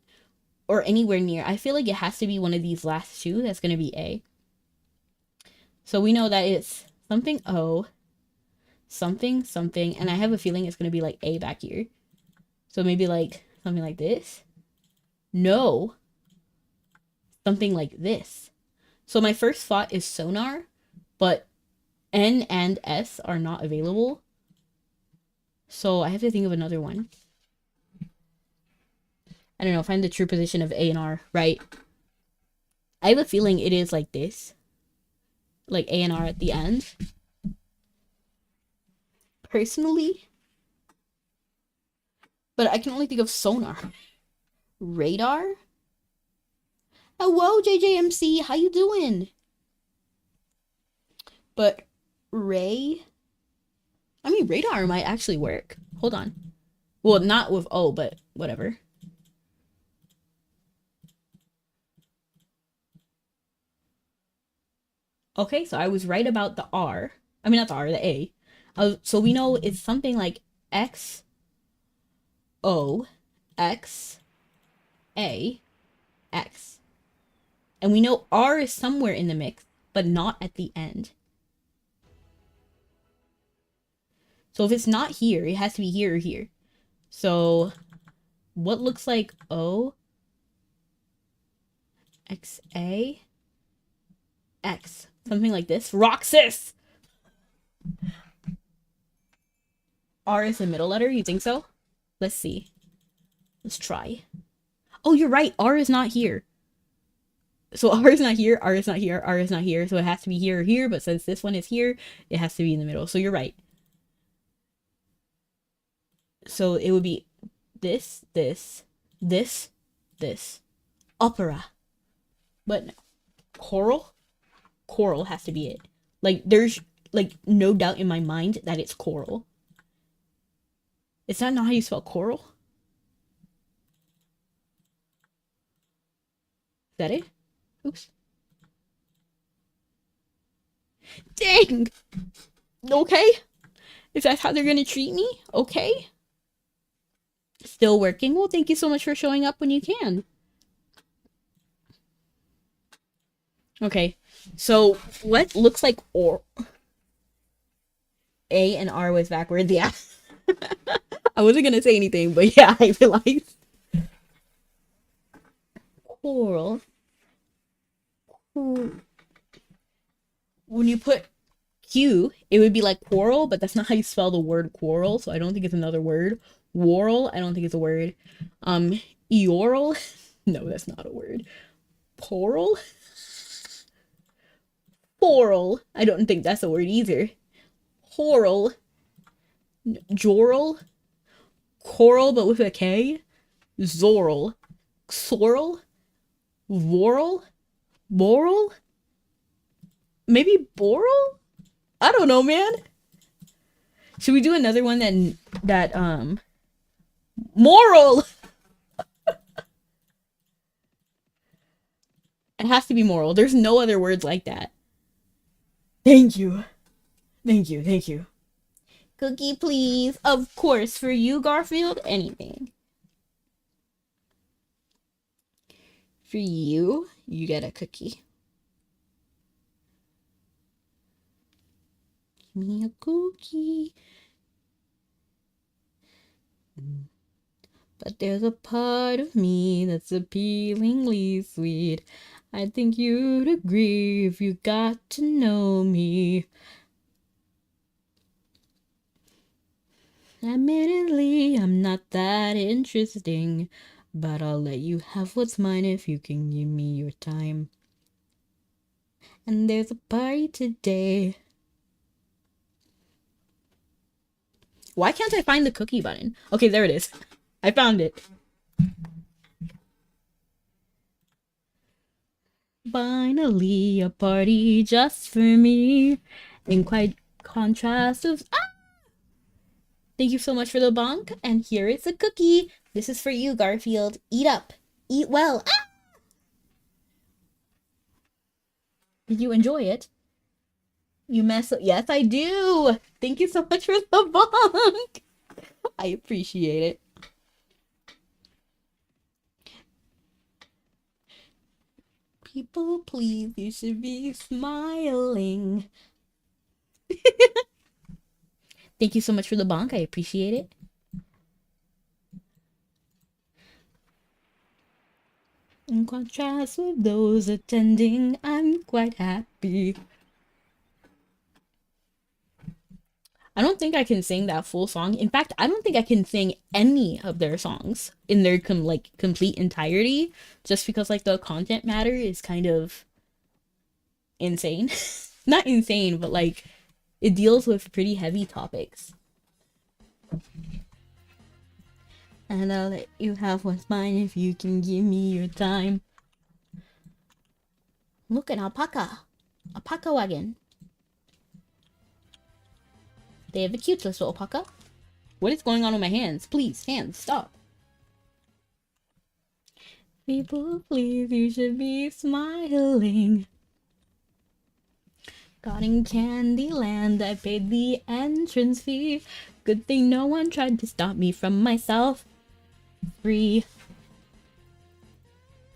or anywhere near. I feel like it has to be one of these last two that's going to be A. So we know that it's something O, something, something, and I have a feeling it's going to be A back here. So maybe like something like this. No, something like this. So my first thought is sonar, but N and S are not available. So I have to think of another one. I don't know, find the true position of A and R, right? I have a feeling it is like this. Like A and R at the end. Personally. But I can only think of sonar. Radar? Hello, JJMC. How you doing? But Ray? I mean, radar might actually work. Hold on. Well, not with O, but whatever. Okay, so I was right about the R. I mean, not the R, the A. So we know it's something like X, O, X, A, X. And we know R is somewhere in the mix, but not at the end. So if it's not here, it has to be here or here. So what looks like O, X, A, X. Something like this. Roxas! R is the middle letter? You think so? Let's see. Let's try. Oh, you're right. R is not here. So R is not here, R is not here, R is not here. So it has to be here or here. But since this one is here, it has to be in the middle. So you're right. So it would be this, this, this, this. Opera. But no. Coral? Coral has to be it. Like, there's, like, no doubt in my mind that it's coral. Is that not how you spell coral? Is that it? Oops. Dang! Okay. If that's how they're gonna treat me, okay. Still working? Well, thank you so much for showing up when you can. Okay, so what looks like or A and R was backwards? Yeah. I wasn't gonna say anything, but yeah, I realized. Coral. When you put Q, it would be like quarrel, but that's not how you spell the word quarrel, so I don't think it's another word. Whorl, I don't think it's a word. Eoral, no, that's not a word. Coral? Coral, I don't think that's a word either. Coral. Joral. Coral, but with a K. Zoral. Sorrel. Voral. Boral? Maybe Boral? I don't know, man. Should we do another one that moral? It has to be moral. There's no other words like that. Thank you. Thank you. Thank you. Cookie, please. Of course, for you, Garfield, anything. For you, you get a cookie. Give me a cookie. But there's a part of me that's appealingly sweet. I think you'd agree if you got to know me. Admittedly, I'm not that interesting, but I'll let you have what's mine if you can give me your time. And there's a party today. Why can't I find the cookie button? Okay, there it is. I found it. Finally, a party just for me. In quite contrast of... Ah! Thank you so much for the bonk. And here is a cookie. This is for you, Garfield. Eat up. Eat well. Ah! Did you enjoy it? You mess up. Yes, I do. Thank you so much for the bonk. I appreciate it. People, please, you should be smiling. Thank you so much for the bonk. I appreciate it. contrast with those attending, I'm quite happy. I don't think I can sing that full song. In fact, I don't think I can sing any of their songs in their complete entirety, just because like the content matter is kind of insane. Not insane, but like it deals with pretty heavy topics. And I'll let you have what's mine if you can give me your time. Look, an alpaca. Alpaca wagon. They have a cute little alpaca. What is going on with my hands? Please, hands, stop. People, please, you should be smiling. Got in Candyland, I paid the entrance fee. Good thing no one tried to stop me from myself. Free.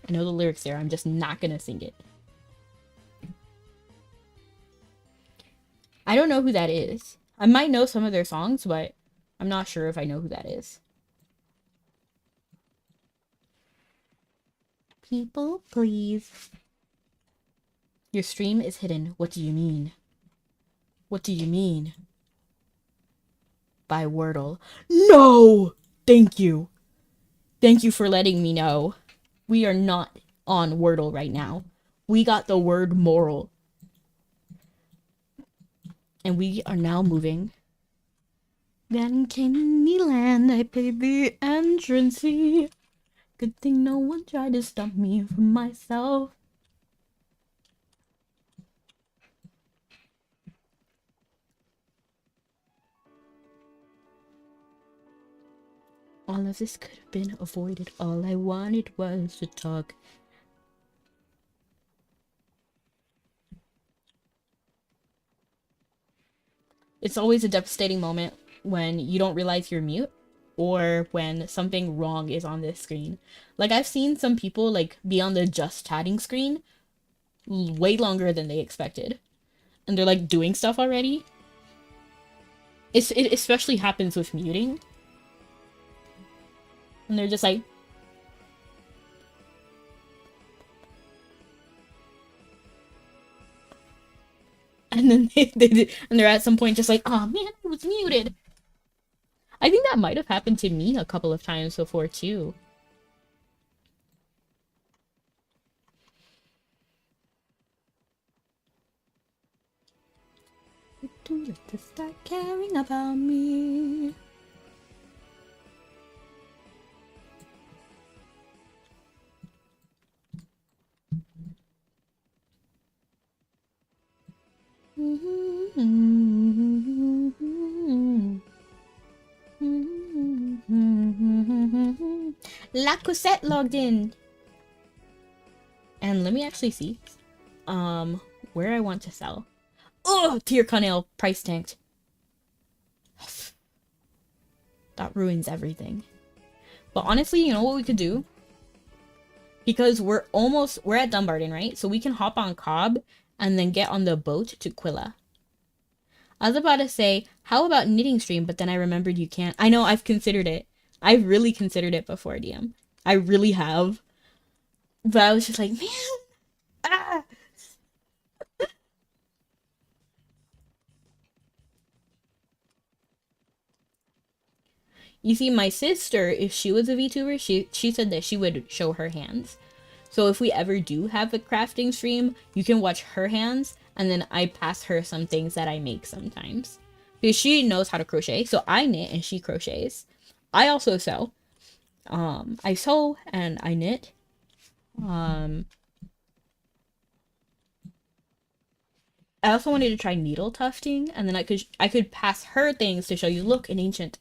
I know the lyrics there, I'm just not gonna sing it. I don't know who that is. I might know some of their songs, but I'm not sure if I know who that is. People, please. Your stream is hidden. What do you mean? What do you mean? By Wordle. No! Thank you. Thank you for letting me know. We are not on Wordle right now. We got the word moral. And we are now moving. Then Candyland, I paid the entrance fee. Good thing no one tried to stop me from myself. All of this could have been avoided. All I wanted was to talk. It's always a devastating moment when you don't realize you're mute or when something wrong is on this screen. Like I've seen some people like be on the just chatting screen way longer than they expected. And they're like doing stuff already. It especially happens with muting. And they're just like, and then and they're at some point just like, oh man, I was muted. I think that might have happened to me a couple of times before too. Too late to start caring about me. La Cosette logged in. And let me actually see where I want to sell. Oh, Tier Connell price tanked. That ruins everything. But honestly, you know what we could do? Because we're at Dumbarton, right? So we can hop on Cobb and then get on the boat to Quilla. I was about to say, how about knitting stream? But then I remembered you can't. I know, I've considered it. I've really considered it before, DM. I really have. But I was just like, man. Ah. You see, my sister, if she was a VTuber, she said that she would show her hands. So if we ever do have a crafting stream, you can watch her hands, and then I pass her some things that I make sometimes. Because she knows how to crochet, so I knit and she crochets. I also sew. I sew and I knit. I also wanted to try needle tufting, and then I could pass her things to show you, look, an ancient.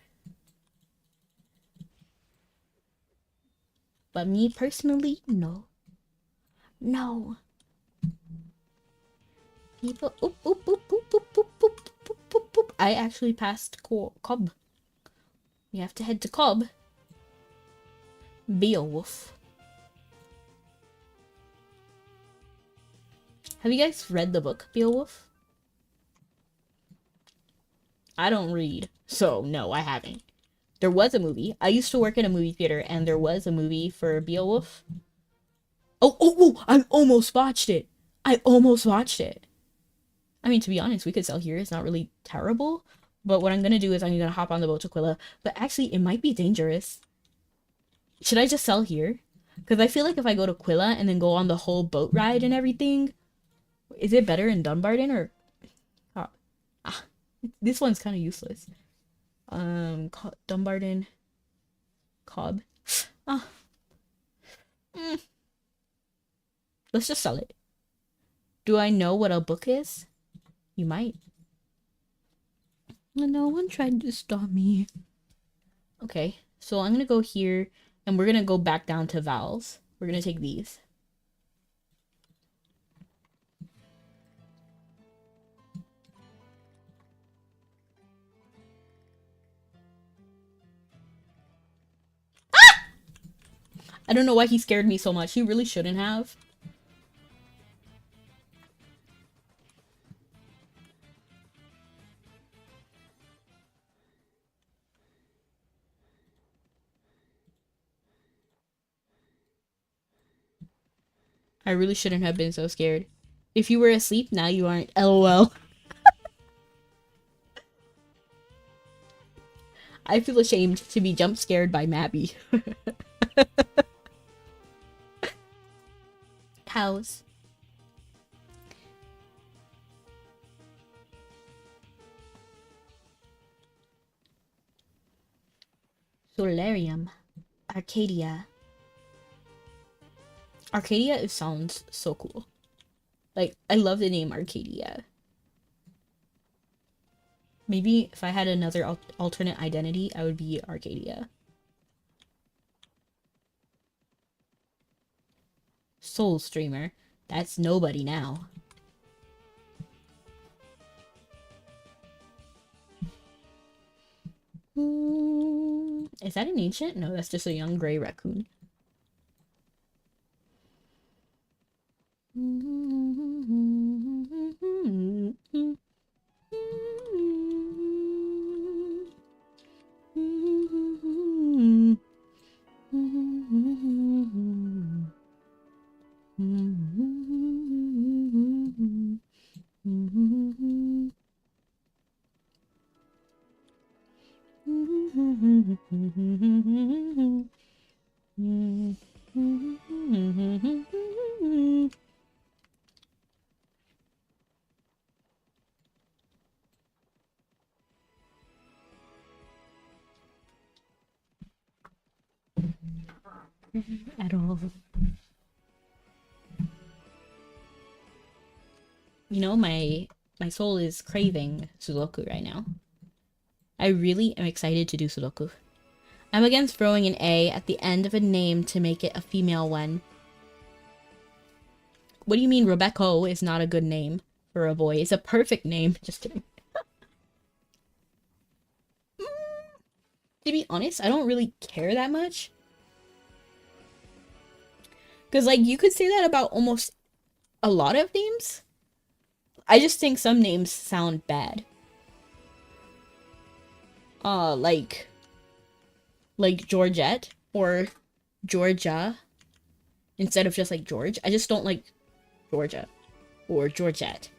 But me personally, no. No. People, oop, oop, oop, oop, oop, oop, oop, oop, oop, oop. I actually passed Cobb. You have to head to Cobb. Beowulf. Have you guys read the book Beowulf? I don't read, so no, I haven't. There was a movie. I used to work in a movie theater, and there was a movie for Beowulf. Oh, I almost watched it. I almost watched it. I mean, to be honest, we could sell here. It's not really terrible. But what I'm gonna do is I'm gonna hop on the boat to Quilla. But actually, it might be dangerous. Should I just sell here? Because I feel like if I go to Quilla and then go on the whole boat ride and everything, is it better in Dunbarton or... Oh, ah, this one's kind of useless. Dumbarton, Cobb. Ah, mm, let's just sell it. Do I know what a book is? You might. No one tried to stop me. Okay, so I'm gonna go here, and we're gonna go back down to vowels. We're gonna take these. I don't know why he scared me so much. He really shouldn't have. I really shouldn't have been so scared. If you were asleep, now you aren't. LOL. I feel ashamed to be jump scared by Mabby. Cows. Solarium. Arcadia. Arcadia it sounds so cool. Like, I love the name Arcadia. Maybe if I had another alternate identity, I would be Arcadia. Soul Streamer. That's nobody now. Is that an ancient? No, that's just a young gray raccoon. At all. You know, my soul is craving Sudoku right now. I really am excited to do Sudoku. I'm against throwing an A at the end of a name to make it a female one. What do you mean Rebecca is not a good name for a boy? It's a perfect name. Just kidding. To be honest, I don't really care that much. Because, like, you could say that about almost a lot of names. I just think some names sound bad. Like Georgette or Georgia instead of just like George. I just don't like Georgia or Georgette.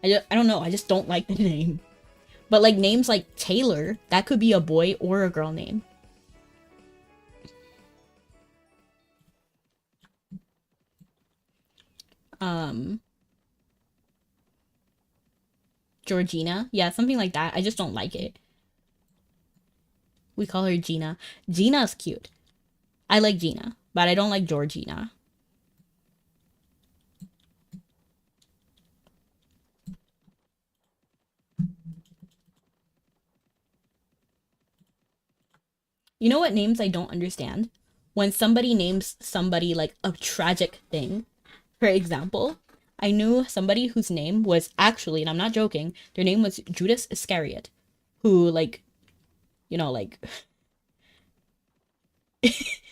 I don't know. I just don't like the name. But like names like Taylor, that could be a boy or a girl name. Georgina. Yeah, something like that. I just don't like it. We call her Gina. Gina's cute. I like Gina, but I don't like Georgina. You know what names I don't understand? When somebody names somebody like a tragic thing. For example, I knew somebody whose name was actually, and I'm not joking, their name was Judas Iscariot, who like, you know, like,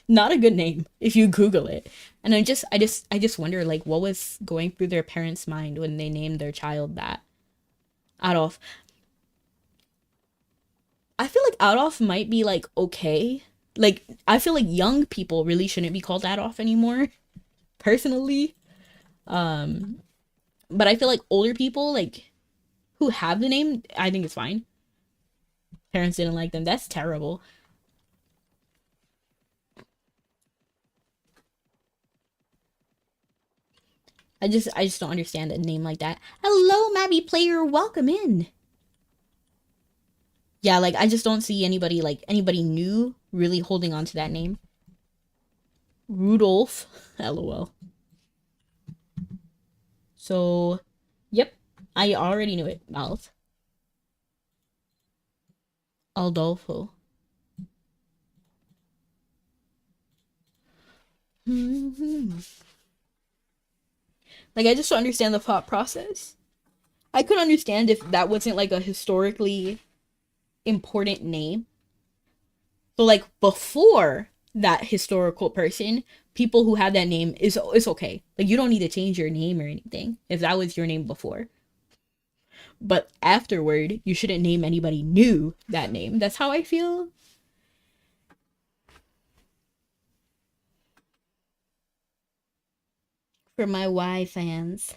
not a good name if you Google it. And I just wonder like what was going through their parents' mind when they named their child that. Adolf. I feel like Adolf might be like okay. Like I feel like young people really shouldn't be called Adolf anymore. personally. Um, but I feel like older people like who have the name, I think it's fine. Parents didn't like them. That's terrible. I just don't understand a name like that. Hello, Mabby player, welcome in. Yeah, like I just don't see anybody new really holding on to that name. Rudolph. LOL. So, yep. I already knew it. Mouth. Aldolfo. Like I just don't understand the thought process. I could understand if that wasn't like a historically important name. So like before that historical person, people who had that name is it's okay. Like you don't need to change your name or anything if that was your name before. But afterward, you shouldn't name anybody new that name. That's how I feel. For my Y fans.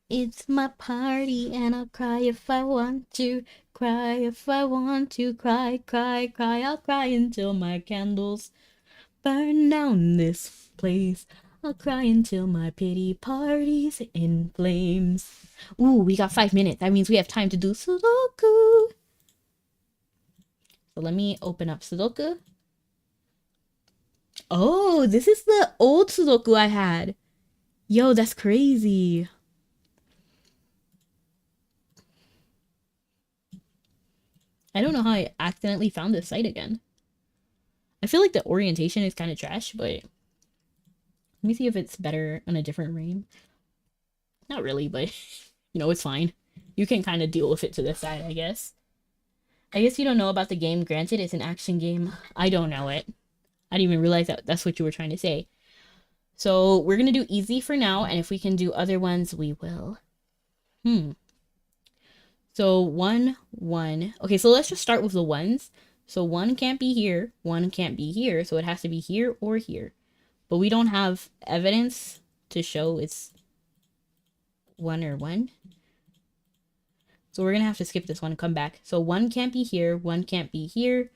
It's my party and I'll cry if I want to. Cry if I want to. Cry, cry, cry. I'll cry until my candles burn down this place. I'll cry until my pity party's in flames. Ooh, we got 5 minutes. That means we have time to do Sudoku. So let me open up Sudoku. Oh, this is the old Sudoku I had. Yo, that's crazy. I don't know how I accidentally found this site again. I feel like the orientation is kind of trash, but let me see if it's better on a different RAIM. Not really, but it's fine. You can kind of deal with it to this side, I guess. I guess you don't know about the game. Granted, it's an action game. I don't know it. I didn't even realize that's what you were trying to say. So we're going to do easy for now, and if we can do other ones, we will. So 1, 1. Okay, so let's just start with the ones. So 1 can't be here, 1 can't be here, so it has to be here or here. But we don't have evidence to show it's 1 or 1. So we're going to have to skip this one and come back. So 1 can't be here, 1 can't be here.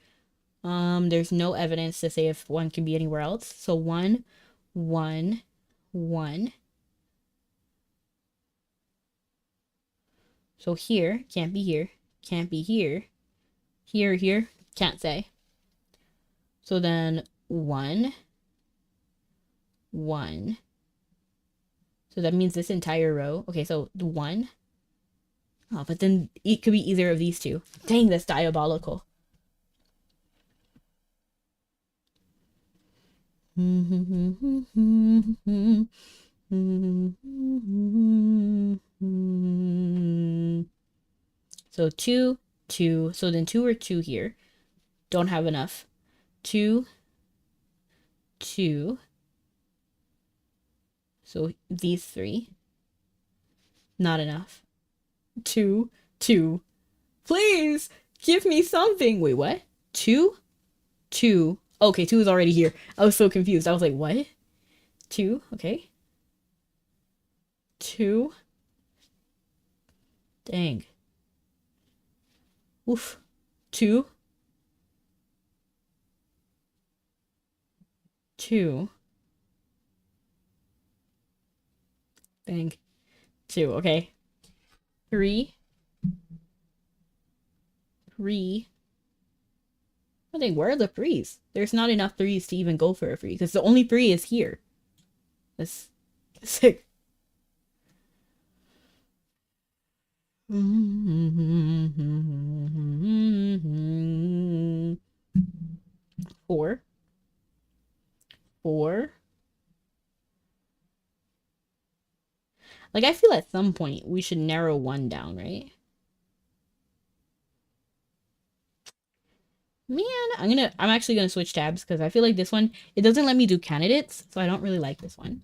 There's no evidence to say if 1 can be anywhere else. So 1, 1, 1. So here, can't be here, can't be here. Here, here, can't say. So then 1, 1. So that means this entire row. Okay, so 1. Oh, but then it could be either of these two. Dang, that's diabolical. So 2, 2. So then 2 or 2 here. Don't have enough. 2, 2. So these 3. Not enough. 2, 2. Please give me something. Wait, what? 2, 2. Okay, 2 is already here. I was so confused. I was like, what? 2, okay. 2. Dang. Oof. 2. 2. Dang. 2, okay. 3. 3. I think, where are the 3s? There's not enough 3s to even go for a 3, because the only 3 is here. That's sick. 4. 4. Like, I feel at some point we should narrow 1 down, right? Man, I'm actually gonna switch tabs because I feel like this one, it doesn't let me do candidates, so I don't really like this one.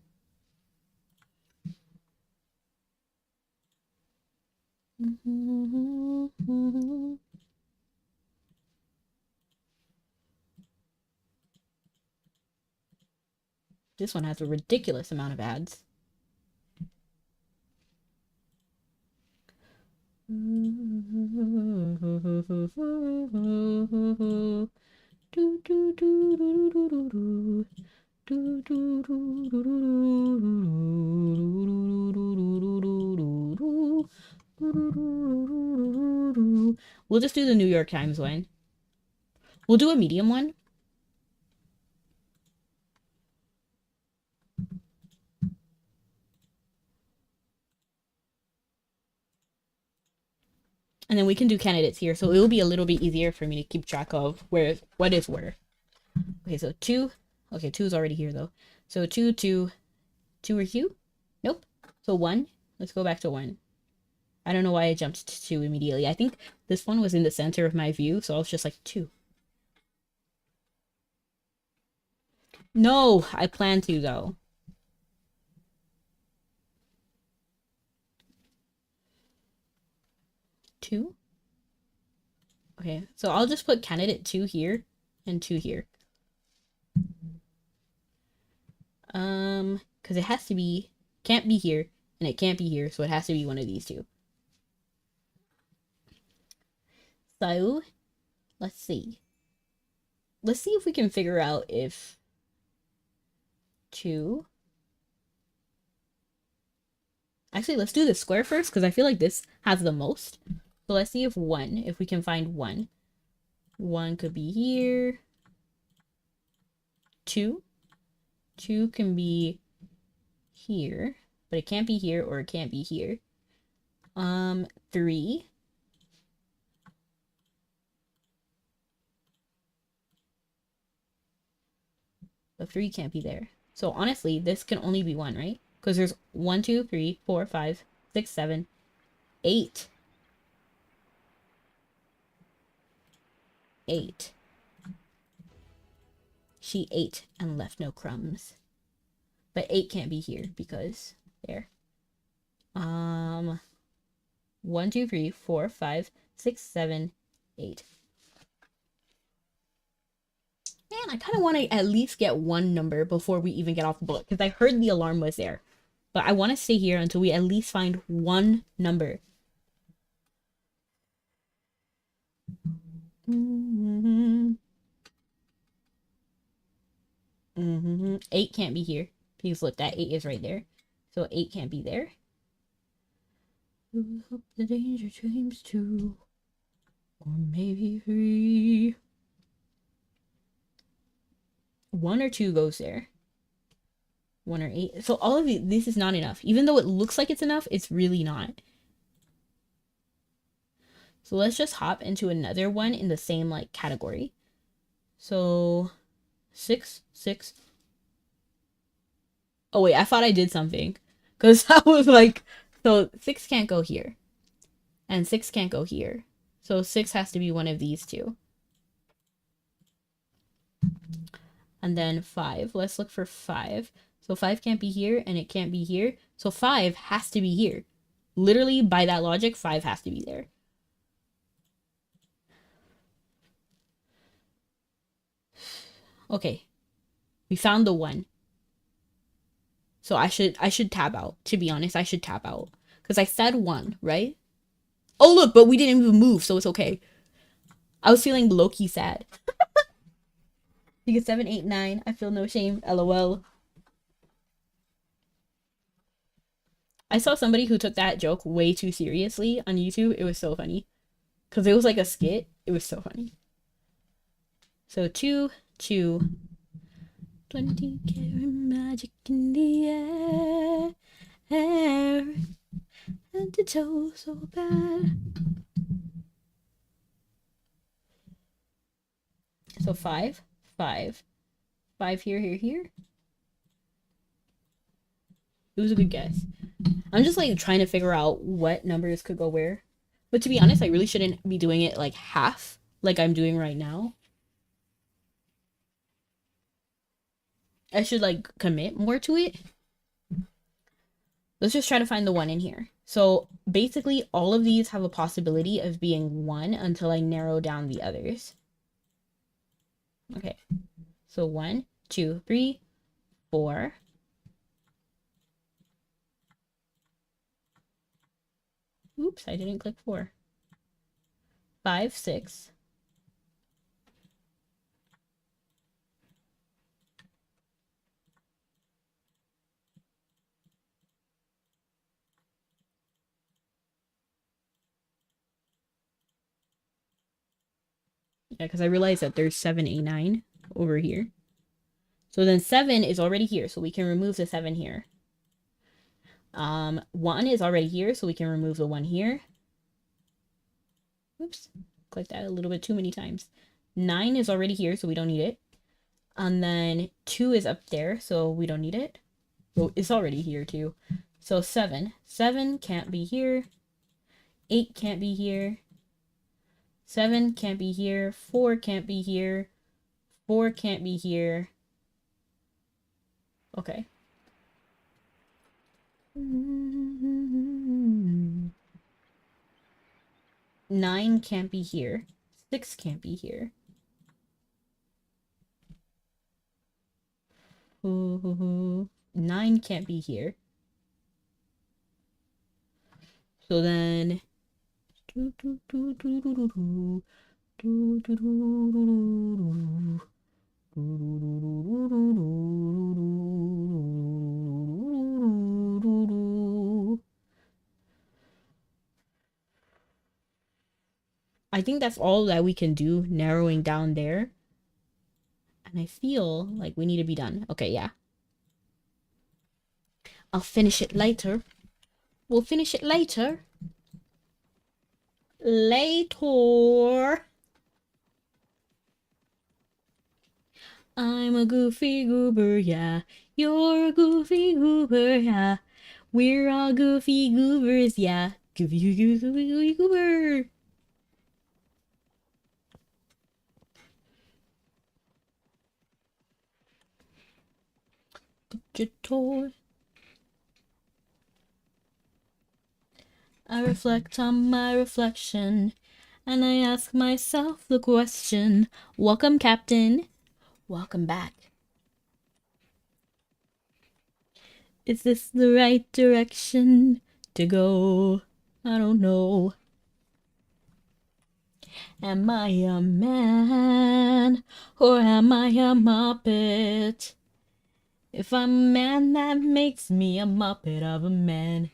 This one has a ridiculous amount of ads. We'll just do the New York Times one. We'll do a medium one. And then we can do candidates here. So it will be a little bit easier for me to keep track of what is where. Okay, so 2. Okay, 2 is already here though. So 2, 2, 2 or Q? Nope. So 1. Let's go back to 1. I don't know why I jumped to 2 immediately. I think this one was in the center of my view, so I was just like 2. No, I plan to though. Two. Okay, so I'll just put candidate 2 here and 2 here. Because it has to be, can't be here, and it can't be here, so it has to be one of these two. So, let's see. Let's see if we can figure out if 2. Actually, let's do the square first, because I feel like this has the most. So let's see if 1, if we can find 1. 1 could be here. 2. 2 can be here, but it can't be here or it can't be here. 3. But 3 can't be there. So honestly, this can only be 1, right? Because there's 1, 2, 3, 4, 5, 6, 7, 8. 8. She ate and left no crumbs. But 8 can't be here because there. 1, 2, 3, 4, 5, 6, 7, 8. Man, I kind of want to at least get 1 number before we even get off the book, because I heard the alarm was there. But I want to stay here until we at least find 1 number. 8 can't be here. Because look, that 8 is right there. So 8 can't be there. Hope the danger dreams 2. Or maybe 3. 1 or 2 goes there. 1 or 8. So all of this is not enough. Even though it looks like it's enough, it's really not. So let's just hop into another one in the same like category. So 6, 6. Oh wait, I thought I did something. Because I was like, so 6 can't go here. And 6 can't go here. So 6 has to be one of these two. And then 5. Let's look for 5. So 5 can't be here and it can't be here. So 5 has to be here. Literally, by that logic, 5 has to be there. Okay. We found the 1. So I should tab out. To be honest, I should tab out. Because I said 1, right? Oh, look, but we didn't even move, so it's okay. I was feeling low-key sad. Because 7, 8, 9, I feel no shame. LOL. I saw somebody who took that joke way too seriously on YouTube. It was so funny. Because it was like a skit. It was so funny. So 2, 2. 20 karat magic in the air. And to toe so bad. So 5, 5. 5 here, here, here. It was a good guess. I'm just like trying to figure out what numbers could go where. But to be honest, I really shouldn't be doing it like half, like I'm doing right now. I should like commit more to it. Let's just try to find the 1 in here. So basically all of these have a possibility of being 1 until I narrow down the others. Okay. So 1, 2, 3, 4. Oops, I didn't click 4. 5, 6. Yeah, because I realized that there's 7A9 over here. So then 7 is already here, so we can remove the 7 here. 1 is already here, so we can remove the 1 here. Oops, clicked that a little bit too many times. 9 is already here, so we don't need it. And then 2 is up there, so we don't need it. Oh, it's already here too. So 7. 7 can't be here. 8 can't be here. 7 can't be here. 4 can't be here. 4 can't be here. Okay. 9 can't be here. 6 can't be here. 9 can't be here. So then I think that's all that we can do, narrowing down there. And I feel like we need to be done. Okay, yeah. I'll finish it later. We'll finish it later. Later. I'm a goofy goober, yeah. You're a goofy goober, yeah. We're all goofy goobers, yeah. Goofy goober. Digital. I reflect on my reflection, and I ask myself the question. Welcome, Captain. Welcome back. Is this the right direction to go? I don't know. Am I a man or am I a muppet? If I'm a man, that makes me a muppet of a man.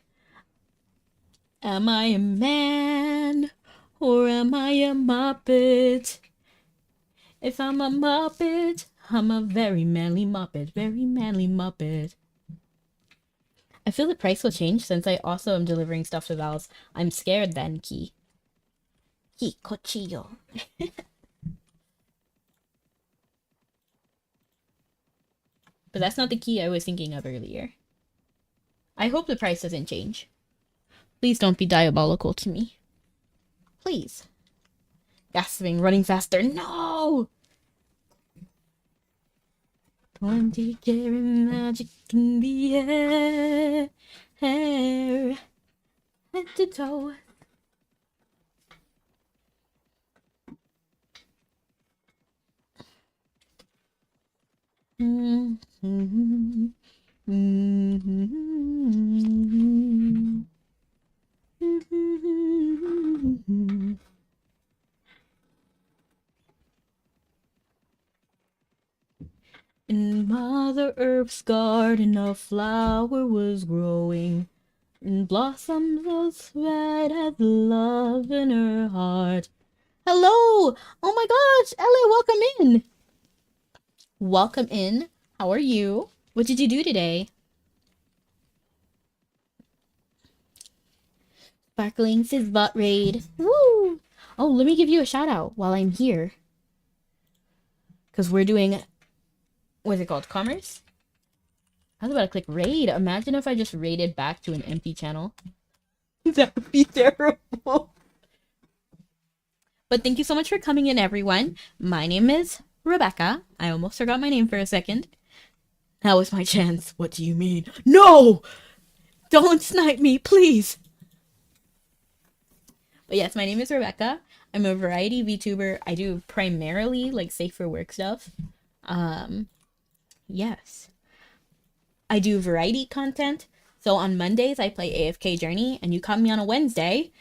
Am I a man or am I a muppet? If I'm a muppet, I'm a very manly muppet, very manly muppet. I feel the price will change since I also am delivering stuff to Val's. I'm scared then, Key. Key, cochillo. But that's not the key I was thinking of earlier. I hope the price doesn't change. Please don't be diabolical to me. Please. Gasping, running faster. No! 20 karat magic in the air. Head to toe. In Mother Earth's garden, a flower was growing, and blossoms as red as love in her heart. Hello! Oh my gosh, Ellie, welcome in! Welcome in. How are you? What did you do today? Sparkling Fizzbot raid. Woo! Oh, let me give you a shout out while I'm here. Because we're doing, what's it called? Commerce? I was about to click raid. Imagine if I just raided back to an empty channel. That would be terrible. But thank you so much for coming in, everyone. My name is Rebecca. I almost forgot my name for a second. That was my chance. What do you mean? No! Don't snipe me, please! But yes, my name is Rebecca. I'm a variety VTuber. I do primarily like safe for work stuff. Yes. I do variety content. So on Mondays, I play AFK Journey, and you caught me on a Wednesday,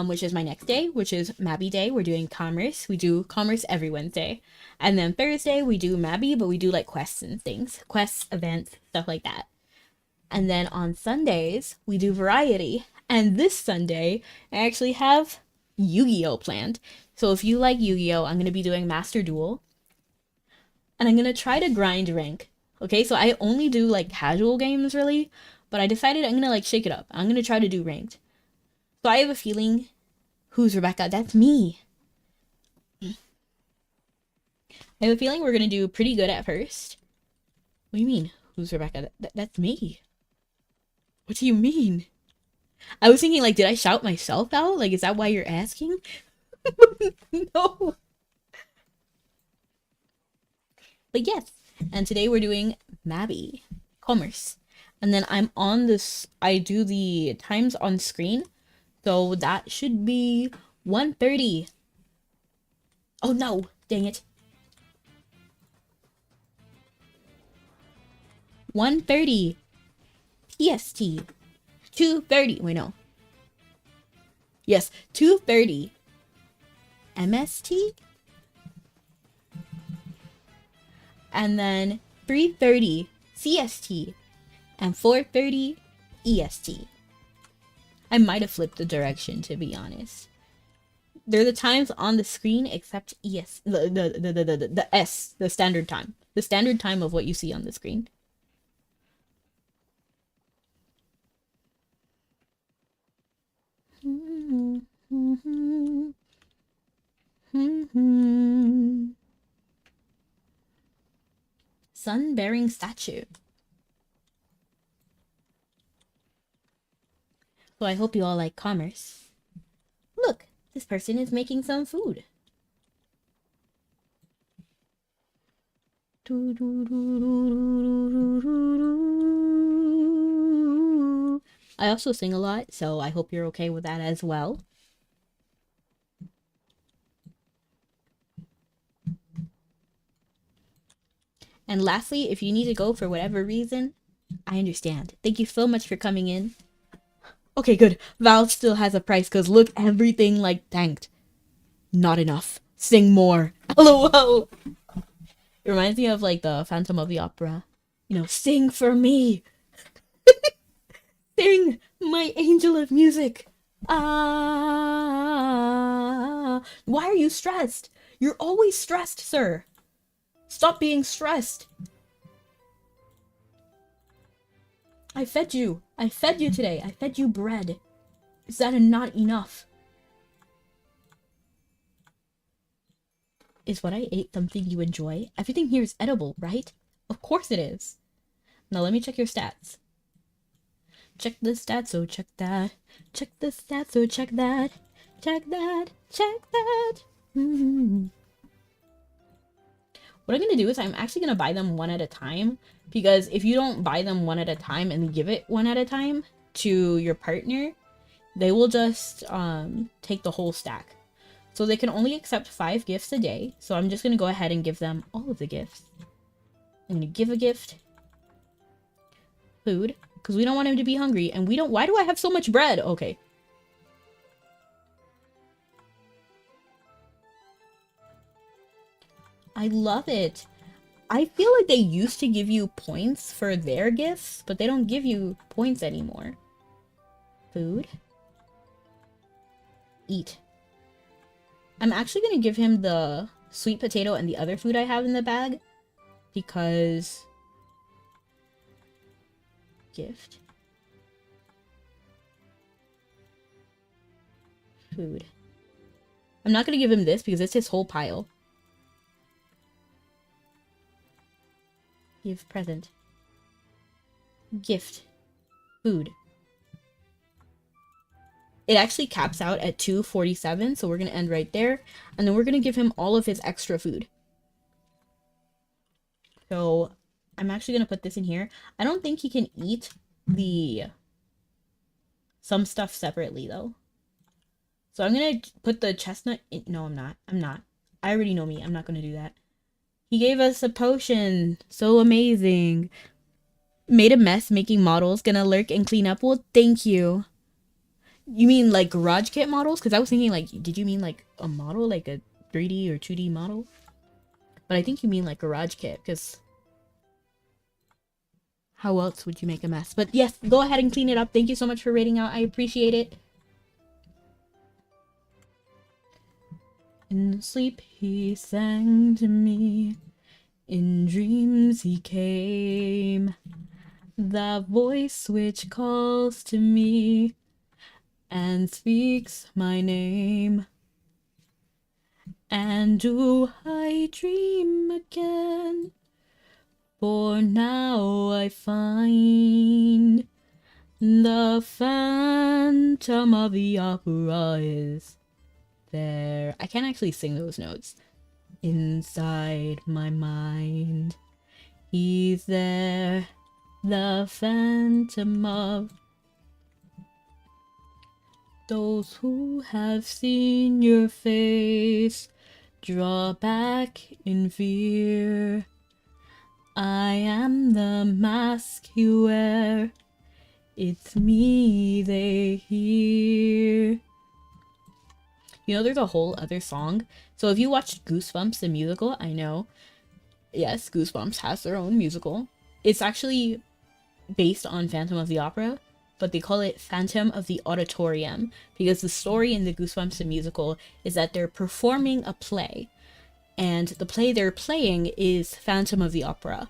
which is my next day, which is Mabby Day. We're doing commerce. We do commerce every Wednesday. And then Thursday, we do Mabby, but we do like quests and things, quests, events, stuff like that. And then on Sundays, we do variety. And this Sunday, I actually have Yu-Gi-Oh planned. So if you like Yu-Gi-Oh, I'm going to be doing Master Duel. And I'm going to try to grind rank. Okay, so I only do like casual games really, but I decided I'm going to like shake it up. I'm going to try to do ranked. So I have a feeling, who's Rebecca? That's me. I have a feeling we're going to do pretty good at first. What do you mean? Who's Rebecca? That's me. What do you mean? I was thinking, like, did I shout myself out? Like, is that why you're asking? No. But yes, and today we're doing Mabby, commerce. And then I'm on this, I do the times on screen. So that should be 1:30. Oh no, dang it. 1:30 PST. 2:30. Wait, no. Yes, 2:30 MST. And then 3:30 CST. And 4:30 EST. I might have flipped the direction, to be honest. They're the times on the screen except the S, the standard time. The standard time of what you see on the screen. Sun-bearing statue. So I hope you all like commerce. Look, this person is making some food. I also sing a lot, so I hope you're okay with that as well. And lastly, if you need to go for whatever reason, I understand. Thank you so much for coming in. Okay, good. Val still has a price, because look, everything, like, tanked. Not enough. Sing more. LOL. It reminds me of, like, the Phantom of the Opera. You know, sing for me. Sing, my angel of music. Ah. Why are you stressed? You're always stressed, sir. Stop being stressed. I fed you. I fed you today. I fed you bread. Is that not enough? Is what I ate something you enjoy? Everything here is edible, right? Of course it is. Now let me check your stats. Check the stats, oh check that. Check the stats, oh check that. Check that. Check that. What I'm going to do is I'm actually going to buy them one at a time, because if you don't buy them one at a time and give it one at a time to your partner, they will just take the whole stack. So they can only accept 5 gifts a day. So I'm just going to go ahead and give them all of the gifts. I'm going to give a gift. Food. Because we don't want him to be hungry. And we don't... Why do I have so much bread? Okay. I love it. I feel like they used to give you points for their gifts, but they don't give you points anymore. Food. Eat. I'm actually going to give him the sweet potato and the other food I have in the bag, because... Gift. Food. I'm not going to give him this because it's his whole pile. Give present. Gift. Food. It actually caps out at 247, so we're going to end right there. And then we're going to give him all of his extra food. So I'm actually going to put this in here. I don't think he can eat some stuff separately, though. So I'm going to put the chestnut in. No, I'm not. I'm not. I already know me. I'm not going to do that. He gave us a potion. So amazing. Made a mess making models. Gonna lurk and clean up. Well, thank you. You mean like garage kit models? Because I was thinking like, did you mean like a model, like a 3D or 2D model? But I think you mean like garage kit, because how else would you make a mess? But yes, go ahead and clean it up. Thank you so much for rating out. I appreciate it. In sleep he sang to me, in dreams he came, that voice which calls to me and speaks my name. And do I dream again? For now I find the Phantom of the Opera is there. I can't actually sing those notes. Inside my mind, he's there, the Phantom of. Those who have seen your face draw back in fear. I am the mask you wear, it's me they hear. You know, there's a whole other song. So if you watched Goosebumps, the musical, I know, yes, Goosebumps has their own musical. It's actually based on Phantom of the Opera, but they call it Phantom of the Auditorium because the story in the Goosebumps the musical is that they're performing a play, and the play they're playing is Phantom of the Opera.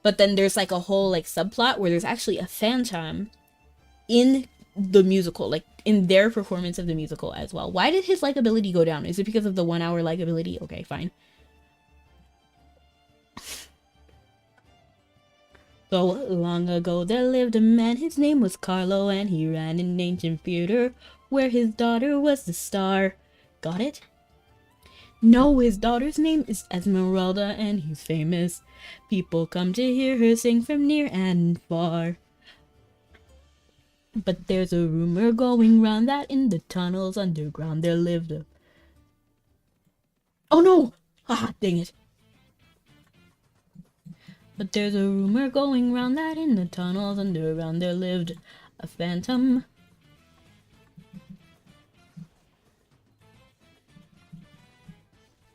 But then there's like a whole like subplot where there's actually a phantom in the musical, like in their performance of the musical as well. Why did his likability go down? Is it because of the 1 hour likability? Okay, fine. So long ago there lived a man, his name was Carlo, and he ran an ancient theater where his daughter was the star. Got it? No, his daughter's name is Esmeralda, and he's famous. People come to hear her sing from near and far. But there's a rumor going round that in the tunnels underground there lived a... Oh no! Ah, dang it. But there's a rumor going round that in the tunnels underground there lived a phantom.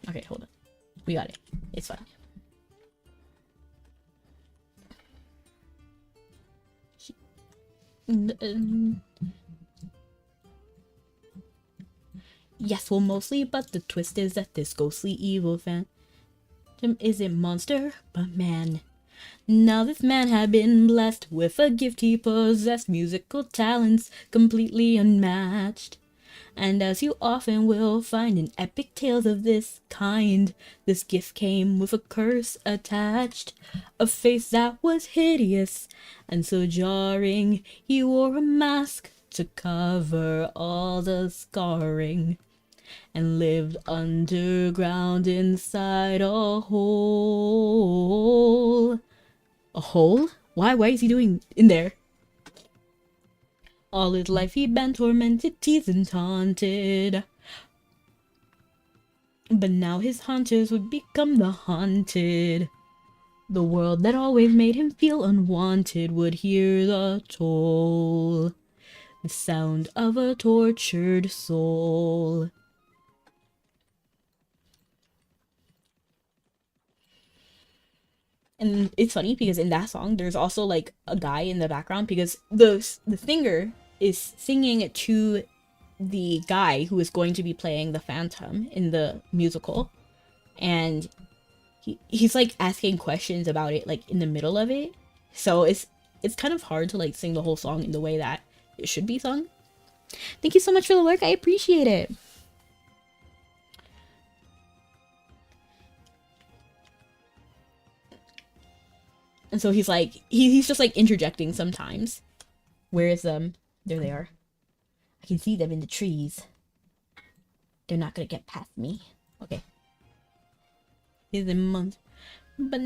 Okay, hold on. We got it. It's fine. Yes, well, mostly, but the twist is that this ghostly evil phantom isn't monster, but man. Now this man had been blessed with a gift, he possessed musical talents completely unmatched. And as you often will find in epic tales of this kind, this gift came with a curse attached, a face that was hideous and so jarring. He wore a mask to cover all the scarring, and lived underground inside a hole. A hole? Why is he doing in there? All his life he'd been tormented, teased and taunted. But now his haunters would become the haunted. The world that always made him feel unwanted would hear the toll, the sound of a tortured soul. And it's funny because in that song there's also like a guy in the background, because the singer is singing to the guy who is going to be playing the phantom in the musical, and he's like asking questions about it like in the middle of it. So it's kind of hard to like sing the whole song in the way that it should be sung. Thank you so much for the work. I appreciate it. And so he's like, he's just like interjecting sometimes. Where is them? There they are. I can see them in the trees. They're not gonna get past me. Okay. He's a month. But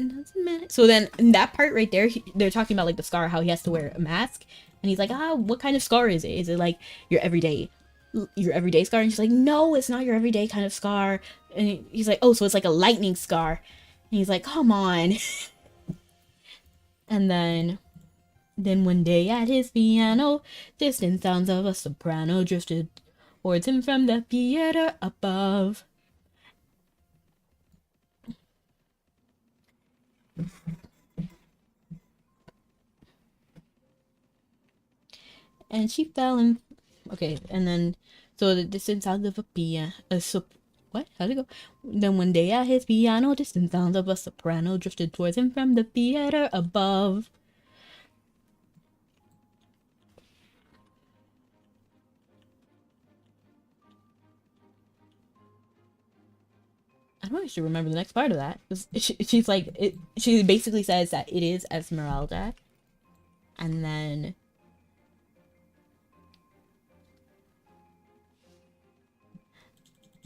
so then in that part right there, they're talking about like the scar, how he has to wear a mask. And he's like, what kind of scar is it? Is it like your everyday scar? And she's like, no, it's not your everyday kind of scar. And he's like, oh, so it's like a lightning scar. And he's like, come on. And then one day at his piano, distant sounds of a soprano drifted towards him from the theater above. And she fell in. Okay, and then so the distant sounds of a piano, what? How'd it go? Then one day at his piano, distant sounds of a soprano drifted towards him from the theater above. I don't actually remember the next part of that. She's like, she basically says that it is Esmeralda, and then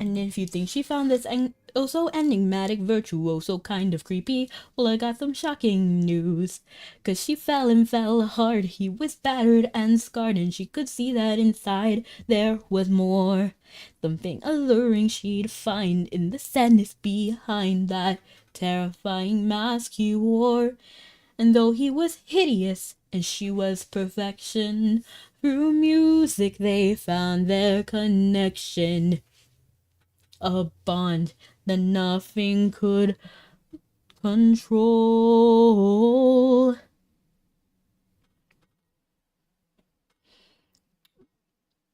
if you think she found this oh so enigmatic virtuoso kind of creepy, well, I got some shocking news. 'Cause she fell hard, he was battered and scarred, and she could see that inside there was more. Something alluring she'd find in the sadness behind that terrifying mask he wore. And though he was hideous and she was perfection, through music they found their connection. A bond that nothing could control.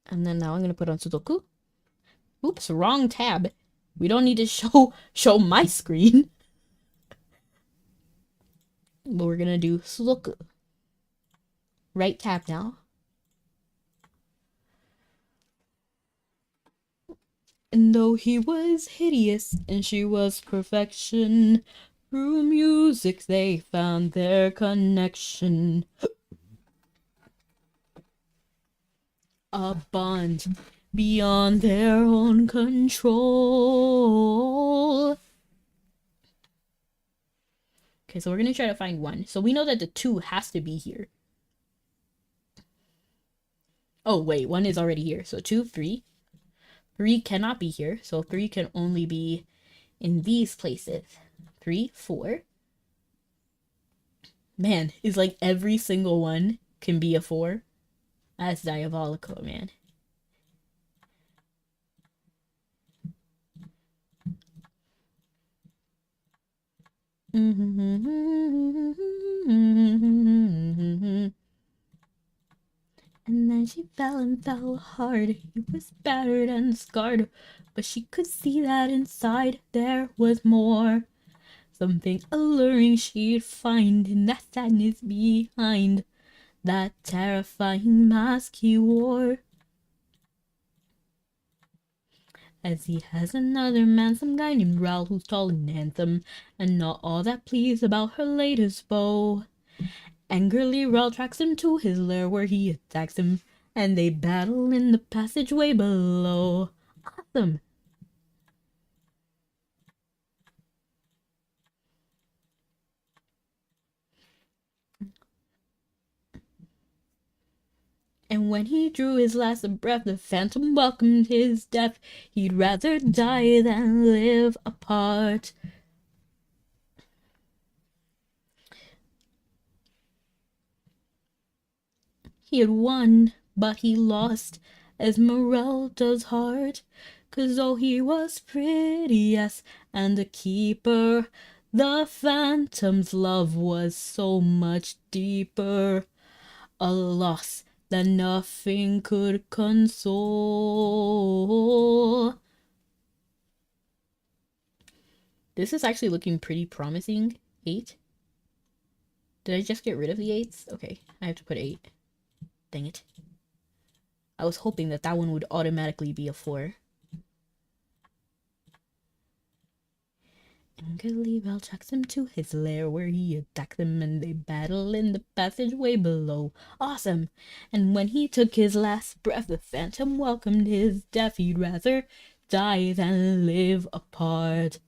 And then now I'm gonna put on Sudoku. Oops, wrong tab. We don't need to show my screen. But we're gonna do Sudoku. Right tab now. And though he was hideous and she was perfection, through music they found their connection. A bond beyond their own control. Okay, so we're gonna try to find one. So we know that the 2 has to be here. Oh, wait, 1 is already here. So 2, 3. 3 cannot be here. So 3 can only be in these places. 3, 4. Man, is like every single one can be a 4. That's diabolical, man. And then she fell hard. He was battered and scarred, but she could see that inside there was more. Something alluring she'd find in that sadness behind that terrifying mask he wore. As he has another man, some guy named Raoul, who's tall and handsome, and not all that pleased about her latest beau. Angrily, Raoul tracks him to his lair where he attacks him, and they battle in the passageway below. Awesome! And when he drew his last breath, the phantom welcomed his death. He'd rather die than live apart. He had won, but he lost Esmeralda's heart. 'Cause though he was pretty, yes, and a keeper, the phantom's love was so much deeper. A loss that nothing could console. This is actually looking pretty promising. 8. Did I just get rid of the 8s? Okay, I have to put 8. Dang it. I was hoping that that one would automatically be a 4. Angrily, Raoul tracks him to his lair where he attacks them and they battle in the passageway below. Awesome! And when he took his last breath, the phantom welcomed his death. He'd rather die than live apart.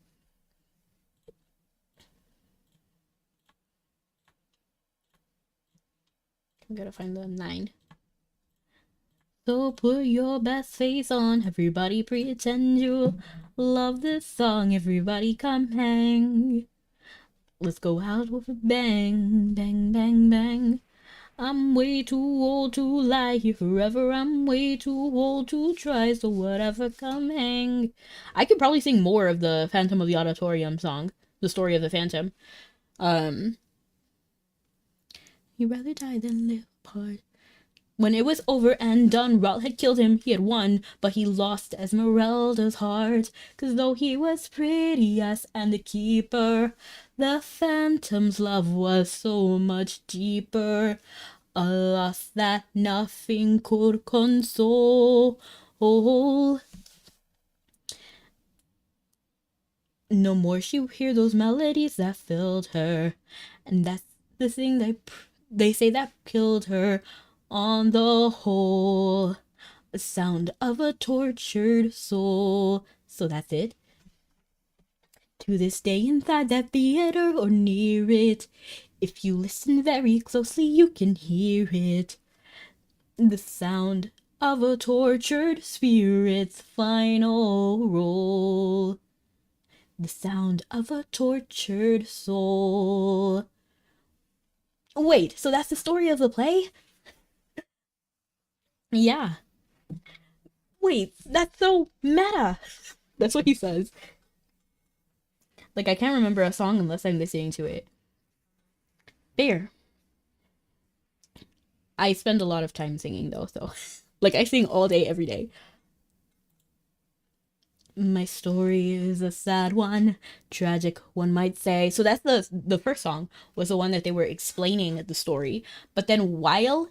I gotta find the 9. So put your best face on, everybody pretend you love this song, everybody come hang. Let's go out with a bang, bang, bang, bang. I'm way too old to lie here forever. I'm way too old to try, so whatever, come hang. I could probably sing more of the Phantom of the Auditorium song, the story of the Phantom. Um, he'd rather die than live apart. When it was over and done, Ralph had killed him, he had won, but he lost Esmeralda's heart. 'Cause though he was pretty as and the keeper, the Phantom's love was so much deeper. A loss that nothing could console. No more she would hear those melodies that filled her, and that's the thing they say that killed her. On the whole, the sound of a tortured soul. So that's it. To this day, inside that theater or near it, if you listen very closely, you can hear it. The sound of a tortured spirit's final roll. The sound of a tortured soul. Wait, so that's the story of the play? Yeah. Wait, that's so meta. That's what he says. Like, I can't remember a song unless I'm listening to it. There. I spend a lot of time singing, though, so. Like, I sing all day, every day. My story is a sad one, tragic, one might say. So that's the first song was the one that they were explaining the story. But then while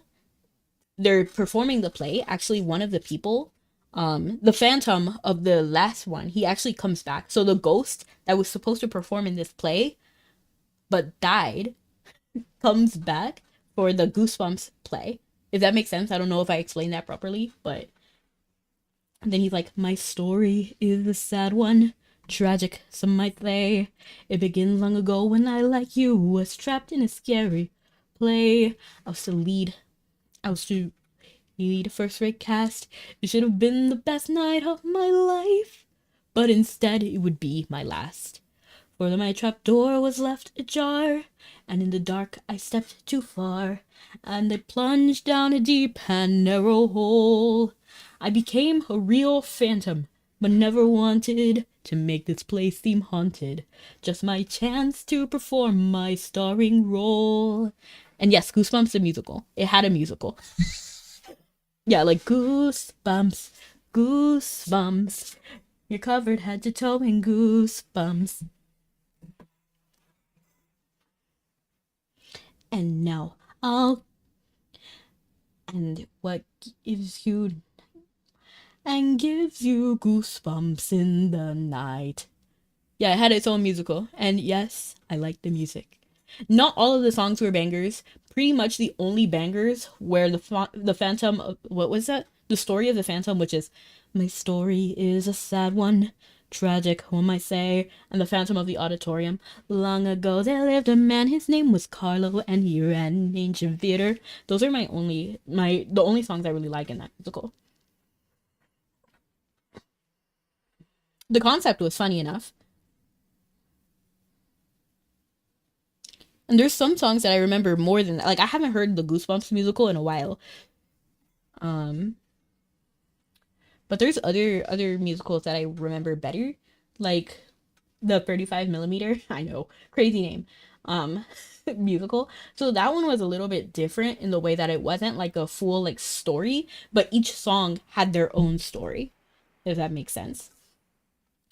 they're performing the play, actually one of the people, the phantom of the last one, he actually comes back. So the ghost that was supposed to perform in this play but died comes back for the Goosebumps play. If that makes sense. I don't know if I explained that properly, but and then he's like, my story is a sad one, tragic, some might say. It begins long ago when I, like you, was trapped in a scary play. I was to lead, I was to lead a first-rate cast. It should have been the best night of my life, but instead it would be my last. For my trap door was left ajar, and in the dark I stepped too far, and I plunged down a deep and narrow hole. I became a real phantom, but never wanted to make this place seem haunted. Just my chance to perform my starring role. And yes, Goosebumps the musical. It had a musical. Yeah, like goosebumps, goosebumps. You're covered head to toe in goosebumps. And now I'll. And what gives you. And gives you goosebumps in the night. Yeah, it had its own musical. And yes, I liked the music. Not all of the songs were bangers. Pretty much the only bangers were the Phantom of, what was that? The story of the Phantom, which is my story is a sad one, tragic, one might say, and the Phantom of the Auditorium. Long ago there lived a man, his name was Carlo, and he ran an ancient theater. Those are the only songs I really like in that musical. The concept was funny enough. And there's some songs that I remember more than that. Like I haven't heard the Goosebumps musical in a while. Um, but there's other musicals that I remember better, like the 35 millimeter. I know, crazy name. Um, musical. So that one was a little bit different in the way that it wasn't like a full like story, but each song had their own story, if that makes sense.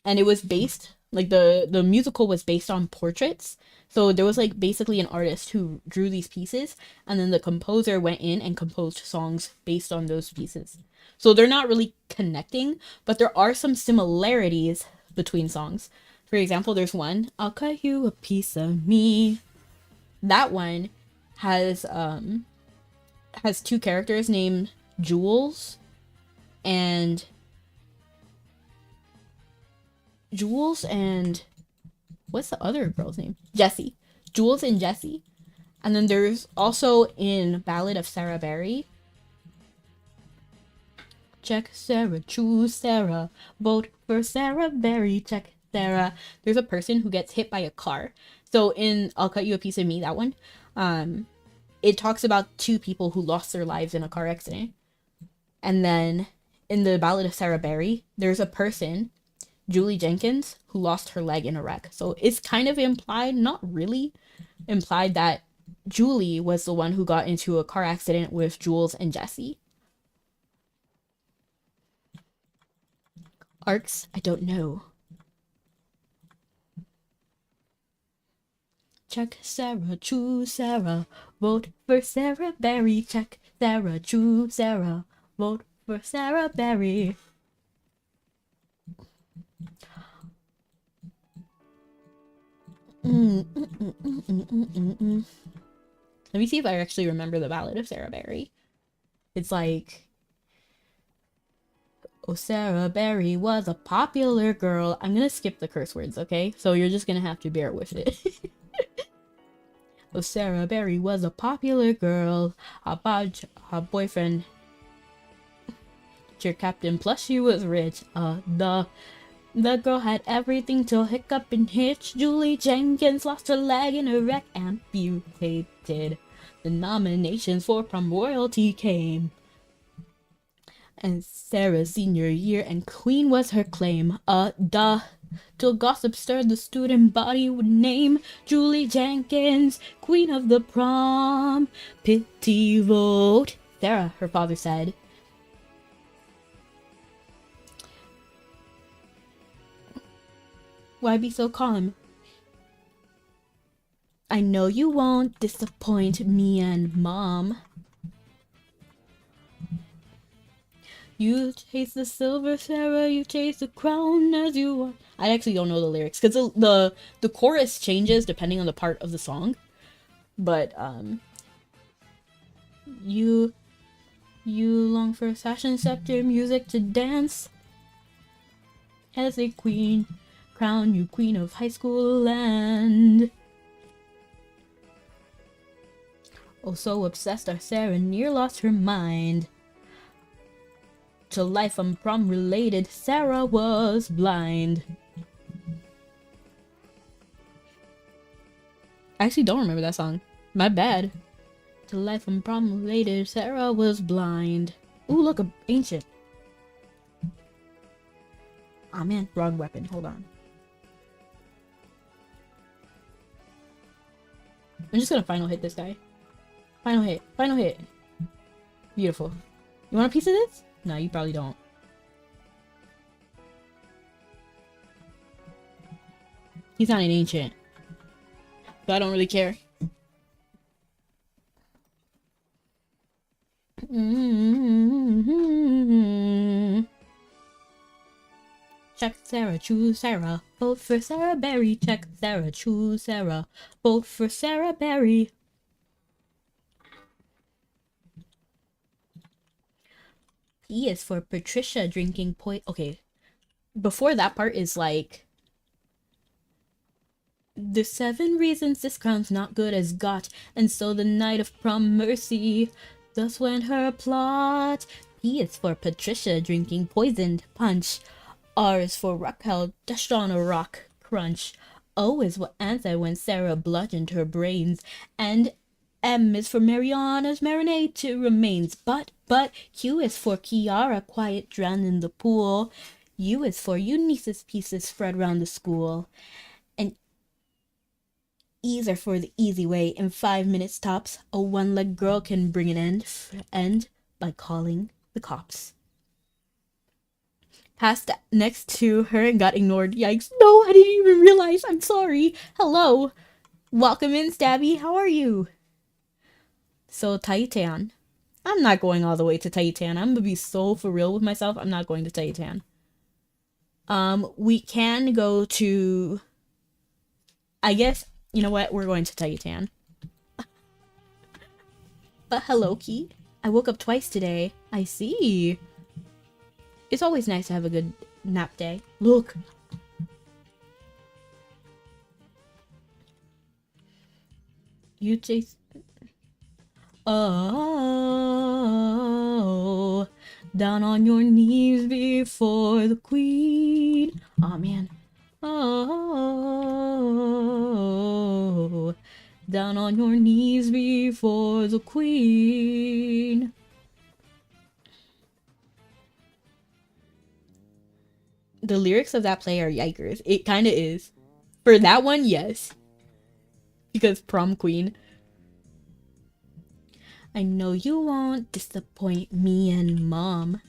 And it was based like the musical was based on portraits, so there was like basically an artist who drew these pieces, and then the composer went in and composed songs based on those pieces. So they're not really connecting, but there are some similarities between songs. For example, there's one, I'll cut you a piece of me. That one has has two characters named Jules and what's the other girl's name? Jessie. Jules and Jessie. And then there's also in Ballad of Sarah Berry. Check Sarah, choose Sarah, vote for Sarah Berry, check Sarah. There's a person who gets hit by a car. So in I'll Cut You a Piece of Me, that one, um, it talks about two people who lost their lives in a car accident. And then in the Ballad of Sarah Berry, there's a person, Julie Jenkins, who lost her leg in a wreck. So it's kind of implied, not really, implied that Julie was the one who got into a car accident with Jules and Jesse. Arcs, I don't know. Check Sarah, choose Sarah, vote for Sarah Berry. Check Sarah, choose Sarah, vote for Sarah Berry. Let me see if I actually remember the Ballad of Sarah Berry. It's like, oh, Sarah Berry was a popular girl. I'm gonna skip the curse words, okay? So you're just gonna have to bear with it. Oh, Sarah Berry was a popular girl. Her boyfriend, cheer captain, plus she was rich. The girl had everything till hiccup and hitch. Julie Jenkins lost her leg in a wreck, amputated. The nominations for prom royalty came. And Sarah's senior year and queen was her claim. Till gossip stirred the student body would name Julie Jenkins, queen of the prom. Pity vote, Sarah, her father said. Why be so calm? I know you won't disappoint me and Mom. You chase the silver, Sarah, you chase the crown as you want. I actually don't know the lyrics, because the chorus changes depending on the part of the song. But, you long for a fashion scepter, music to dance. As a queen, crown you queen of high school land. Oh, so obsessed our Sarah near lost her mind. To life and prom related, Sarah was blind. I actually don't remember that song. My bad. To life and prom related, Sarah was blind. Ooh, look, ancient. Aw, man, wrong weapon. Hold on. I'm just gonna final hit this guy. Final hit. Final hit. Beautiful. You want a piece of this? No, you probably don't. He's not an ancient. So I don't really care. Check Sarah, choose Sarah. Vote for Sarah Berry. Check Sarah, choose Sarah. Vote for Sarah Berry. P is for Patricia drinking Okay. Before that part is like, the 7 reasons this crown's not good as got, and so the night of prom mercy thus went her plot. P is for Patricia drinking poisoned punch. R is for Raquel dashed on a rock crunch. O is what Anne said when Sarah bludgeoned her brains. And M is for Mariana's marinated remains. But Q is for Kiara quiet drowned in the pool. U is for Eunice's pieces spread round the school. And E's are for the easy way. In 5 minutes tops, a one-legged girl can bring an end by calling the cops. Passed next to her and got ignored. Yikes. No, I didn't even realize. I'm sorry. Hello. Welcome in, Stabby. How are you? So, Titan. I'm not going all the way to Titan. I'm gonna be so for real with myself. I'm not going to Titan. We can go to... I guess, you know what? We're going to Titan. But hello, Key. I woke up twice today. I see. It's always nice to have a good nap day. Look. You chase... Oh, down on your knees before the queen. Oh, man. Oh, Down on your knees before the queen. The lyrics of that play are yikers. It kind of is. For that one, yes. Because prom queen. I know you won't disappoint me and mom.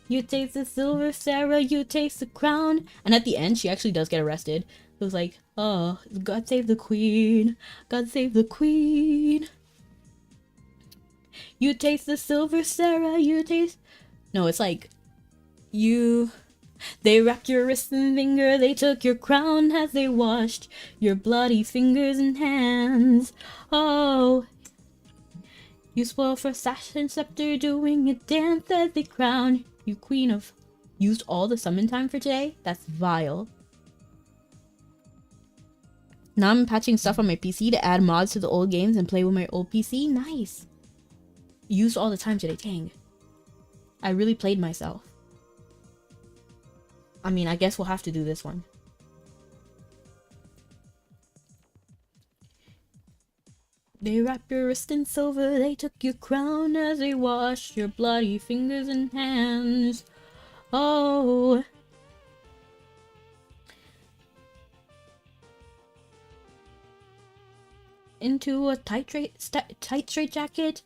You taste the silver, Sarah, you taste the crown. And at the end, she actually does get arrested. It was like, oh, God save the queen. God save the queen. You taste the silver, Sarah, you taste... No, it's like, you... They wrapped your wrist and finger, they took your crown as they washed your bloody fingers and hands. Oh, you spoil for sash and scepter, doing a dance as they crown you queen of... Used all the summon time for today? That's vile. Now I'm patching stuff on my PC to add mods to the old games and play with my old PC. Nice. Used all the time today, dang. I really played myself. I mean, I guess we'll have to do this one. They wrapped your wrist in silver, they took your crown as they washed your bloody fingers and hands. Oh. Into a tight straight jacket.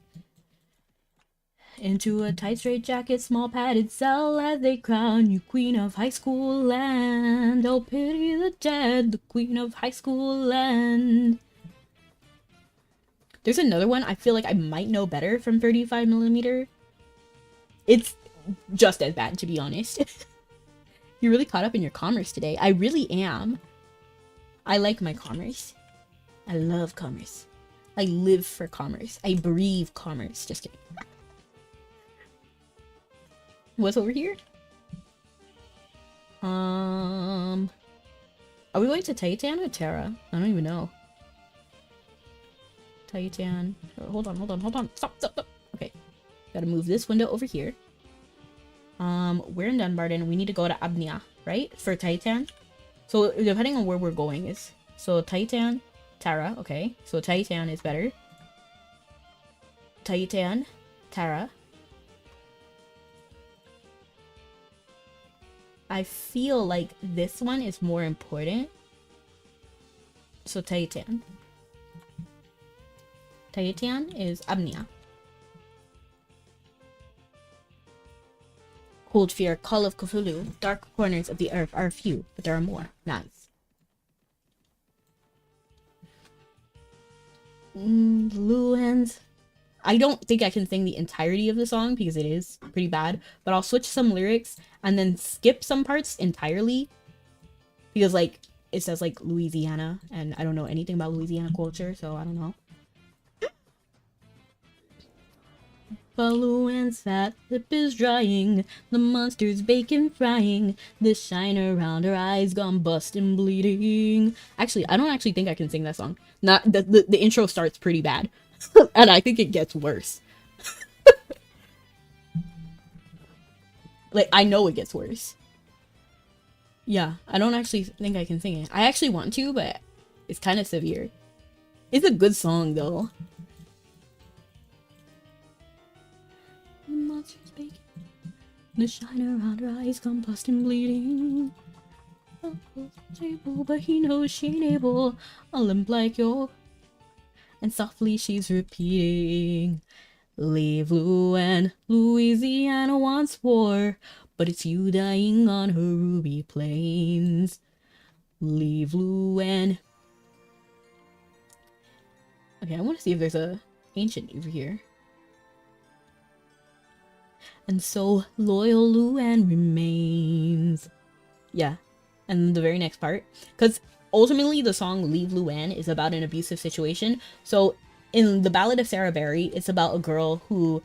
Into a tight straight jacket, small padded cell as they crown you queen of high school land. Oh, pity the dead, the queen of high school land. There's another one I feel like I might know better from 35mm. It's just as bad, to be honest. You're really caught up in your commerce today. I really am. I like my commerce. I love commerce. I live for commerce. I breathe commerce. Just kidding. What's over here? Are we going to Titan or Terra? I don't even know. Titan. Oh, hold on. Stop. Okay. Gotta move this window over here. We're in Dunbarton. We need to go to Abnia, right? For Titan. So depending on where we're going is. So Titan, Tara. Okay. So Titan is better. Titan, Tara. I feel like this one is more important. So Titan. Titan is Abnia. Cold fear, call of Cthulhu. Dark corners of the earth are few, but there are more. Nice. Luan's. I don't think I can sing the entirety of the song because it is pretty bad, but I'll switch some lyrics and then skip some parts entirely because like it says like Louisiana and I don't know anything about Louisiana culture, so I don't know. Luan's fat lip is drying, the monster's bacon frying, the shine around her eyes gone bust and bleeding. Actually, I don't actually think I can sing that song. Not the intro starts pretty bad. And I think it gets worse. Like, I know it gets worse. Yeah, I don't actually think I can sing it. I actually want to, but it's kind of severe. It's a good song, though. The monster's bacon. The shine around her eyes gone bust and bleeding. Table, but he knows she ain't able. A limp like your... And softly she's repeating, leave Luann, Louisiana wants war, but it's you dying on her ruby plains. Leave Luann. Okay, I want to see if there's a ancient over here. And so loyal Luann remains. Yeah, and the very next part, because ultimately, the song Leave Luann is about an abusive situation. So in the Ballad of Sarah Berry, it's about a girl who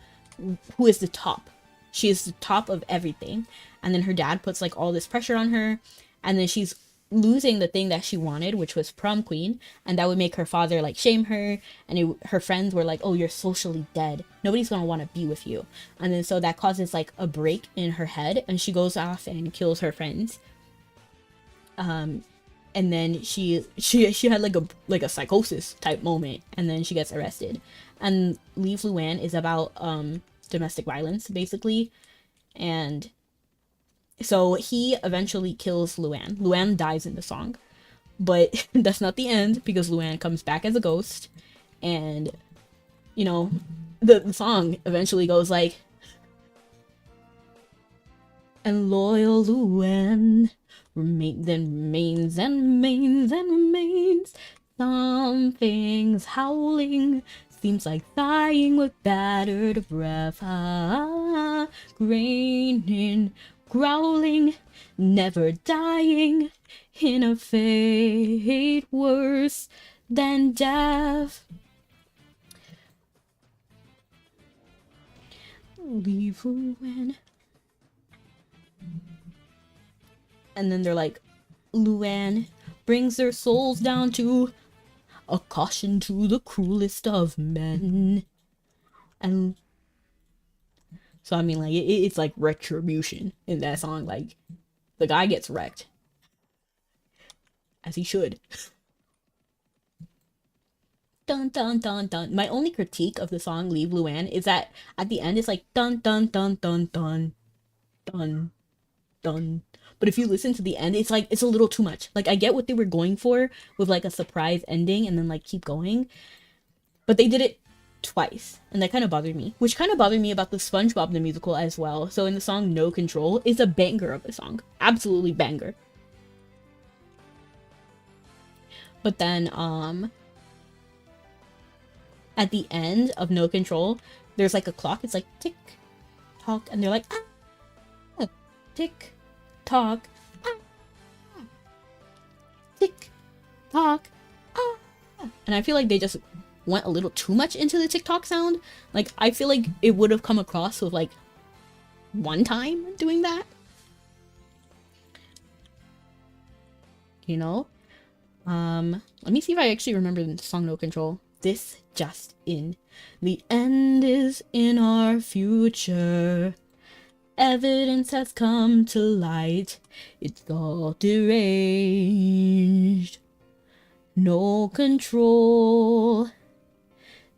is the top. She is the top of everything. And then her dad puts like all this pressure on her. And then she's losing the thing that she wanted, which was prom queen. And that would make her father like shame her. And her friends were like, oh, you're socially dead. Nobody's going to want to be with you. And then so that causes like a break in her head. And she goes off and kills her friends. and then she had like a psychosis type moment, and then she gets arrested. And Leave Luann is about domestic violence basically, and so he eventually kills Luann. Luann dies in the song, but that's not the end, because Luann comes back as a ghost, and you know, the song eventually goes like, and loyal Luann remains and remains and remains. Something's howling, seems like sighing with battered breath. Ah, graining, growling, never dying in a fate worse than death. Leave Luann. And then they're like, Luann brings their souls down to a caution to the cruelest of men. And so, I mean, like, it's like retribution in that song. Like, the guy gets wrecked. As he should. Dun dun dun dun. My only critique of the song Leave Luann is that at the end it's like dun dun dun dun dun dun dun. But if you listen to the end, it's like it's a little too much. Like, I get what they were going for with like a surprise ending and then like keep going, but they did it twice, and that kind of bothered me. Which kind of bothered me about the SpongeBob the musical as well. So in the song No Control, it's a banger of a song, absolutely banger. But then at the end of No Control, there's like a clock. It's like tick tock, and they're like ah, tick tock, ah, tick tock, ah. And I feel like they just went a little too much into the TikTok sound. Like, I feel like it would have come across with like one time doing that, you know. Let me see if I actually remember the song No Control. This just in. The end is in our future. Evidence has come to light. It's all deranged. No control.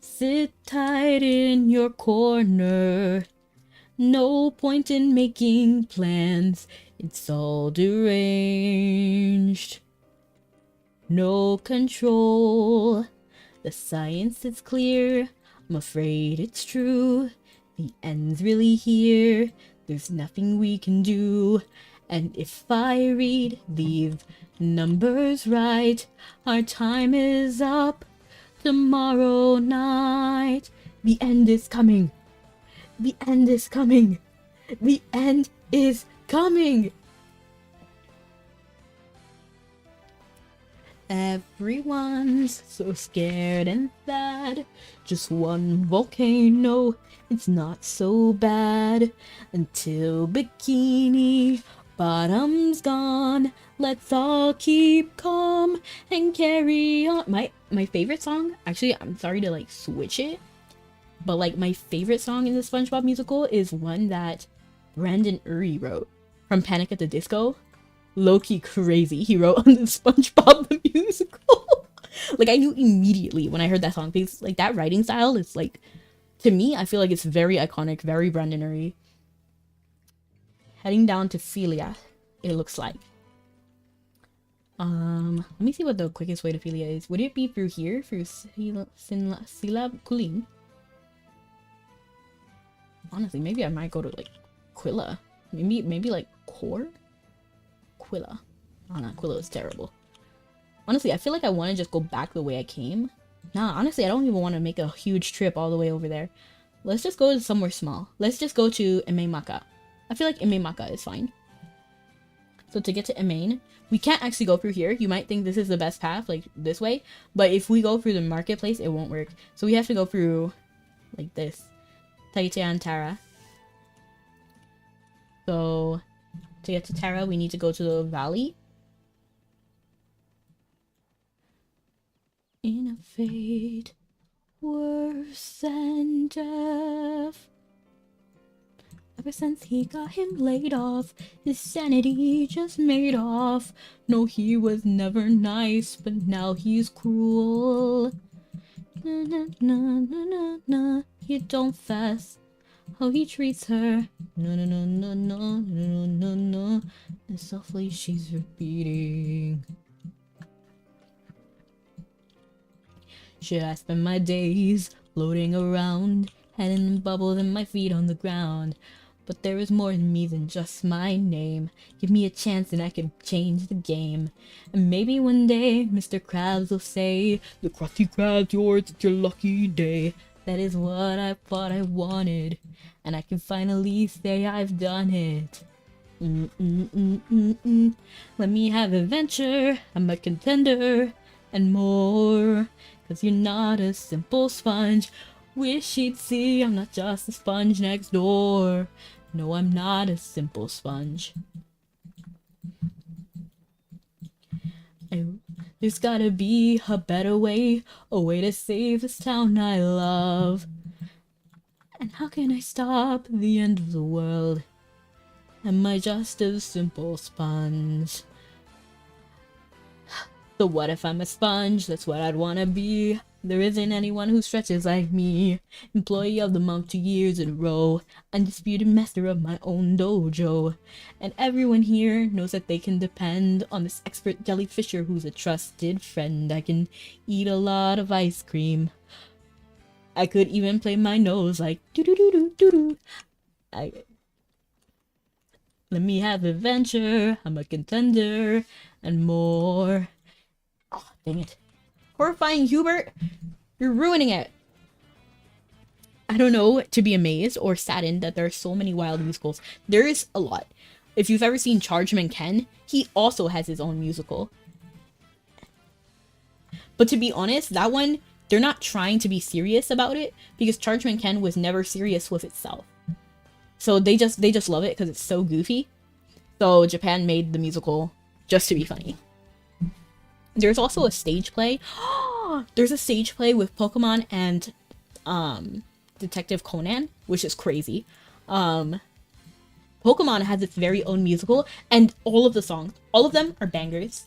Sit tight in your corner. No point in making plans. It's all deranged. No control. The science is clear. I'm afraid it's true. The end's really here. There's nothing we can do. And if I read these numbers right, our time is up tomorrow night. The end is coming. The end is coming. The end is coming. Everyone's so scared and sad. Just one volcano, it's not so bad. Until Bikini Bottom's gone, let's all keep calm and carry on. My favorite song, actually, I'm sorry to like switch it, but like my favorite song in the SpongeBob musical is one that Brandon Urie wrote, from Panic at the Disco. Low-key crazy he wrote on the SpongeBob the musical. Like, I knew immediately when I heard that song, because like that writing style is like, to me, I feel like it's very iconic, very Brandon Urie. Heading down to Philia, it looks like. Let me see what the quickest way to Philia is. Would it be through here, through Sila Kulin? Honestly, maybe I might go to like Quilla. Maybe like Core? Quilla. Oh no, Quilla is terrible. Honestly, I feel like I want to just go back the way I came. Nah, honestly, I don't even want to make a huge trip all the way over there. Let's just go to somewhere small. Let's just go to Ememaka. I feel like Ememaka is fine. So to get to Emain, we can't actually go through here. You might think this is the best path, like this way. But if we go through the marketplace, it won't work. So we have to go through like this. Taitea and Tara. So to get to Tara, we need to go to the valley. In a fate worse than death. I Ever since he got him laid off, his sanity just made off. No, he was never nice, but now he's cruel. Na na na na na na. He don't fast. How he treats her. No no no no no no no no. And softly she's repeating. Should I spend my days floating around, head in bubbles and my feet on the ground? But there is more in me than just my name. Give me a chance and I can change the game. And maybe one day Mr. Krabs will say, "The Krusty Krab's yours, it's your lucky day." That is what I thought I wanted, and I can finally say I've done it. Let me have adventure, I'm a contender, and more. 'Cause you're not a simple sponge. Wish he'd see I'm not just a sponge next door. No, I'm not a simple sponge. There's gotta be a better way, a way to save this town I love. And how can I stop the end of the world? Am I just a simple sponge? So what if I'm a sponge? That's what I'd wanna be. There isn't anyone who stretches like me. Employee of the month 2 years in a row. Undisputed master of my own dojo. And everyone here knows that they can depend on this expert jellyfisher who's a trusted friend. I can eat a lot of ice cream. I could even play my nose like doo-doo-doo-doo-doo-doo. Let me have adventure, I'm a contender, and more. Oh, dang it. Horrifying Hubert, you're ruining it. I don't know to be amazed or saddened that there are so many wild musicals. There is a lot. If you've ever seen Chargeman Ken, he also has his own musical. But to be honest, that one, they're not trying to be serious about it because Chargeman Ken was never serious with itself. So they just love it because it's so goofy. So Japan made the musical just to be funny. There's also a stage play. There's a stage play with Pokemon and Detective Conan, which is crazy. Pokemon has its very own musical, and all of the songs, all of them are bangers.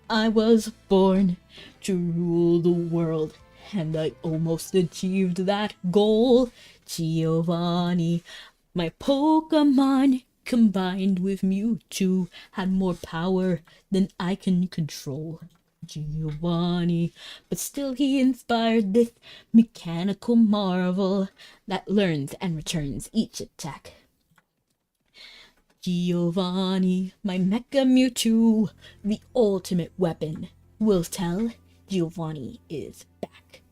I was born to rule the world, and I almost achieved that goal. Giovanni, my Pokemon combined with Mewtwo had more power than I can control. Giovanni, but still he inspired this mechanical marvel that learns and returns each attack. Giovanni, my Mecha Mewtwo, the ultimate weapon, will tell Giovanni is back.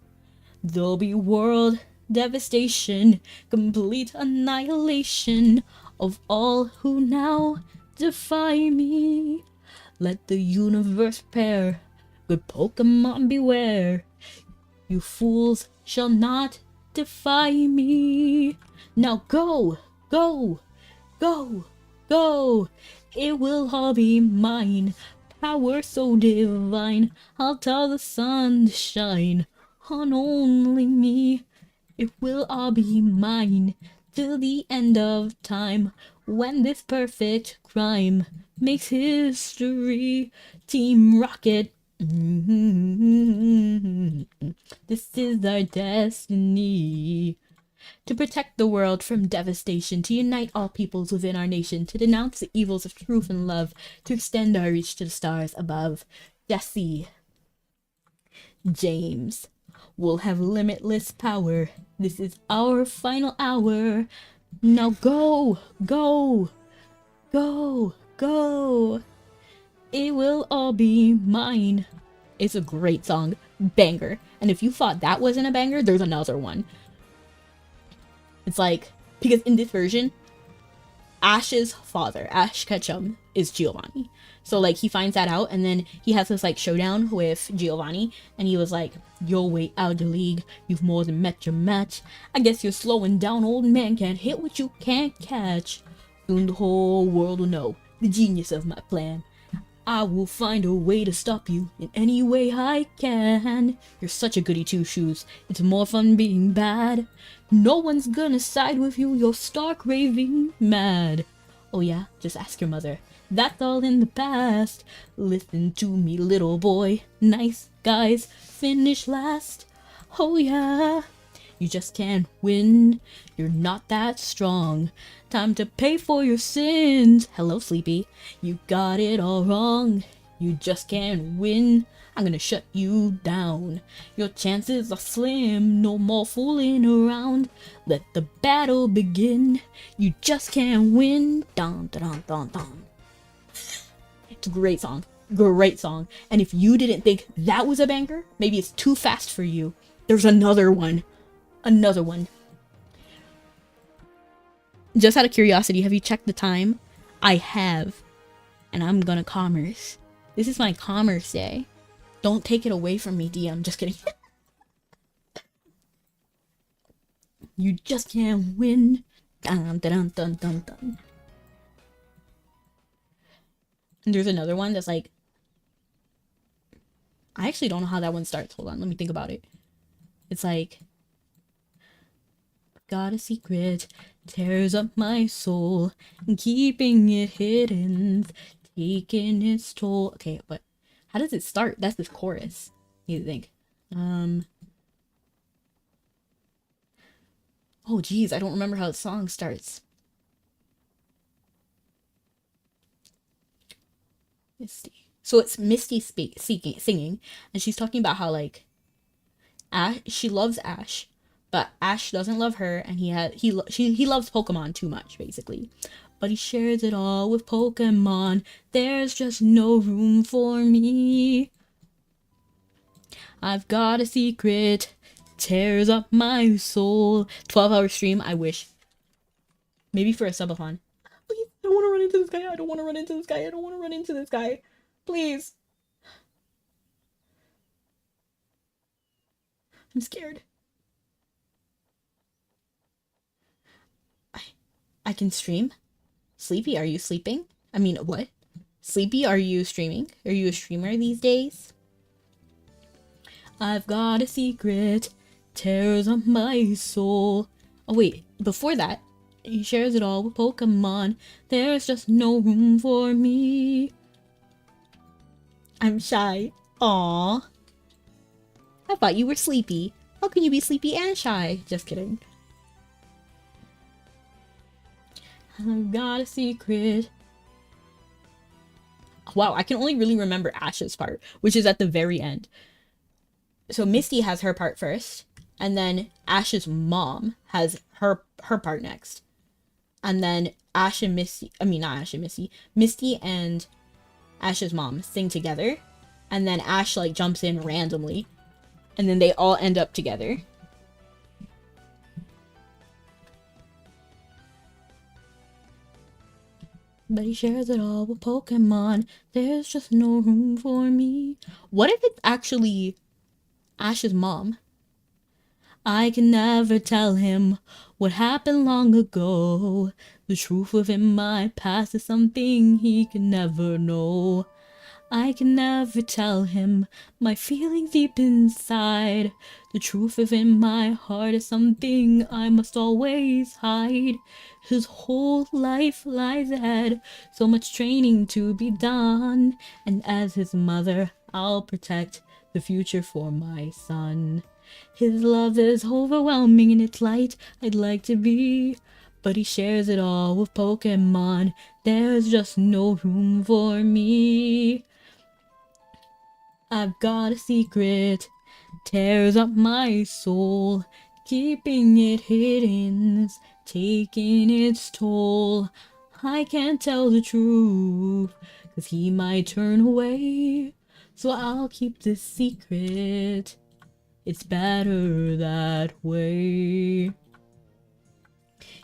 There'll be world devastation, complete annihilation of all who now defy me. Let the universe pair, good Pokemon beware. You fools shall not defy me. Now go, go, go, go. It will all be mine. Power so divine, I'll tell the sun to shine on only me. It will all be mine till the end of time, when this perfect crime makes history. Team Rocket, this is our destiny. To protect the world from devastation, to unite all peoples within our nation, to denounce the evils of truth and love, to extend our reach to the stars above. Jesse, James, we'll have limitless power. This is our final hour. Now go, go, go, go. It will all be mine. It's a great song. Banger. And if you thought that wasn't a banger, there's another one. It's like, because in this version, Ash's father, Ash Ketchum, is Giovanni. So like he finds that out, and then he has this like showdown with Giovanni, and he was like, "You're way out of the league, you've more than met your match. I guess you're slowing down, old man can't hit what you can't catch. Soon the whole world will know the genius of my plan. I will find a way to stop you in any way I can. You're such a goody two shoes, it's more fun being bad. No one's gonna side with you, you're stark raving mad. Oh yeah, just ask your mother. That's all in the past. Listen to me, little boy. Nice guys finish last. Oh yeah. You just can't win. You're not that strong. Time to pay for your sins. Hello, Sleepy. You got it all wrong. You just can't win. I'm gonna shut you down. Your chances are slim. No more fooling around. Let the battle begin. You just can't win. Dun dun dun dun dun. It's a great song. Great song. And if you didn't think that was a banger, maybe it's too fast for you. There's another one. Another one. Just out of curiosity, have you checked the time? I have. And I'm gonna commerce. This is my commerce day. Don't take it away from me, Dia. I'm just kidding. You just can't win. Dun, dun, dun, dun, dun. And there's another one that's like... I actually don't know how that one starts. Hold on, let me think about it. It's like... Got a secret, tears up my soul, and keeping it hidden, taking its toll. Okay, but how does it start? That's the chorus. You think? Oh geez, I don't remember how the song starts. Misty. So it's Misty singing, and she's talking about how like Ash, she loves Ash, but Ash doesn't love her, and he loves Pokemon too much, basically. But he shares it all with Pokemon. There's just no room for me. I've got a secret, tears up my soul. 12-hour stream, I wish. Maybe for a subathon. Please, I don't want to run into this guy. I don't want to run into this guy. I don't want to run into this guy. Please. I'm scared. I can stream? Sleepy, are you sleeping? I mean, what? Sleepy, are you streaming? Are you a streamer these days? I've got a secret, tears up my soul. Oh wait, before that, he shares it all with Pokemon. There's just no room for me. I'm shy. Aww. I thought you were sleepy. How can you be sleepy and shy? Just kidding. I've got a secret. Wow, I can only really remember Ash's part, which is at the very end. So Misty has her part first, and then Ash's mom has her part next. And then Ash and Misty, I mean not Ash and Misty, Misty and Ash's mom sing together, and then Ash like jumps in randomly, and then they all end up together. But he shares it all with Pokemon. There's just no room for me. What if it's actually Ash's mom? I can never tell him what happened long ago. The truth within my past is something he can never know. I can never tell him my feelings deep inside. The truth within my heart is something I must always hide. His whole life lies ahead, so much training to be done. And as his mother, I'll protect the future for my son. His love is overwhelming in its light, I'd like to be. But he shares it all with Pokemon. There's just no room for me. I've got a secret, tears up my soul, keeping it hidden's taking its toll. I can't tell the truth, 'cause he might turn away, so I'll keep this secret. It's better that way.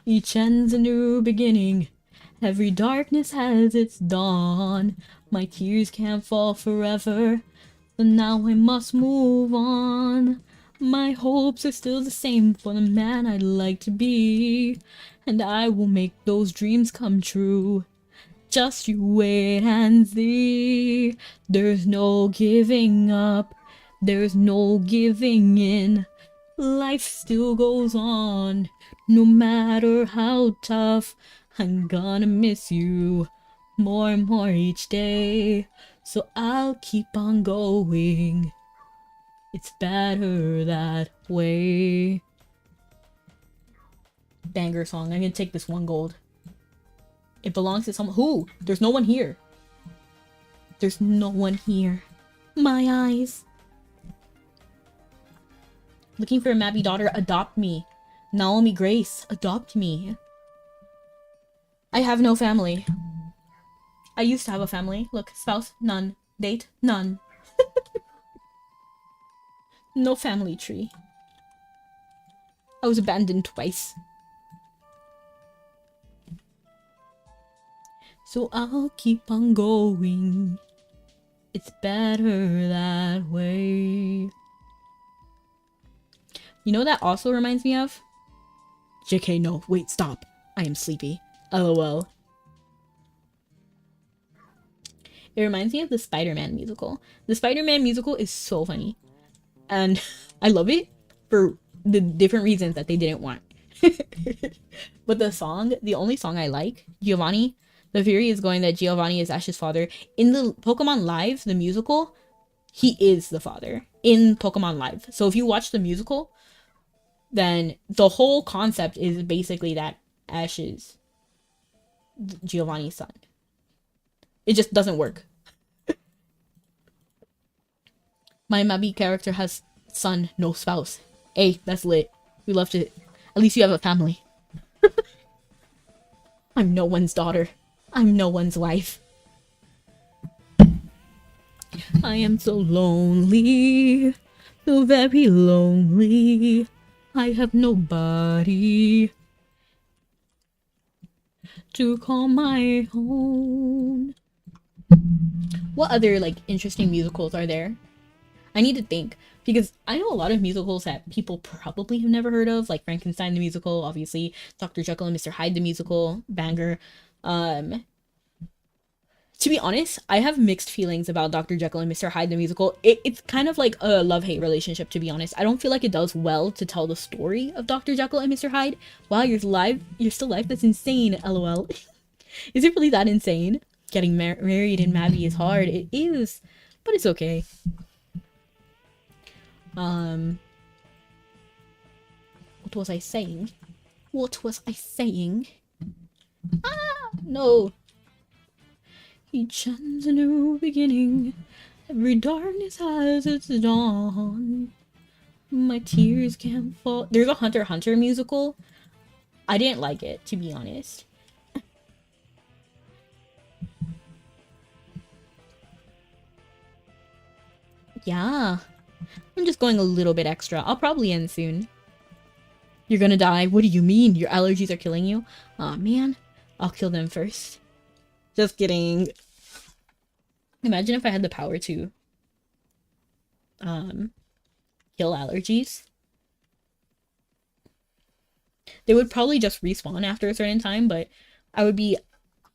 Each end's a new beginning. Every darkness has its dawn. My tears can't fall forever, but now I must move on. My hopes are still the same for the man I'd like to be, and I will make those dreams come true. Just you wait and see. There's no giving up, there's no giving in. Life still goes on, no matter how tough. I'm gonna miss you more and more each day. So I'll keep on going. It's better that way. Banger song. I'm gonna take this 1 gold. It belongs to someone. Who? There's no one here. There's no one here. My eyes. Looking for a Mabby daughter. Adopt me. Naomi Grace. Adopt me. I have no family. I used to have a family. Look, spouse, none. Date, none. No family tree. I was abandoned twice. So I'll keep on going. It's better that way. You know what that also reminds me of? JK, no. Wait, stop. I am sleepy. LOL. It reminds me of the Spider-Man musical. The Spider-Man musical is so funny. And I love it for the different reasons that they didn't want. But the only song I like, Giovanni, the theory is going that Giovanni is Ash's father. In the Pokemon Live, the musical, he is the father in Pokemon Live. So if you watch the musical, then the whole concept is basically that Ash is Giovanni's son. It just doesn't work. My Mabby character has son, no spouse. Hey, that's lit. We love to. At least you have a family. I'm no one's daughter. I'm no one's wife. I am so lonely. So very lonely. I have nobody to call my own. What other, like, interesting musicals are there? I need to think, because I know a lot of musicals that people probably have never heard of, like Frankenstein the musical, obviously, Dr. Jekyll and Mr. Hyde the musical, banger. To be honest, I have mixed feelings about Dr. Jekyll and Mr. Hyde the musical. It's kind of like a love-hate relationship, to be honest. I don't feel like it does well to tell the story of Dr. Jekyll and Mr. Hyde. Wow, you're still alive? That's insane, LOL. Is it really that insane? Getting married in Mabby is hard. It is, but it's okay. What was I saying? What was I saying? Ah, no. Each has a new beginning. Every darkness has its dawn. My tears can't fall. There's a Hunter x Hunter musical. I didn't like it, to be honest. Yeah. I'm just going a little bit extra. I'll probably end soon. You're gonna die? What do you mean? Your allergies are killing you? Aw, man. I'll kill them first. Just kidding. Imagine if I had the power to kill allergies. They would probably just respawn after a certain time, but I would be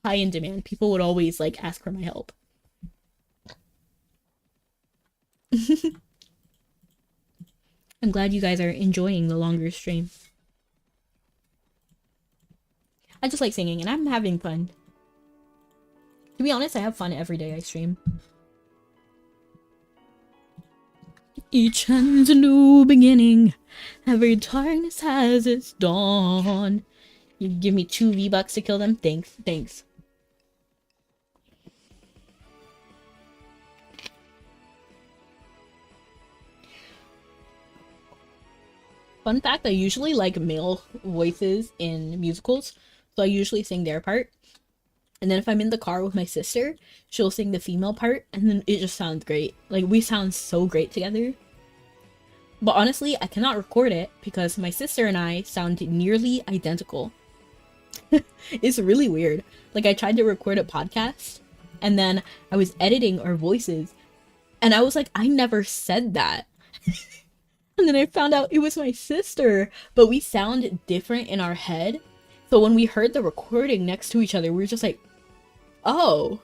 high in demand. People would always, like, ask for my help. I'm glad you guys are enjoying the longer stream. I just like singing, and I'm having fun. To be honest, I have fun every day I stream. Each has a new beginning. Every darkness has its dawn. You give me 2 V-Bucks to kill them? Thanks. Fun fact, I usually like male voices in musicals, so I usually sing their part. And then if I'm in the car with my sister, she'll sing the female part, and then it just sounds great. Like, we sound so great together. But honestly, I cannot record it because my sister and I sound nearly identical. It's really weird. Like, I tried to record a podcast, and then I was editing our voices, and I was like, I never said that. And then I found out it was my sister, but we sound different in our head. So when we heard the recording next to each other, we were just like, oh.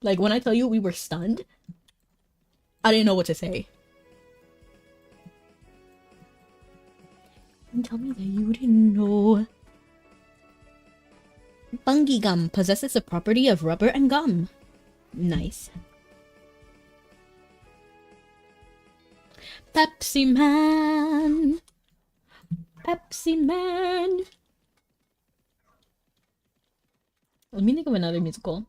Like, when I tell you we were stunned, I didn't know what to say. And tell me that you didn't know. Fungi gum possesses the property of rubber and gum. Nice. Pepsi Man. Pepsi Man. Let me think of another musical.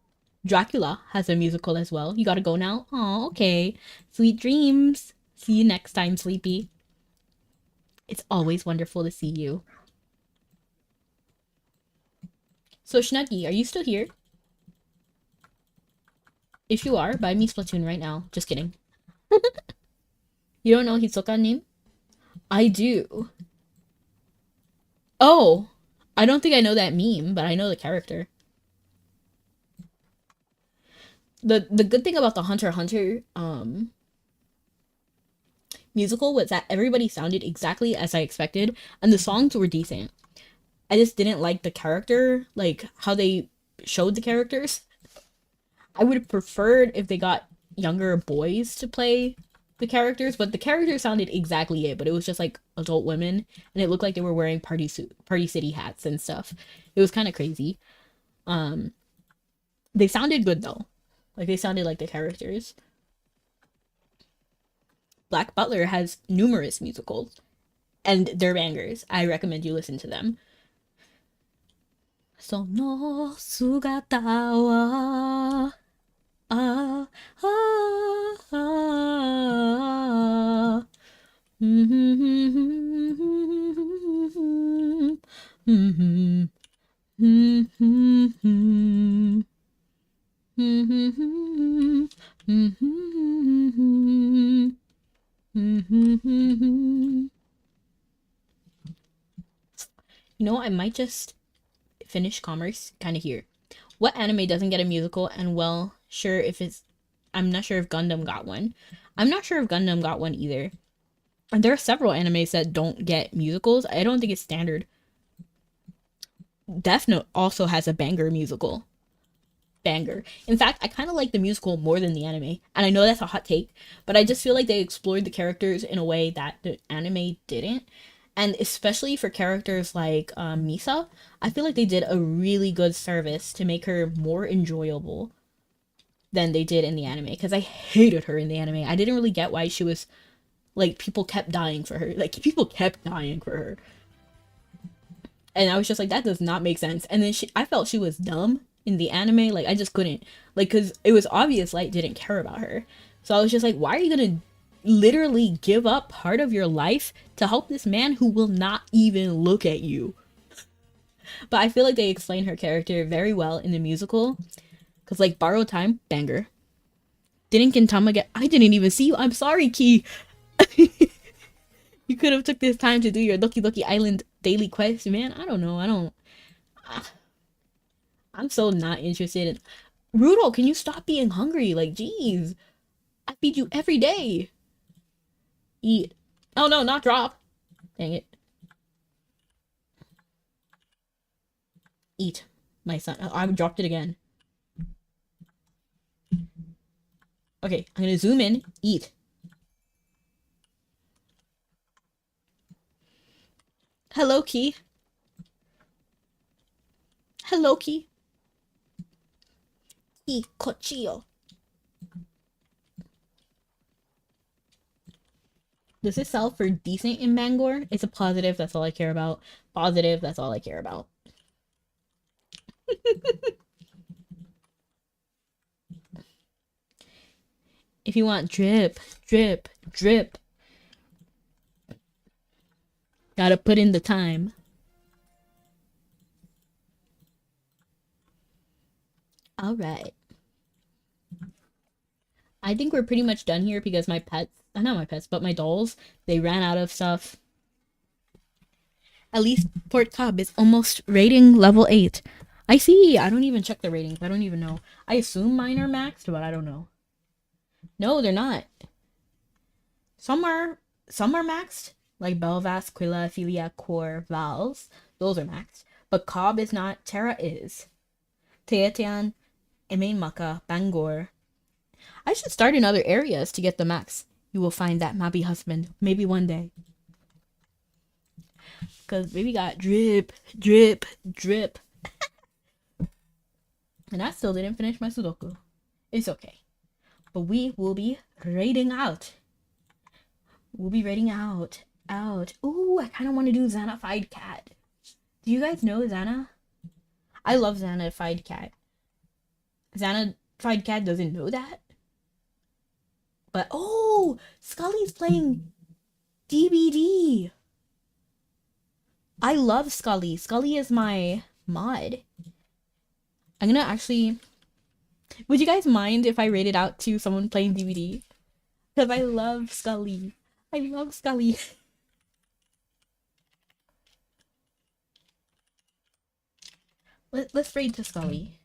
Dracula has a musical as well. You gotta go now? Oh, okay. Sweet dreams. See you next time, Sleepy. It's always wonderful to see you. So, Snuggy, are you still here? If you are, buy me Splatoon right now. Just kidding. You don't know Hisoka name? I do. Oh! I don't think I know that meme, but I know the character. The good thing about the Hunter x Hunter musical was that everybody sounded exactly as I expected, and the songs were decent. I just didn't like the character, like how they showed the characters. I would have preferred if they got younger boys to play the characters, but the characters sounded exactly it, but it was just like adult women, and it looked like they were wearing Party City hats and stuff. It was kind of crazy. They sounded good though. Like they sounded like the characters. Black Butler has numerous musicals, and they're bangers. I recommend you listen to them. その姿はあああうんふんふんふんふんふんふんふんふんふんふん You know, I might just finish commerce kind of here. What anime doesn't get a musical? And well, sure if it's. I'm not sure if Gundam got one. I'm not sure if Gundam got one either. And there are several animes that don't get musicals. I don't think it's standard. Death Note also has a banger musical. Banger. In fact, I kind of like the musical more than the anime. And I know that's a hot take, but I just feel like they explored the characters in a way that the anime didn't. And especially for characters like Misa, I feel like they did a really good service to make her more enjoyable than they did in the anime. Because I hated her in the anime. I didn't really get why she was, like, people kept dying for her. Like, people kept dying for her. And I was just like, that does not make sense. And then I felt she was dumb in the anime. Like, I just couldn't. Like, because it was obvious Light didn't care about her. So I was just like, why are you going to literally give up part of your life to help this man who will not even look at you? But I feel like they explain her character very well in the musical. Because, like, Borrowed Time, banger. Didn't Gintama get... I didn't even see you. I'm sorry, Ki. You could have took this time to do your Loki Loki Island daily quest, man. I don't know. I'm so not interested in... Rudo, can you stop being hungry? Like, jeez. I feed you every day. Eat. Oh, no, not drop. Dang it. Eat, my son. Oh, I dropped it again. Okay, I'm gonna zoom in. Eat. Hello, Key. Hello, Key. Key Cochillo. Does it sell for decent in Bangor? It's a positive, that's all I care about. Positive, that's all I care about. If you want drip, drip, drip, gotta put in the time. All right. I think we're pretty much done here because my pets, not my pets, but my dolls, they ran out of stuff. At least Port Cobb is almost rating level 8. I see. I don't even check the ratings. I don't even know. I assume mine are maxed, but I don't know. No, they're not. Some are maxed, like Belvas, Quilla, Philia, Core, Vals. Those are maxed. But Cobb is not. Terra is. Teatian, Emain Maka, Bangor, I should start in other areas to get the max. You will find that Mabby husband. Maybe one day. Because baby got drip, drip, drip. And I still didn't finish my Sudoku. It's okay. But we will be raiding out. We'll be raiding out. Out. Ooh, I kind of want to do Xanafied Cat. Do you guys know Xana? I love Xanafied Cat. Xanafied Cat doesn't know that. But, oh, Scully's playing DBD. I love Scully. Scully is my mod. I'm gonna actually... Would you guys mind if I rated out to someone playing DBD? Because I love Scully. I love Scully. Let's raid to Scully.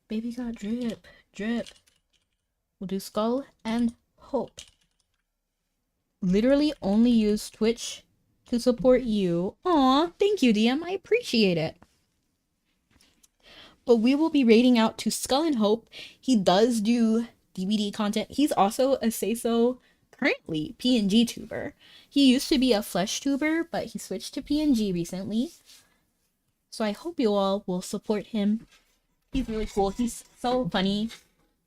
Baby got drip, drip. We'll do Skull and Hope. Literally only use Twitch to support you. Aw, thank you, DM. I appreciate it. But we will be raiding out to Skull and Hope. He does do DBD content. He's also a Say-So, currently, PNG tuber. He used to be a Flesh tuber, but he switched to PNG recently. So I hope you all will support him. He's really cool. He's so funny.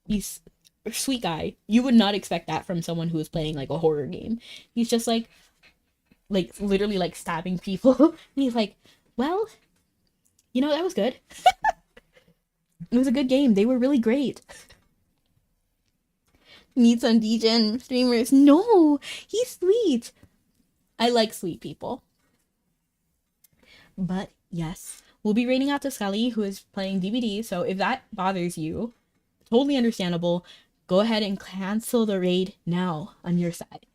He's a sweet guy. You would not expect that from someone who is playing like a horror game. He's just like literally like stabbing people. And he's like, well, you know, that was good. It was a good game. They were really great. Need some DGen streamers. No, he's sweet. I like sweet people. But yes, we'll be raiding out to Scully, who is playing DBD. So if that bothers you, totally understandable. Go ahead and cancel the raid now on your side.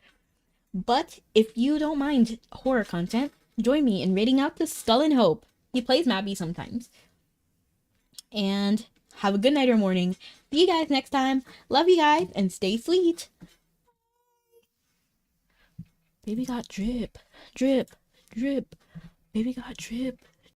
But if you don't mind horror content, join me in raiding out to Skull and Hope. He plays Mabby sometimes. And have a good night or morning. See you guys next time. Love you guys and stay sweet. Baby got drip, drip, drip. Baby got drip.